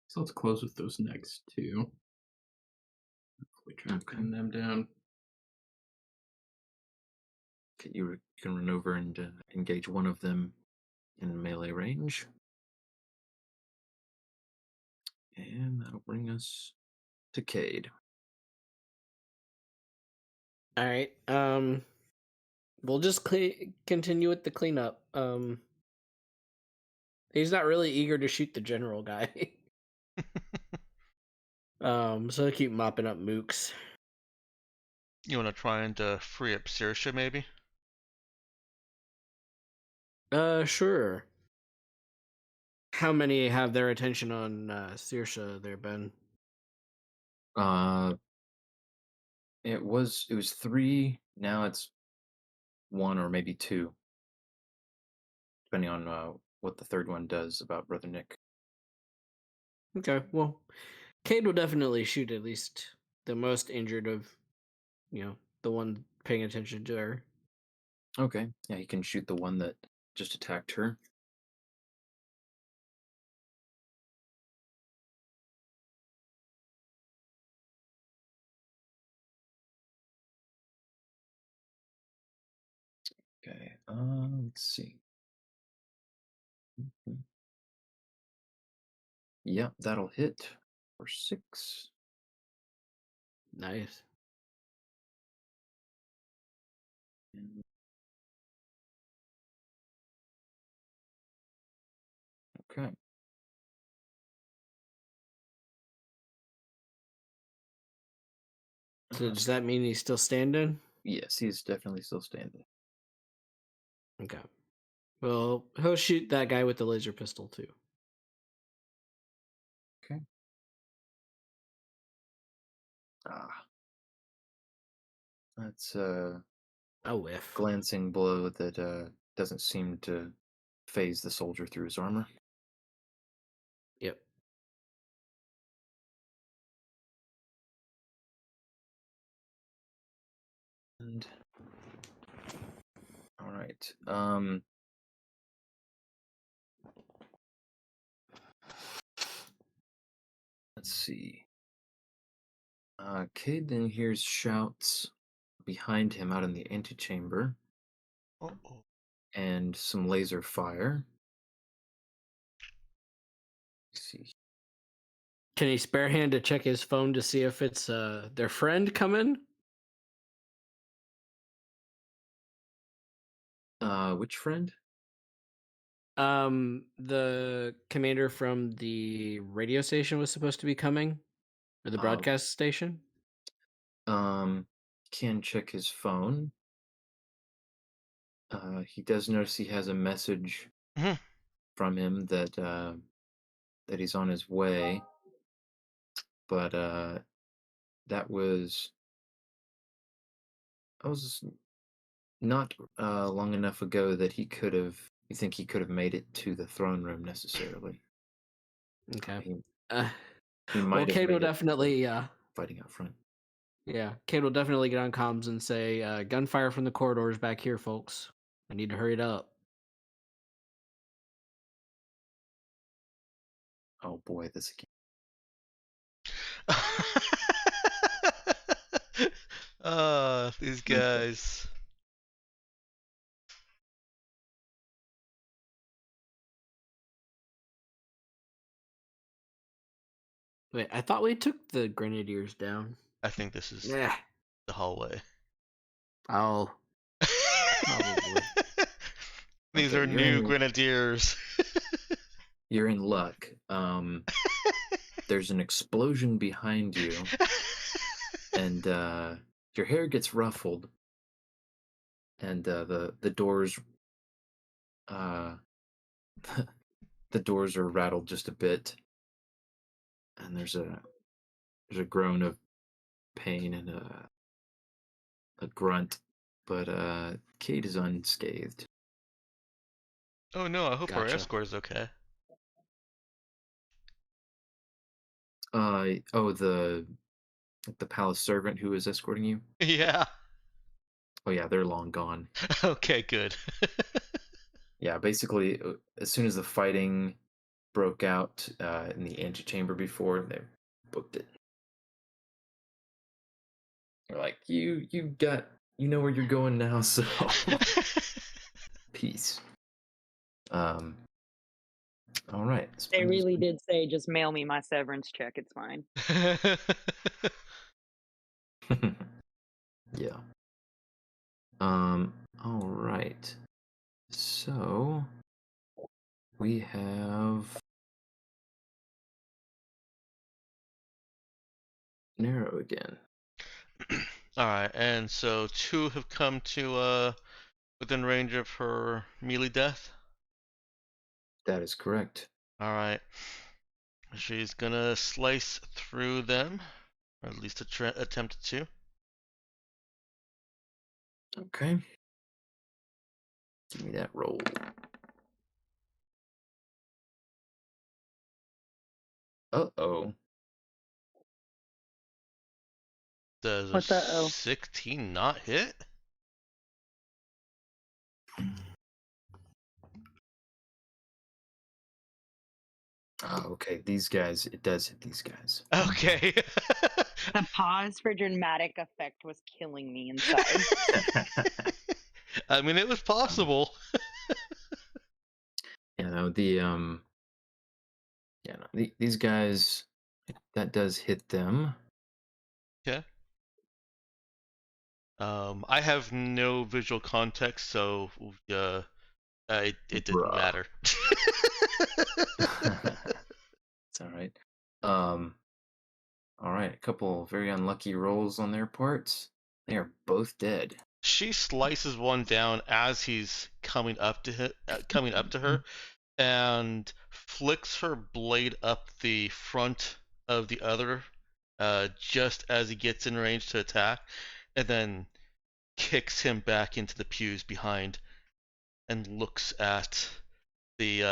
Speaker 6: So let's close with those next two. Hopefully try and pin them down.
Speaker 1: Okay, you can run over and engage one of them in melee range. And that'll bring us to Cade.
Speaker 5: All right. We'll just continue with the cleanup. He's not really eager to shoot the general guy. So they keep mopping up mooks.
Speaker 2: You want to try and free up Saoirse, maybe?
Speaker 5: Sure. How many have their attention on Saoirse there, Ben?
Speaker 1: It was 3. Now it's 1 or maybe 2, depending on what the third one does about Brother Nick.
Speaker 5: Okay, well, Cade will definitely shoot at least the most injured of, the one paying attention to her.
Speaker 1: Okay, yeah, he can shoot the one that just attacked her. Okay, let's see. Yep, that'll hit for 6.
Speaker 5: Nice.
Speaker 1: And- Okay.
Speaker 5: So does that mean he's still standing?
Speaker 1: Yes, he's definitely still standing.
Speaker 5: Okay. Well, he'll shoot that guy with the laser pistol too.
Speaker 1: Okay. Ah. That's a
Speaker 5: whiff.
Speaker 1: glancing blow that doesn't seem to phase the soldier through his armor.
Speaker 5: Yep.
Speaker 1: And all right. Let's see. Cade then hears shouts behind him out in the antechamber
Speaker 2: Uh-oh.
Speaker 1: and some laser fire. Let's see.
Speaker 5: Can he spare hand to check his phone to see if it's their friend coming?
Speaker 1: Which friend?
Speaker 5: The commander from the radio station was supposed to be coming, or the broadcast station.
Speaker 1: Can check his phone. He does notice he has a message
Speaker 2: Mhm.
Speaker 1: from him that he's on his way, but that was not long enough ago that you think he could have made it to the throne room necessarily.
Speaker 5: Okay.
Speaker 1: He
Speaker 5: Well,
Speaker 1: might have
Speaker 5: Cade will
Speaker 1: made it
Speaker 5: definitely,
Speaker 1: fighting out front.
Speaker 5: yeah, Cade will definitely get on comms and say, gunfire from the corridors back here, folks. I need to hurry it up.
Speaker 1: Oh boy, this again.
Speaker 2: These guys.
Speaker 5: Wait, I thought we took the grenadiers down.
Speaker 2: I think this is
Speaker 5: Yeah.
Speaker 2: the hallway.
Speaker 5: Oh. Probably.
Speaker 2: These
Speaker 1: Okay,
Speaker 2: are
Speaker 1: you're
Speaker 2: new
Speaker 1: in-
Speaker 2: grenadiers.
Speaker 1: You're in luck. There's an explosion behind you, and your hair gets ruffled, and the doors the doors are rattled just a bit, and there's a groan of pain and a grunt, but Kate is unscathed.
Speaker 2: Oh no, I hope our
Speaker 5: Gotcha.
Speaker 2: escort is okay.
Speaker 1: The palace servant who is escorting you.
Speaker 2: Yeah.
Speaker 1: Oh yeah, they're long gone.
Speaker 2: Okay, good.
Speaker 1: Yeah, basically, as soon as the fighting broke out in the antechamber before, they booked it. They're like, you know where you're going now, so peace. All right.
Speaker 7: They really did say, just mail me my severance check. It's fine.
Speaker 1: Yeah. All right. So we have Nero again.
Speaker 2: All right, and so 2 have come to within range of her melee death.
Speaker 1: That is correct.
Speaker 2: All right, she's gonna slice through them, or at least attempt to.
Speaker 1: Okay. Give me that roll. Uh-oh.
Speaker 2: Does a
Speaker 7: What the oh?
Speaker 2: 16 not hit?
Speaker 1: Oh, okay. These guys, it does hit these guys.
Speaker 2: Okay.
Speaker 7: The pause for dramatic effect was killing me inside.
Speaker 2: I mean, it was possible.
Speaker 1: Yeah, no, these guys, that does hit them.
Speaker 2: Okay. I have no visual context, so it didn't
Speaker 1: Bruh.
Speaker 2: matter.
Speaker 1: It's all right. All right, a couple very unlucky rolls on their parts. They are both dead.
Speaker 2: She slices one down as he's coming up to her, and flicks her blade up the front of the other, just as he gets in range to attack, and then kicks him back into the pews behind, and looks at the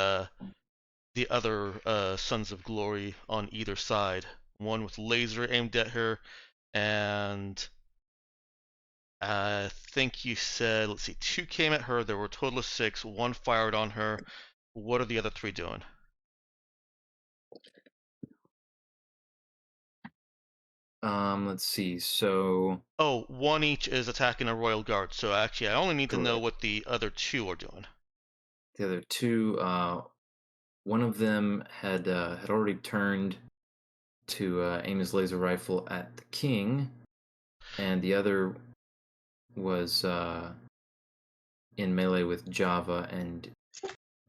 Speaker 2: other Sons of Glory on either side. One with laser aimed at her, and I think you said, let's see, 2 came at her. There were a total of 6. 1 fired on her. What are the other 3 doing?
Speaker 1: Let's see. So
Speaker 2: Oh, 1 each is attacking a Royal Guard. So actually, I only need to know
Speaker 1: correct.
Speaker 2: what the other 2 are doing.
Speaker 1: The other two, one of them had already turned to aim his laser rifle at the king, and the other was in melee with Java and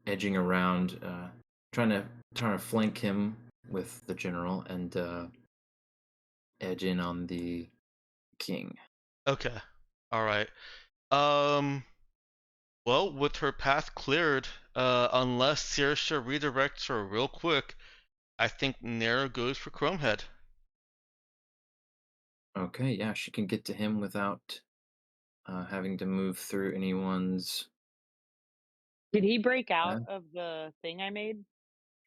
Speaker 1: edging around, trying to flank him with the general and edge in on the king.
Speaker 2: Okay. All right. Well, with her path cleared, unless Saoirse redirects her real quick, I think Nera goes for Chromehead.
Speaker 1: Okay, yeah, she can get to him without having to move through anyone's.
Speaker 7: Did he break
Speaker 1: Yeah,
Speaker 7: out of the thing I made?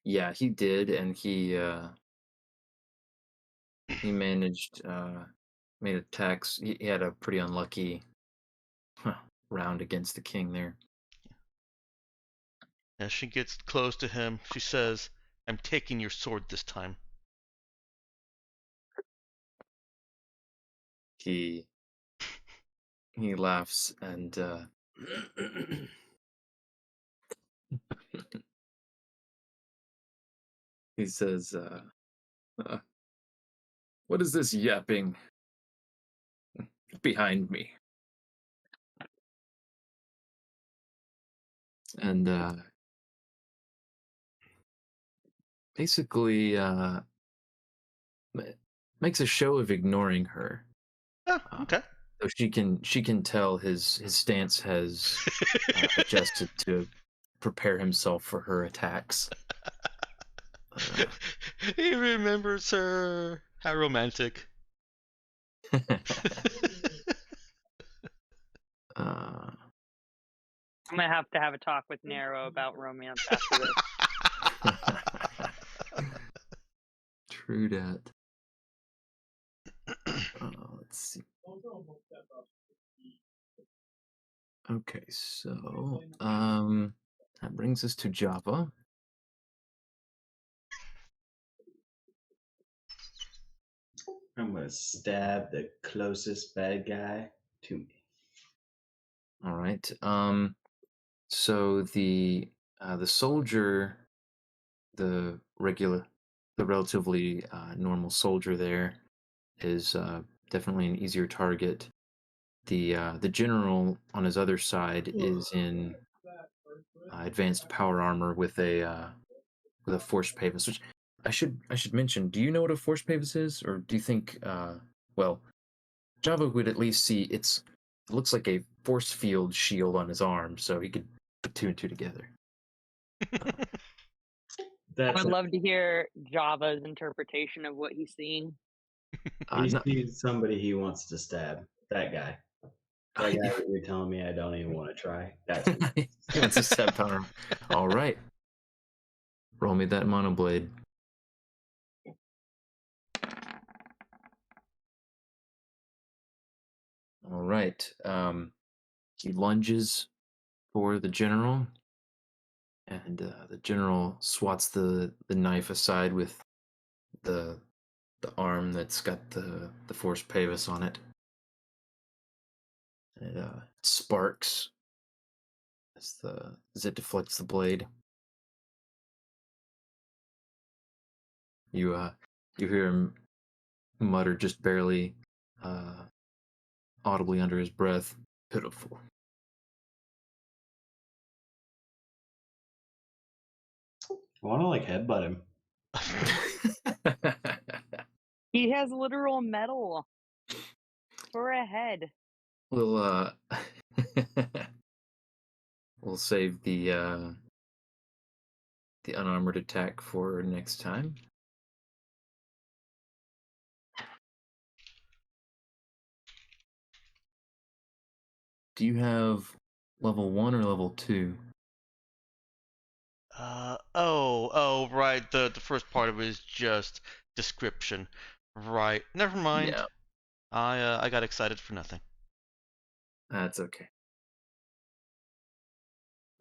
Speaker 1: yeah, he did, and he managed made attacks. He had a pretty unlucky round against the king there.
Speaker 2: As she gets close to him, she says, "I'm taking your sword this time."
Speaker 1: He laughs and he says, "What is this yapping behind me?" And basically makes a show of ignoring her.
Speaker 2: Oh, okay.
Speaker 1: So she can tell his stance has adjusted to prepare himself for her attacks.
Speaker 2: He remembers her. How romantic.
Speaker 7: I'm gonna have a talk with Nero about romance after this.
Speaker 1: True that. Let's see. Okay, so that brings us to Java.
Speaker 4: I'm gonna stab the closest bad guy to me.
Speaker 1: All right. So the soldier, the relatively normal soldier there, is definitely an easier target. The general on his other side is in advanced power armor with a force pavis. Which I should mention. Do you know what a force pavis is, or do you think? Well, Java would at least see it looks like a force field shield on his arm, so he could put two and two together.
Speaker 7: I
Speaker 4: That's
Speaker 7: would love to hear Java's interpretation of what he's seeing.
Speaker 4: he
Speaker 1: No-
Speaker 4: sees somebody he wants to stab. That guy. That guy that you're telling me I don't even want to try. That's
Speaker 1: he wants to stab power armor. All right. Roll me that monoblade. All right. He lunges for the general, and the general swats the knife aside with the arm that's got the force pavis on it. It sparks as it deflects the blade. You hear him mutter just barely audibly under his breath, "Pitiful."
Speaker 4: I want to like headbutt him.
Speaker 7: He has literal metal for a head.
Speaker 1: We'll we'll save the unarmored attack for next time. Do you have level 1 or level 2?
Speaker 2: Right. The first part of it is just description. Right. Never mind.
Speaker 1: Yeah,
Speaker 2: I got excited for nothing.
Speaker 1: that's okay.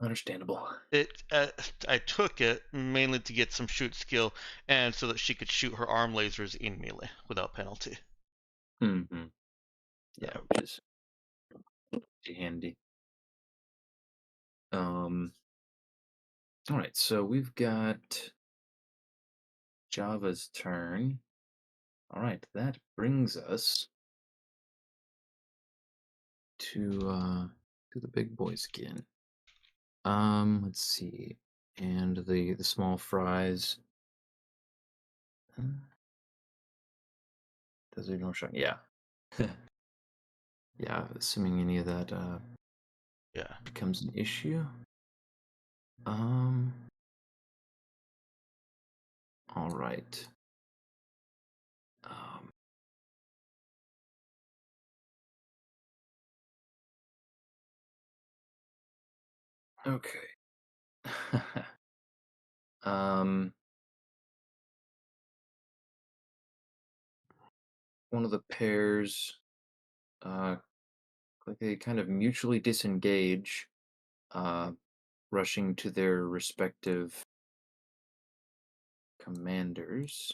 Speaker 1: Understandable.
Speaker 2: I took it mainly to get some shoot skill, and so that she could shoot her arm lasers in melee without penalty.
Speaker 1: Mm-hmm. Yeah, which is pretty handy. All right, so we've got Java's turn. All right, that brings us to the big boys again. Let's see, and the small fries. Does it ignore shot? Yeah. Yeah, assuming any of that
Speaker 2: Yeah.
Speaker 1: becomes an issue. All right. Okay. One of the pairs, like they kind of mutually disengage, rushing to their respective commanders.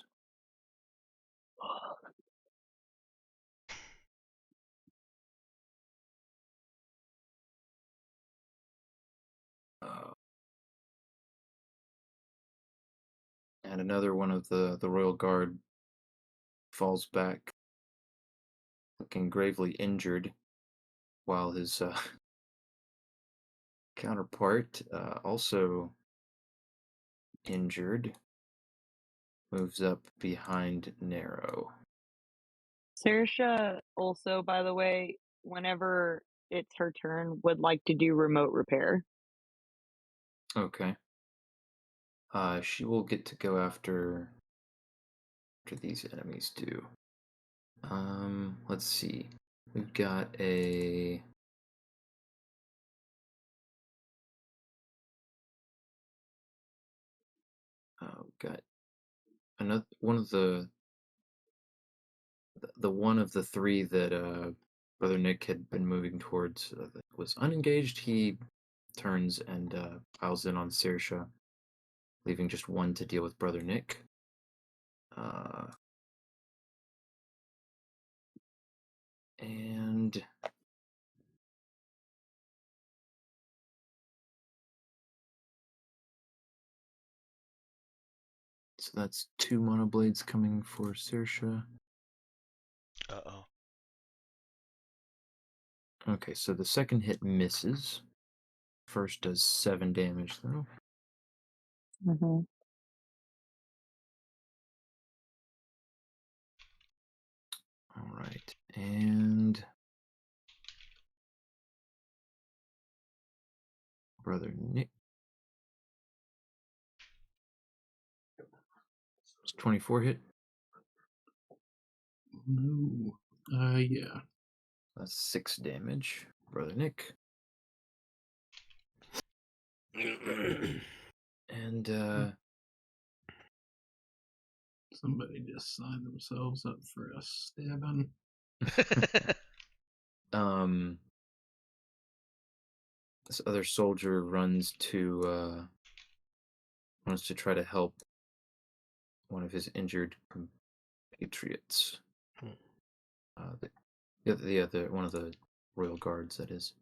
Speaker 1: And another one of the Royal Guard falls back, looking gravely injured, while his counterpart, also injured, moves up behind Narrow.
Speaker 7: Saoirse also, by the way, whenever it's her turn, would like to do remote repair.
Speaker 1: Okay. She will get to go after these enemies do. Let's see. We've got a got another one of the one of the three that Brother Nick had been moving towards that was unengaged. He turns and piles in on Saoirse, leaving just one to deal with Brother Nick. And so that's 2 mono blades coming for Saoirse.
Speaker 2: Uh-oh.
Speaker 1: Okay, so the second hit misses. first does 7 damage, though.
Speaker 7: Mm-hmm.
Speaker 1: All right, and Brother Nick. It's 24 hit.
Speaker 6: No. Yeah.
Speaker 1: That's 6 damage, Brother Nick. And
Speaker 6: Somebody just signed themselves up for a stabbing.
Speaker 1: this other soldier wants to try to help one of his injured compatriots. The other one of the royal guards, that is.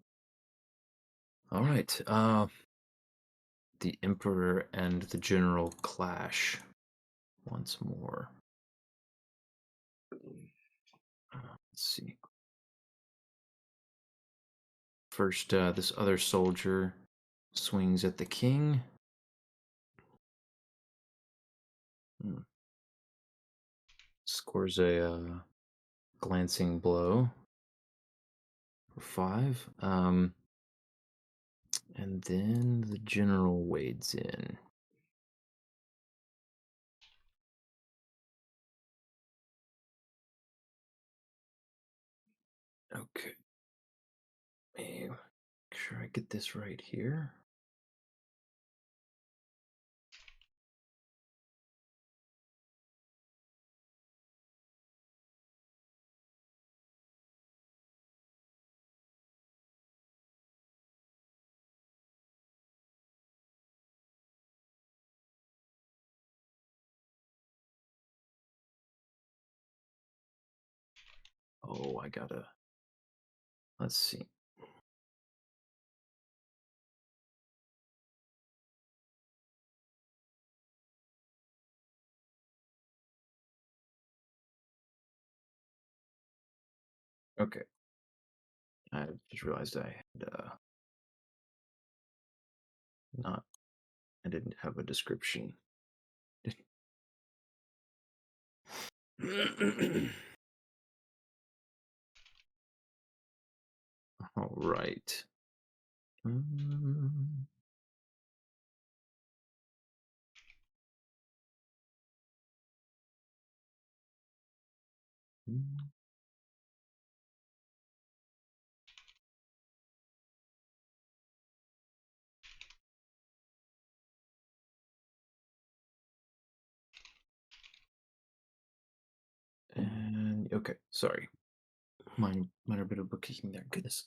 Speaker 1: All right. The Emperor and the General clash once more. Let's see. First, this other soldier swings at the king. Scores a glancing blow for 5. And then the general wades in. Okay. Make sure I get this right here. Oh, I gotta. Let's see. Okay. I just realized I had not. I didn't have a description. All right. And okay, sorry. Minor bit of bookkeeping there. Goodness.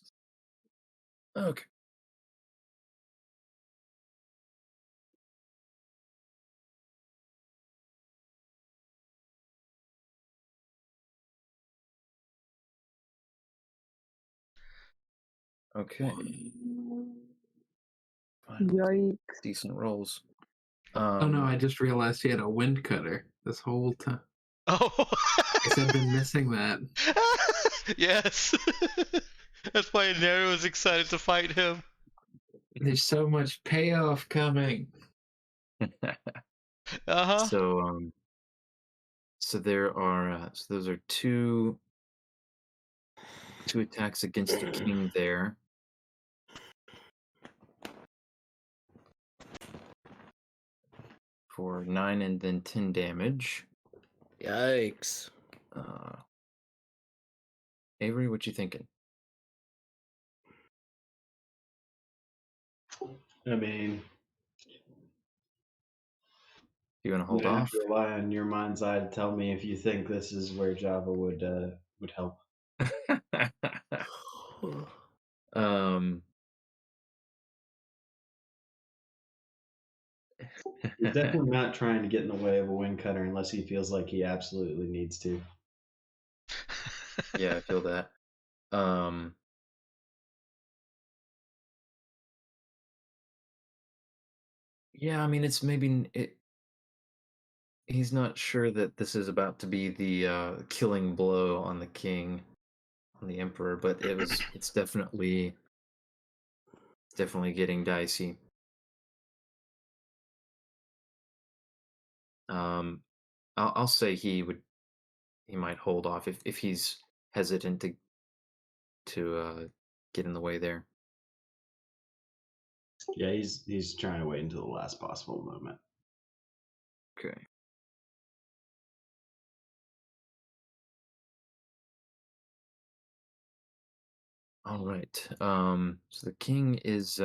Speaker 1: Okay. Okay. Finally,
Speaker 7: Yikes.
Speaker 1: decent rolls.
Speaker 6: Oh no, I just realized he had a wind cutter this whole time.
Speaker 2: Oh.
Speaker 6: Because I've been missing that.
Speaker 2: Yes. That's why Nero is excited to fight him.
Speaker 6: There's so much payoff coming.
Speaker 2: Uh-huh.
Speaker 1: So there are so those are two attacks against the king there. For 9 and then 10 damage.
Speaker 5: Yikes.
Speaker 1: Avery, what you thinking?
Speaker 4: I mean,
Speaker 1: You want to hold
Speaker 4: you're gonna have
Speaker 1: off?
Speaker 4: to rely on your mind's eye to tell me if you think this is where Java would help. He's definitely not trying to get in the way of a wind cutter unless he feels like he absolutely needs to.
Speaker 1: Yeah, I feel that. Yeah, I mean, it's maybe he's not sure that this is about to be the killing blow on the king, on the emperor, but it's definitely definitely getting dicey. Um, I'll say he might hold off if he's hesitant to get in the way there.
Speaker 4: Yeah, he's trying to wait until the last possible moment.
Speaker 1: Okay. All right. So the king is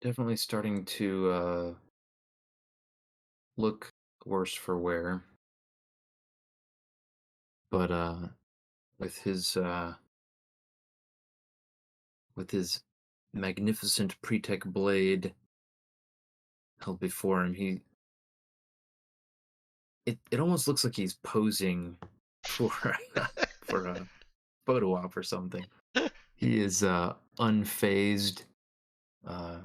Speaker 1: definitely starting to look worse for wear, but with his uh, with his magnificent pre-tech blade held before him, it almost looks like he's posing for for a photo op or something. He is unfazed, uh,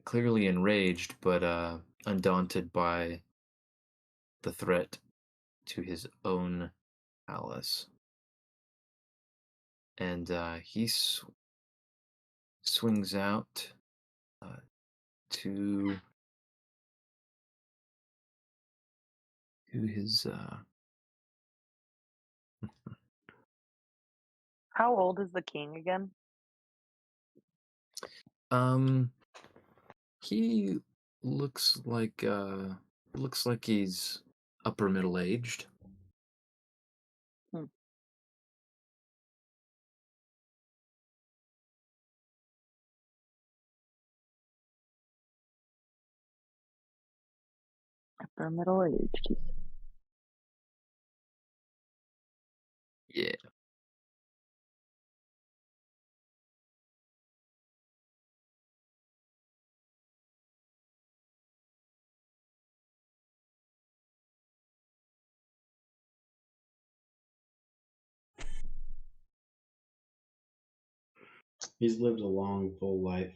Speaker 1: clearly enraged, but undaunted by the threat to his own palace. And he swings out uh, to his
Speaker 7: How old is the king again?
Speaker 1: um he looks like he's upper middle aged.
Speaker 7: Hmm. Upper middle aged. You said.
Speaker 1: Yeah.
Speaker 4: He's lived a long, full life.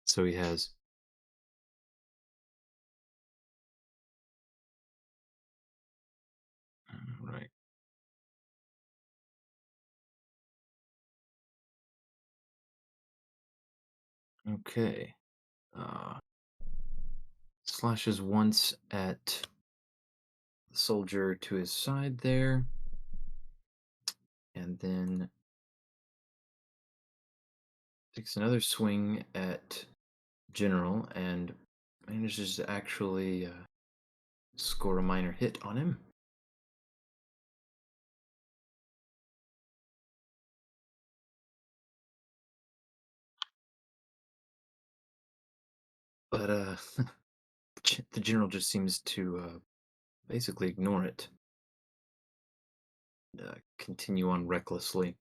Speaker 1: So he has. Right. Okay. Uh, slashes once at the soldier to his side there, and then takes another swing at General and manages to actually score a minor hit on him. But the general just seems to basically ignore it. Continue on recklessly.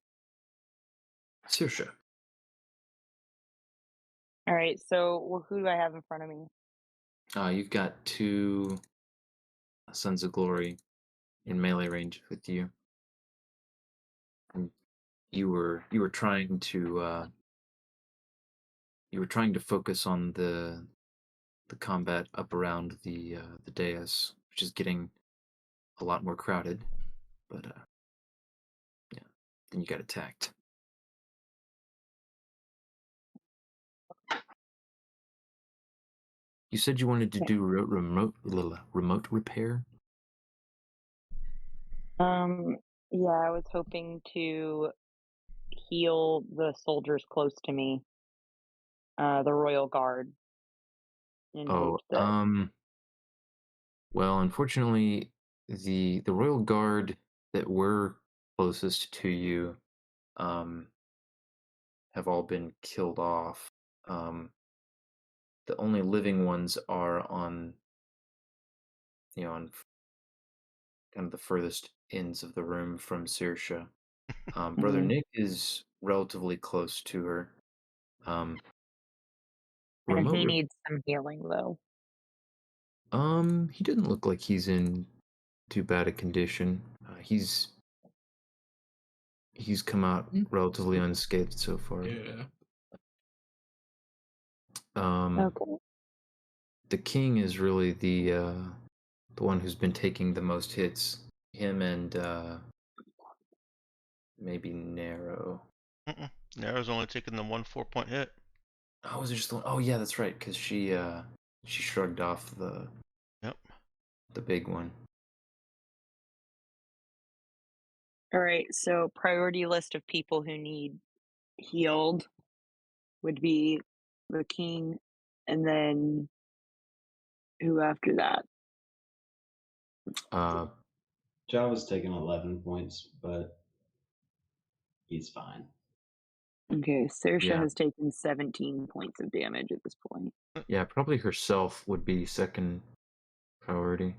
Speaker 1: Saoirse.
Speaker 7: All right. So who do I have in front of me?
Speaker 1: You've got two Sons of Glory in melee range with you. And you were trying to focus on the combat up around the dais, which is getting a lot more crowded. But yeah, then you got attacked. You said you wanted to do remote repair.
Speaker 7: Yeah, I was hoping to heal the soldiers close to me, the royal guard, in
Speaker 1: Oh,
Speaker 7: hopes that.
Speaker 1: well, unfortunately, the royal guard that were closest to you um have all been killed off. Um, the only living ones are on on kind of the furthest ends of the room from Saoirse. Brother
Speaker 7: Mhm.
Speaker 1: Nick is relatively close to her. Um,
Speaker 7: And
Speaker 1: remote.
Speaker 7: he needs some healing, though.
Speaker 1: He didn't look like he's in too bad a condition. He's come out relatively unscathed so far.
Speaker 6: Yeah.
Speaker 7: Okay.
Speaker 1: The king is really the one who's been taking the most hits. Him and maybe Narrow.
Speaker 2: Narrow's only taking the 1 4-point hit.
Speaker 1: Oh, was it just the one? Oh yeah, that's right. Because she shrugged off the
Speaker 2: Yep.
Speaker 1: the big one.
Speaker 7: All right, so priority list of people who need healed would be the king, and then who after that?
Speaker 4: Java's taking 11 points, but he's fine.
Speaker 7: Okay, Saoirse
Speaker 1: Yeah.
Speaker 7: has taken 17 points of damage at this point.
Speaker 1: Yeah, probably herself would be second priority.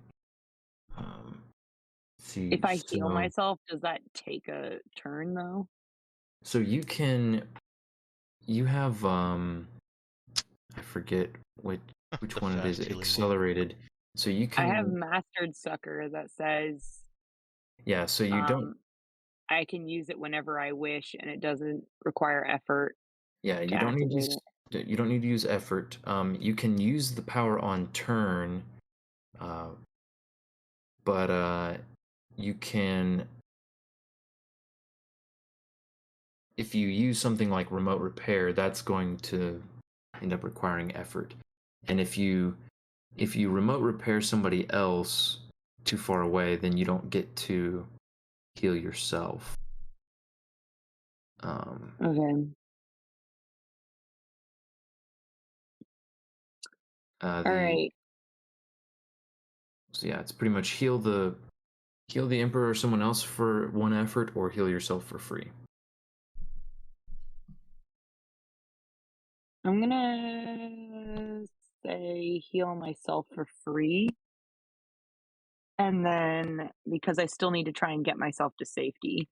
Speaker 1: See,
Speaker 7: If I heal
Speaker 1: so-
Speaker 7: myself, does that take a turn though?
Speaker 1: So you have I forget which
Speaker 2: The
Speaker 1: one it is,
Speaker 2: fast healing one.
Speaker 1: accelerated. So you
Speaker 7: I have
Speaker 1: can
Speaker 7: mastered succor that says
Speaker 1: yeah, so you don't
Speaker 7: I can use it whenever I wish, and it doesn't require effort.
Speaker 1: yeah, you
Speaker 7: to
Speaker 1: don't need to
Speaker 7: activate
Speaker 1: use, you don't need to use effort. You can use the power on turn, but you can if you use something like remote repair, that's going to end up requiring effort. And if you remote repair somebody else too far away, then you don't get to heal yourself.
Speaker 7: Okay. All right.
Speaker 1: So yeah, it's pretty much heal the emperor or someone else for 1 effort, or heal yourself for free.
Speaker 7: I'm gonna say heal myself for free. And then because I still need to try and get myself to safety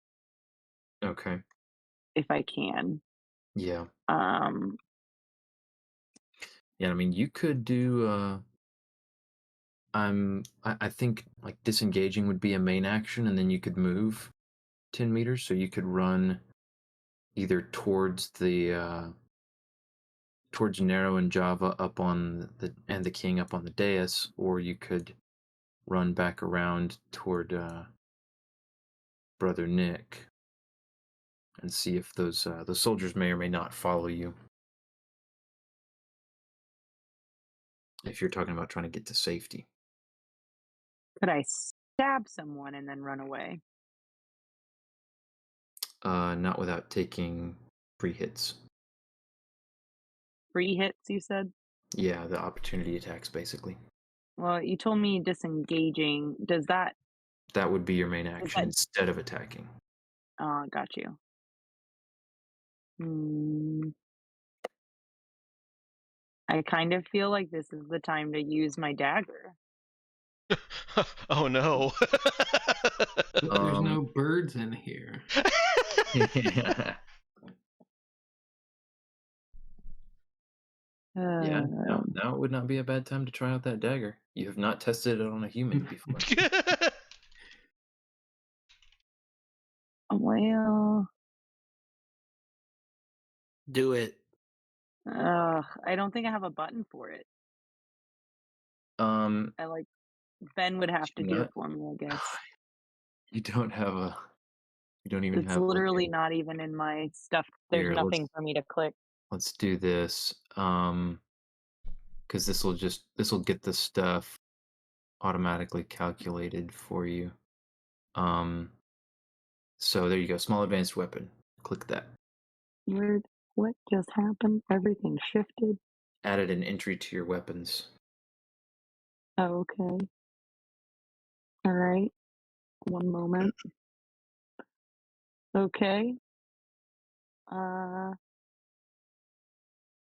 Speaker 1: Okay.
Speaker 7: if I can.
Speaker 1: Yeah.
Speaker 7: Um
Speaker 1: Yeah, I mean, you could do I think like disengaging would be a main action, and then you could move 10 meters, so you could run either towards the towards Narrow and Java up on the king up on the dais, or you could run back around toward Brother Nick and see if those soldiers may or may not follow you. If you're talking about trying to get to safety.
Speaker 7: could I stab someone and then run away?
Speaker 1: Not without taking free hits.
Speaker 7: Free hits, you said?
Speaker 1: Yeah, the opportunity attacks, basically.
Speaker 7: Well, you told me disengaging. Does that
Speaker 1: That would be your main action
Speaker 7: that-
Speaker 1: instead of attacking.
Speaker 7: got you. I kind of feel like this is the time to use my dagger.
Speaker 2: Oh no.
Speaker 6: But there's no birds in here.
Speaker 1: Yeah, no, now it would not be a bad time to try out that dagger. You have not tested it on a human before.
Speaker 7: Well,
Speaker 5: Do it.
Speaker 7: I don't think I have a button for it. I like Ben would have to do it for me, I guess.
Speaker 1: You don't have a. You don't even
Speaker 7: It's
Speaker 1: have.
Speaker 7: literally not even in my stuff. There's
Speaker 1: Here,
Speaker 7: nothing for me to click.
Speaker 1: Let's do this. Because this will get the stuff automatically calculated for you. So there you go. Small advanced weapon. Click that.
Speaker 7: Weird. What just happened? Everything shifted.
Speaker 1: Added an entry to your weapons.
Speaker 7: Oh, okay. All right. One moment. Okay. I'm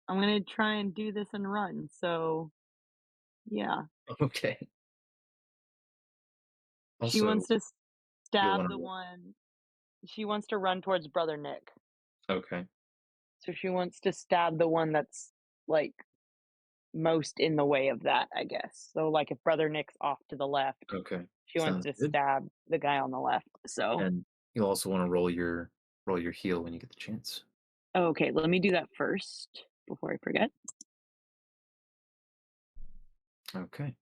Speaker 7: gonna try and do this and run. So, yeah.
Speaker 1: Okay.
Speaker 7: She
Speaker 1: Also,
Speaker 7: wants to stab
Speaker 1: wanna
Speaker 7: the
Speaker 1: roll.
Speaker 7: one. She wants to run towards Brother Nick.
Speaker 1: Okay.
Speaker 7: So she wants to stab the one that's like most in the way of that, I guess. So like if Brother Nick's off to the left,
Speaker 1: Okay.
Speaker 7: she wants
Speaker 1: Sounds
Speaker 7: to
Speaker 1: good.
Speaker 7: stab the guy on the left. So
Speaker 1: And you'll also want to roll your heal when you get the chance.
Speaker 7: okay, let me do that first before I forget.
Speaker 1: Okay.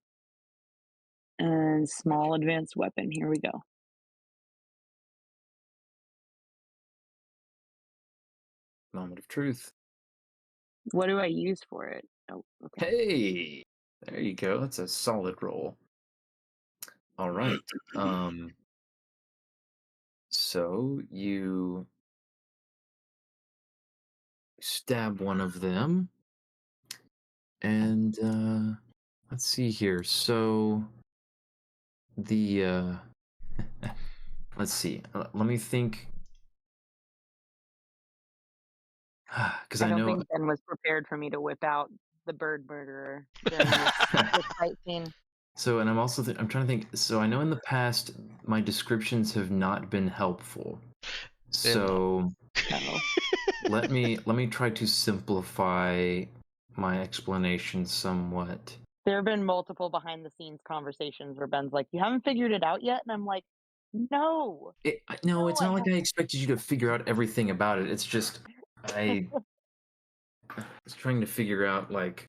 Speaker 7: And small advanced weapon. Here we go.
Speaker 1: Moment of truth.
Speaker 7: What do I use for it? Oh, okay.
Speaker 1: Hey, there you go. That's a solid roll. All right. So you stab one of them, and let's see here. So the let's see. Let me think, because
Speaker 7: I
Speaker 1: I
Speaker 7: don't
Speaker 1: know.
Speaker 7: think Ben was prepared for me to whip out the bird murderer during this fight scene.
Speaker 1: So, and I'm also I'm trying to think. So I know in the past my descriptions have not been helpful. So
Speaker 7: Oh.
Speaker 1: let me try to simplify my explanation somewhat.
Speaker 7: There have been multiple behind the scenes conversations where Ben's like, "You haven't figured it out yet?" And I'm like, "No."
Speaker 1: No, it's
Speaker 7: I
Speaker 1: not like I
Speaker 7: haven't."
Speaker 1: expected you to figure out everything about it. It's just I was trying to figure out like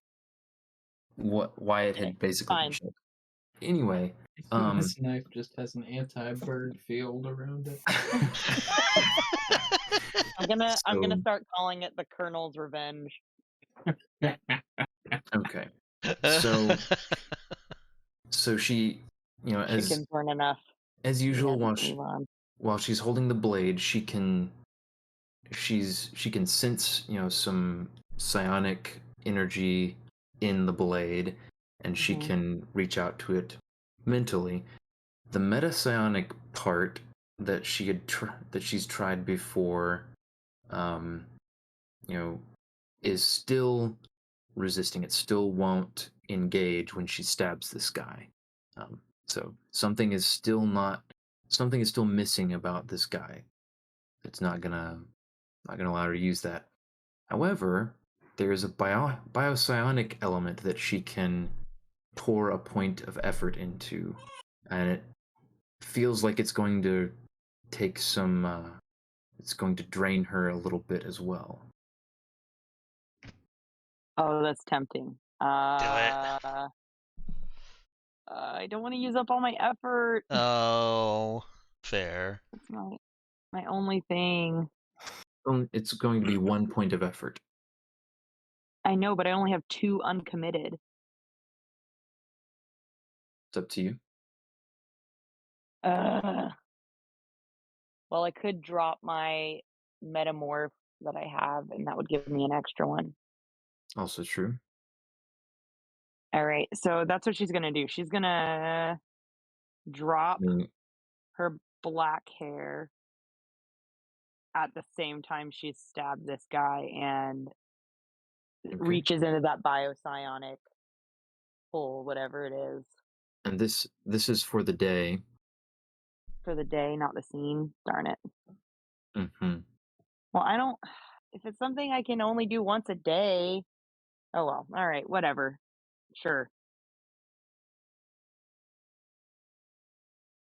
Speaker 1: why it had basically been
Speaker 7: Fine.
Speaker 1: shut. Anyway,
Speaker 6: This knife just has an anti-bird field around it.
Speaker 7: I'm gonna
Speaker 1: So-
Speaker 7: start calling it the Colonel's Revenge.
Speaker 1: okay. So so she,
Speaker 7: Chickens weren't enough.
Speaker 1: as
Speaker 7: We
Speaker 1: usual,
Speaker 7: had to move on.
Speaker 1: while she's holding the blade, she can sense, some psionic energy in the blade, and she
Speaker 7: Mhm.
Speaker 1: can reach out to it mentally. The meta psionic part that she's tried before, um, is still resisting. It still won't engage when she stabs this guy. So something is still missing about this guy. It's not gonna allow her to use that. However, there is a biopsionic element that she can pour a point of effort into, and it feels like it's going to take some. It's going to drain her a little bit as well.
Speaker 7: Oh, that's tempting. I don't want to use up all my effort.
Speaker 2: Oh, fair.
Speaker 7: That's my only thing.
Speaker 1: It's going to be 1 point of effort.
Speaker 7: I know, but I only have 2 uncommitted.
Speaker 1: It's up to you.
Speaker 7: Well, I could drop my metamorph that I have, and that would give me an extra one.
Speaker 1: Also true.
Speaker 7: All right, so that's what she's gonna do. She's gonna drop her black hair at the same time she stabbed this guy and reaches into that biopsionic hole, whatever it is,
Speaker 1: And this is for the day.
Speaker 7: for the day, not the scene. Darn it.
Speaker 1: Mm-hmm.
Speaker 7: Well, I don't. If it's something I can only do once a day, oh well. All right, whatever. Sure.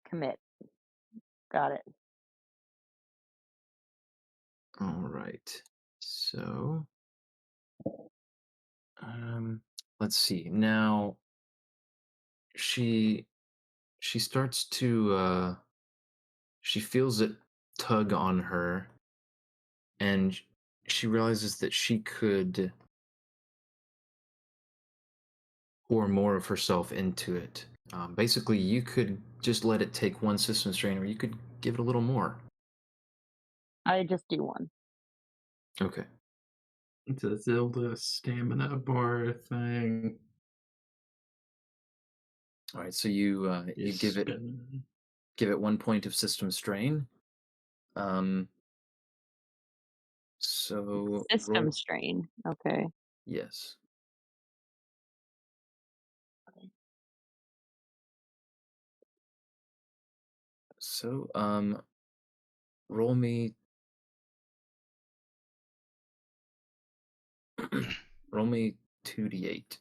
Speaker 7: Commit. Got it.
Speaker 1: All right. So, let's see. Now, she starts to she feels it tug on her, and she realizes that she could pour more of herself into it. Basically, you could just let it take 1 system strain, or you could give it a little more.
Speaker 7: I just do one.
Speaker 1: Okay.
Speaker 6: It's a Zelda stamina bar thing.
Speaker 1: All right. So you give it 1 point of system strain. So
Speaker 7: System strain. Okay.
Speaker 1: Yes. So roll me roll me 2d8.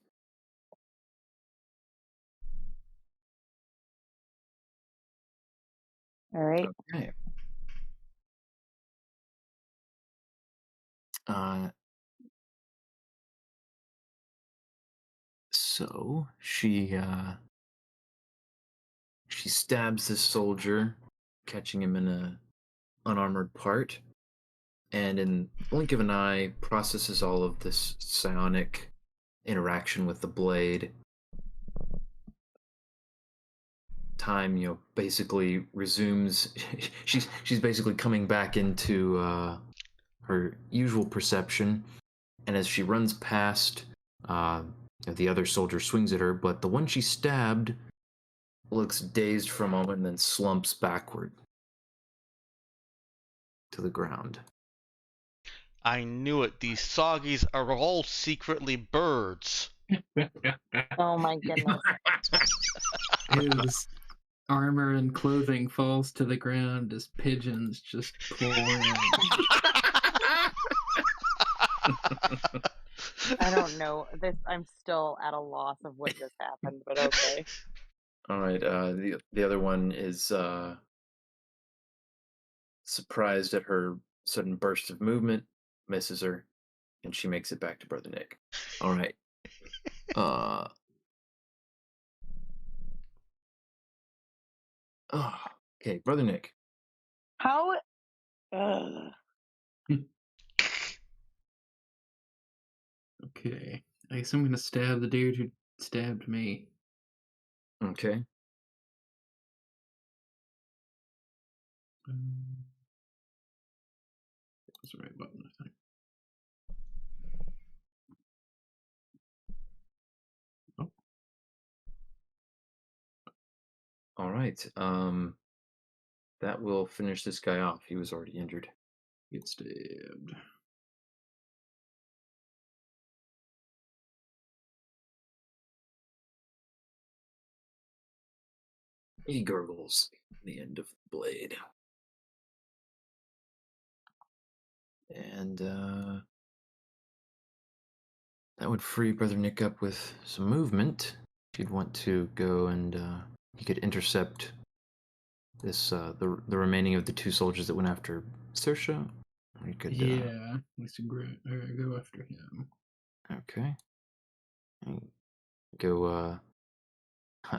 Speaker 7: All right.
Speaker 1: Okay. So she stabs this soldier, catching him in a unarmored part, and in the blink of an eye processes all of this psionic interaction with the blade. Time, basically resumes. she's basically coming back into her usual perception, and as she runs past, the other soldier swings at her, but the one she stabbed looks dazed for a moment and then slumps backward to the ground.
Speaker 2: I knew it. These Soggies are all secretly birds.
Speaker 7: Oh my goodness.
Speaker 6: His armor and clothing falls to the ground as pigeons just pour in.
Speaker 7: I don't know. I'm still at a loss of what just happened, but okay.
Speaker 1: All right. The other one is surprised at her sudden burst of movement, misses her, and she makes it back to Brother Nick. All right. Okay, Brother Nick.
Speaker 7: How? Ugh.
Speaker 6: Okay. I guess I'm gonna stab the dude who stabbed me.
Speaker 1: Okay.
Speaker 6: That's the right button, I think. Oh.
Speaker 1: All right. That will finish this guy off. He was already injured.
Speaker 6: Get stabbed.
Speaker 1: He gurgles the end of the blade. And that would free Brother Nick up with some movement. If you'd want to go and he could intercept this the remaining of the two soldiers that went after Saoirse. We could
Speaker 6: Yeah, we should go after him.
Speaker 1: okay. And go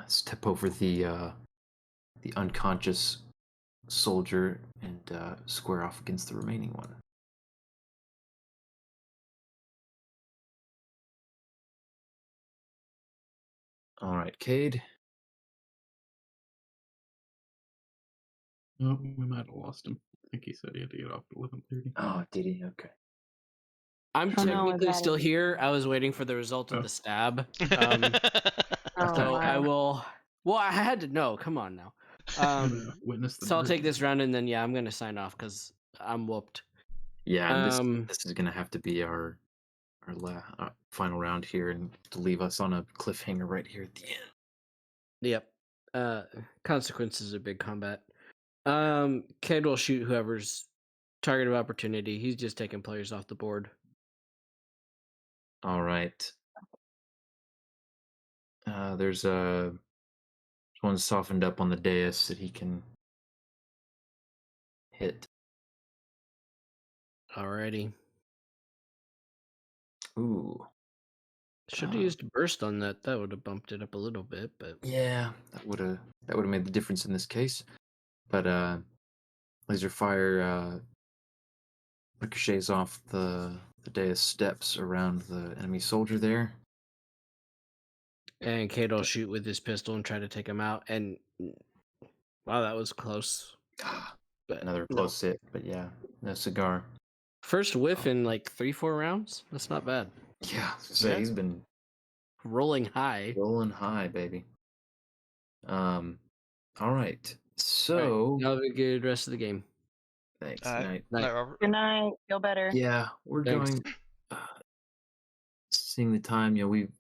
Speaker 1: step over the unconscious soldier and square off against the remaining one. All right, Cade.
Speaker 6: Oh, we might have lost him. I think he said he had to get off at 11:30.
Speaker 1: Oh, did he? Okay.
Speaker 5: I'm
Speaker 7: Oh, no, is
Speaker 5: technically
Speaker 7: that
Speaker 5: still
Speaker 7: it?
Speaker 5: here. I was waiting for the result of
Speaker 6: Oh.
Speaker 5: the stab.
Speaker 7: Oh,
Speaker 5: So
Speaker 7: my.
Speaker 5: I will. Well, I had to know. Come on now.
Speaker 6: I'm gonna witness the
Speaker 5: So I'll take
Speaker 6: murder.
Speaker 5: this round and then I'm gonna sign off because I'm whooped.
Speaker 1: Yeah, and this is gonna have to be our final round here, and to leave us on a cliffhanger right here at the end.
Speaker 5: Yep. Consequences of big combat. Cade will shoot whoever's target of opportunity. He's just taking players off the board.
Speaker 1: All right. There's one softened up on the dais that he can hit.
Speaker 5: Alrighty.
Speaker 1: Ooh.
Speaker 5: Should have used burst on that. That would have bumped it up a little bit, but
Speaker 1: Yeah, that would have made the difference in this case. But laser fire ricochets off the dais steps around the enemy soldier there.
Speaker 5: and Cade will shoot with his pistol and try to take him out. And wow, that was close. But
Speaker 1: Another
Speaker 5: no.
Speaker 1: close hit, but yeah, no cigar.
Speaker 5: First whiff in like 3-4 rounds. That's not bad.
Speaker 1: Yeah, so
Speaker 2: Yeah.
Speaker 1: he's been
Speaker 5: Rolling high.
Speaker 1: rolling high, baby. All right. So
Speaker 5: Have a good rest of the game.
Speaker 1: thanks.
Speaker 2: Night,
Speaker 1: Night.
Speaker 2: Robert.
Speaker 7: Good night. Feel better.
Speaker 1: Yeah, we're
Speaker 5: Thanks.
Speaker 1: going. Seeing the time, we've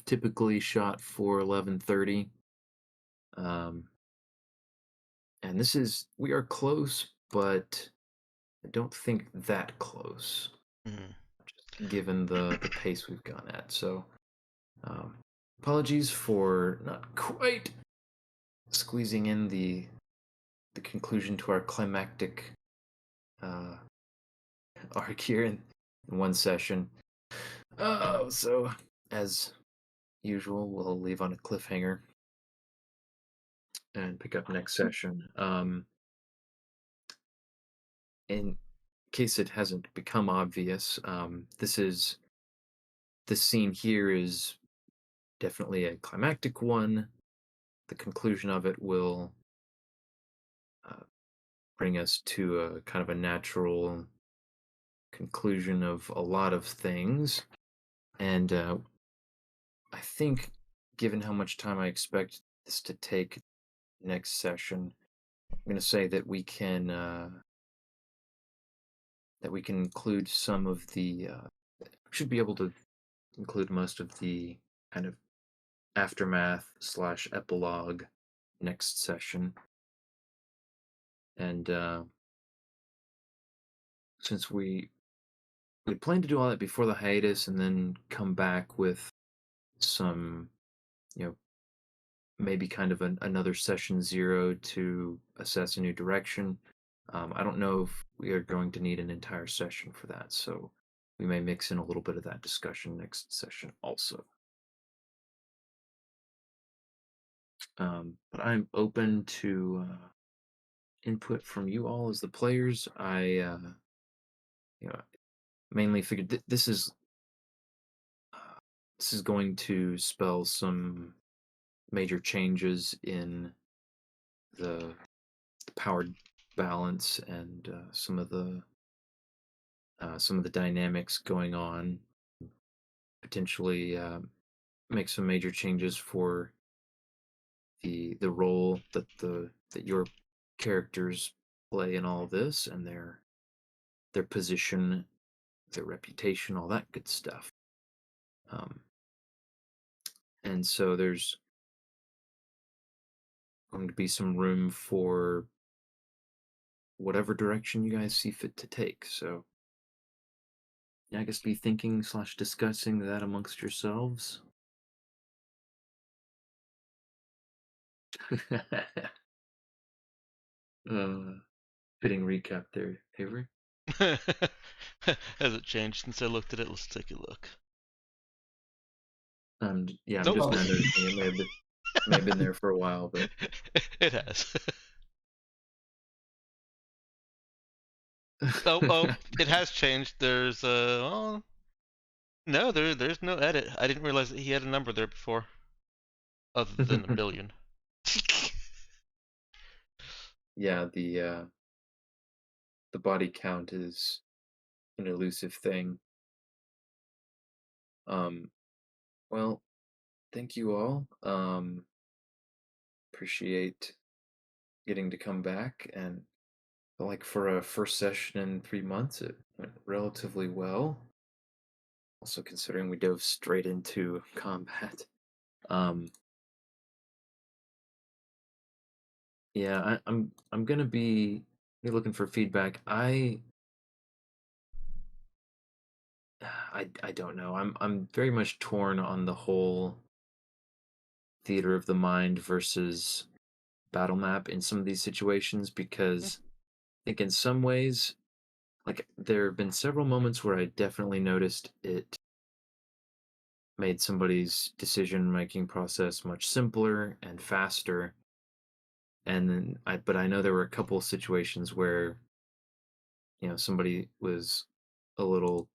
Speaker 1: typically shot for 11:30. And we are close, but I don't think that close,
Speaker 2: Mhm.
Speaker 1: just given the pace we've gone at. So, apologies for not quite squeezing in the conclusion to our climactic arc here in one session. So as usual, we'll leave on a cliffhanger and pick up next session. In case it hasn't become obvious, this scene here is definitely a climactic one. The conclusion of it will uh, bring us to a kind of a natural conclusion of a lot of things. And I think, given how much time I expect this to take next session, I'm going to say that we can include some of the should be able to include most of the kind of aftermath slash epilogue next session. And since we plan to do all that before the hiatus and then come back with some, you know, maybe kind of another session 0 to assess a new direction. I don't know if we are going to need an entire session for that, so we may mix in a little bit of that discussion next session also. But I'm open to input from you all as the players. I mainly figured this is going to spell some major changes in the power balance and some of the dynamics going on. Potentially make some major changes for the role that your characters play in all of this, and their position, their reputation, all that good stuff. And so there's going to be some room for whatever direction you guys see fit to take. So yeah, I guess be thinking slash discussing that amongst yourselves. Fitting recap there, Avery.
Speaker 2: Has it changed since I looked at it? Let's take a look.
Speaker 1: Yeah, I'm
Speaker 2: Nope.
Speaker 1: just now noticing it may have been there for a while, but
Speaker 2: it has. oh, it has changed. There's no, there's no edit. I didn't realize that he had a number there before, other than a billion.
Speaker 1: yeah, the body count is an elusive thing. Well, thank you all. Appreciate getting to come back, and like for a first session in 3 months, it went relatively well. Also considering we dove straight into combat. Yeah, I'm gonna be looking for feedback. I don't know. I'm very much torn on the whole theater of the mind versus battle map in some of these situations, because I think in some ways, like, there have been several moments where I definitely noticed it made somebody's decision making process much simpler and faster. And then but I know there were a couple of situations where, somebody was a little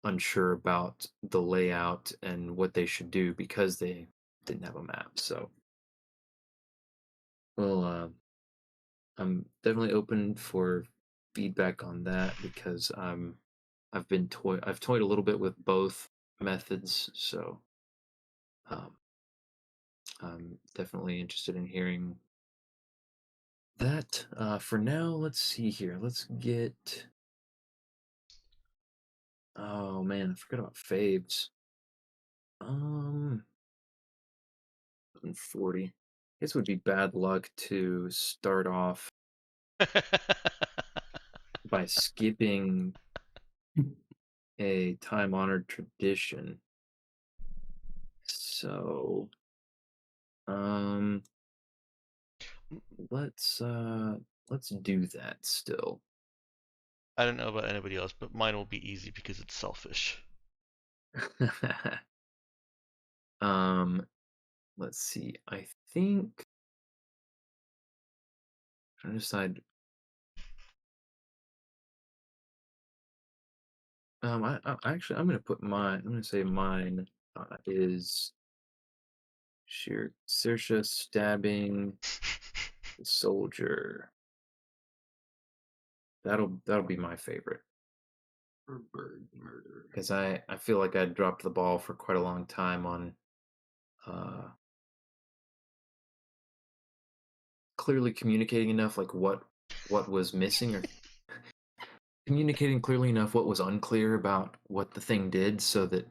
Speaker 1: unsure about the layout and what they should do because they didn't have a map. So, well, I'm definitely open for feedback on that, because I've toyed a little bit with both methods, so I'm definitely interested in hearing that. For now, let's see here. Let's get. Oh man, I forgot about faves. 40. I guess it would be bad luck to start off by skipping a time-honored tradition. So, let's do that still.
Speaker 2: I don't know about anybody else, but mine will be easy because it's selfish.
Speaker 1: Let's see. I think I'm trying to decide. I'm gonna put mine. I'm gonna say mine is sheer Saoirse stabbing the soldier. That'll be my favorite
Speaker 6: Or bird murder.
Speaker 1: because I feel like I dropped the ball for quite a long time on uh, clearly communicating enough like what was missing or communicating clearly enough what was unclear about what the thing did so that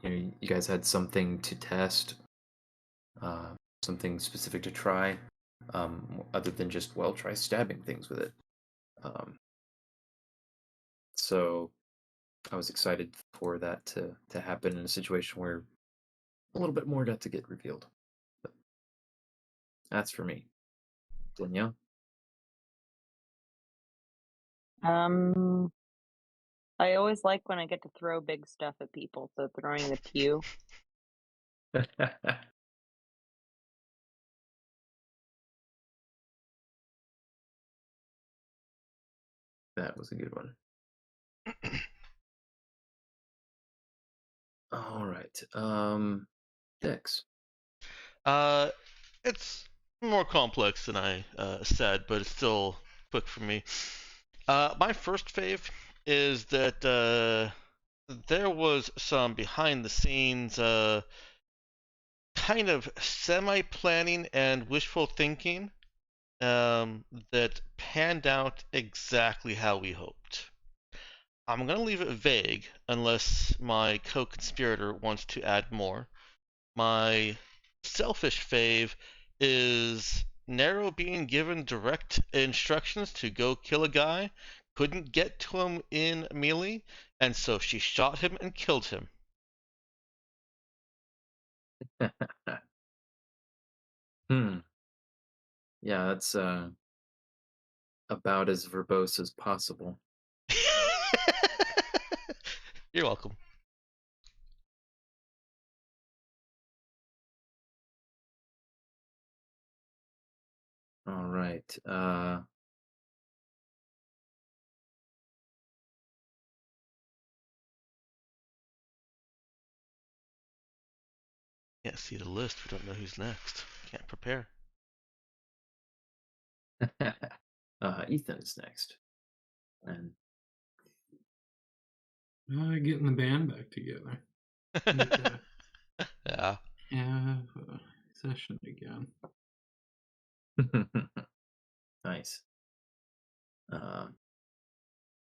Speaker 1: you guys had something to test, uh, something specific to try, other than just well try stabbing things with it. um, so I was excited for that to happen in a situation where a little bit more got to get revealed. But that's for me. Danielle?
Speaker 7: I always like when I get to throw big stuff at people, so throwing the pew.
Speaker 1: That was a good one. All right. Dex.
Speaker 2: It's more complex than I said, but it's still quick for me. My first fave is that there was some behind the scenes kind of semi-planning and wishful thinking that panned out exactly how we hoped. I'm going to leave it vague unless my co-conspirator wants to add more. My selfish fave is Nero being given direct instructions to go kill a guy, couldn't get to him in melee, and so she shot him and killed him.
Speaker 1: Yeah, that's about as verbose as possible.
Speaker 2: You're welcome.
Speaker 1: All right.
Speaker 2: Can't see the list. We don't know who's next. Can't prepare.
Speaker 1: Ethan is next. And
Speaker 6: Getting the band back together. Need to
Speaker 2: Yeah.
Speaker 6: have a session again.
Speaker 1: nice.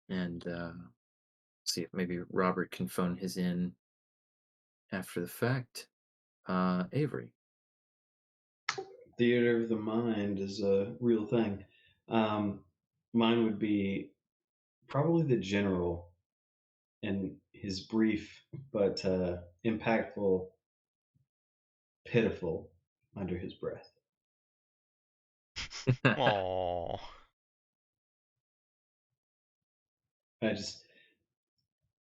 Speaker 1: And see if maybe Robert can phone his in after the fact. Avery.
Speaker 4: Theater of the mind is a real thing. Mine would be probably the general and his brief but impactful, pitiful under his breath.
Speaker 2: Aww.
Speaker 4: It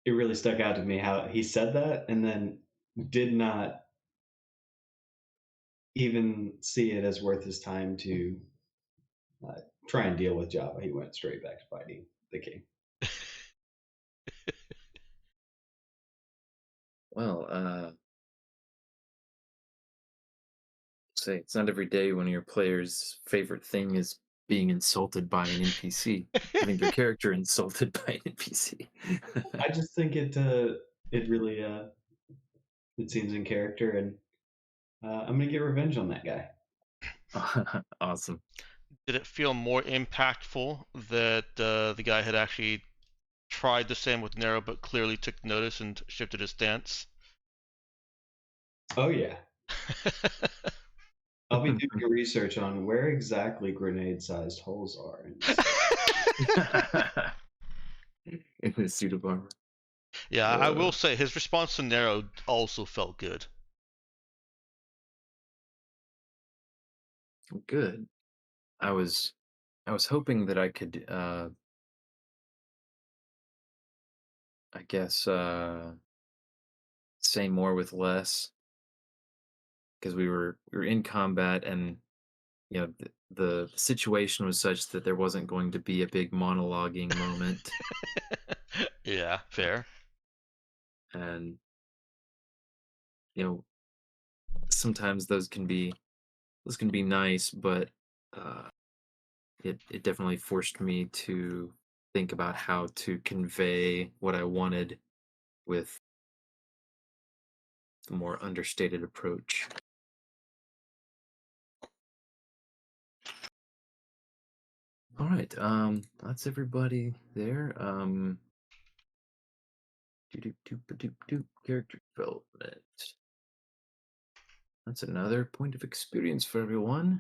Speaker 4: really stuck out to me how he said that and then did not even see it as worth his time to try and deal with Jabba. He went straight back to fighting the king.
Speaker 1: Well, say it's not every day when your player's favorite thing is being insulted by an NPC. Having your character insulted by an NPC.
Speaker 4: I just think it really it seems in character, and I'm gonna get revenge on that guy.
Speaker 1: Awesome.
Speaker 2: Did it feel more impactful that the guy had actually tried the same with Nero, but clearly took notice and shifted his stance?
Speaker 4: Oh yeah, I'll be doing research on where exactly grenade-sized holes are.
Speaker 1: In his suit of armor.
Speaker 2: Yeah, I will say his response to Nero also felt good.
Speaker 1: Good. I was hoping that I could I guess say more with less because we were in combat and the situation was such that there wasn't going to be a big monologuing moment.
Speaker 2: Yeah, fair.
Speaker 1: and you know, sometimes those can be nice, but uh, it definitely forced me to think about how to convey what I wanted with a more understated approach. All right, that's everybody there. Character development. That's another point of experience for everyone.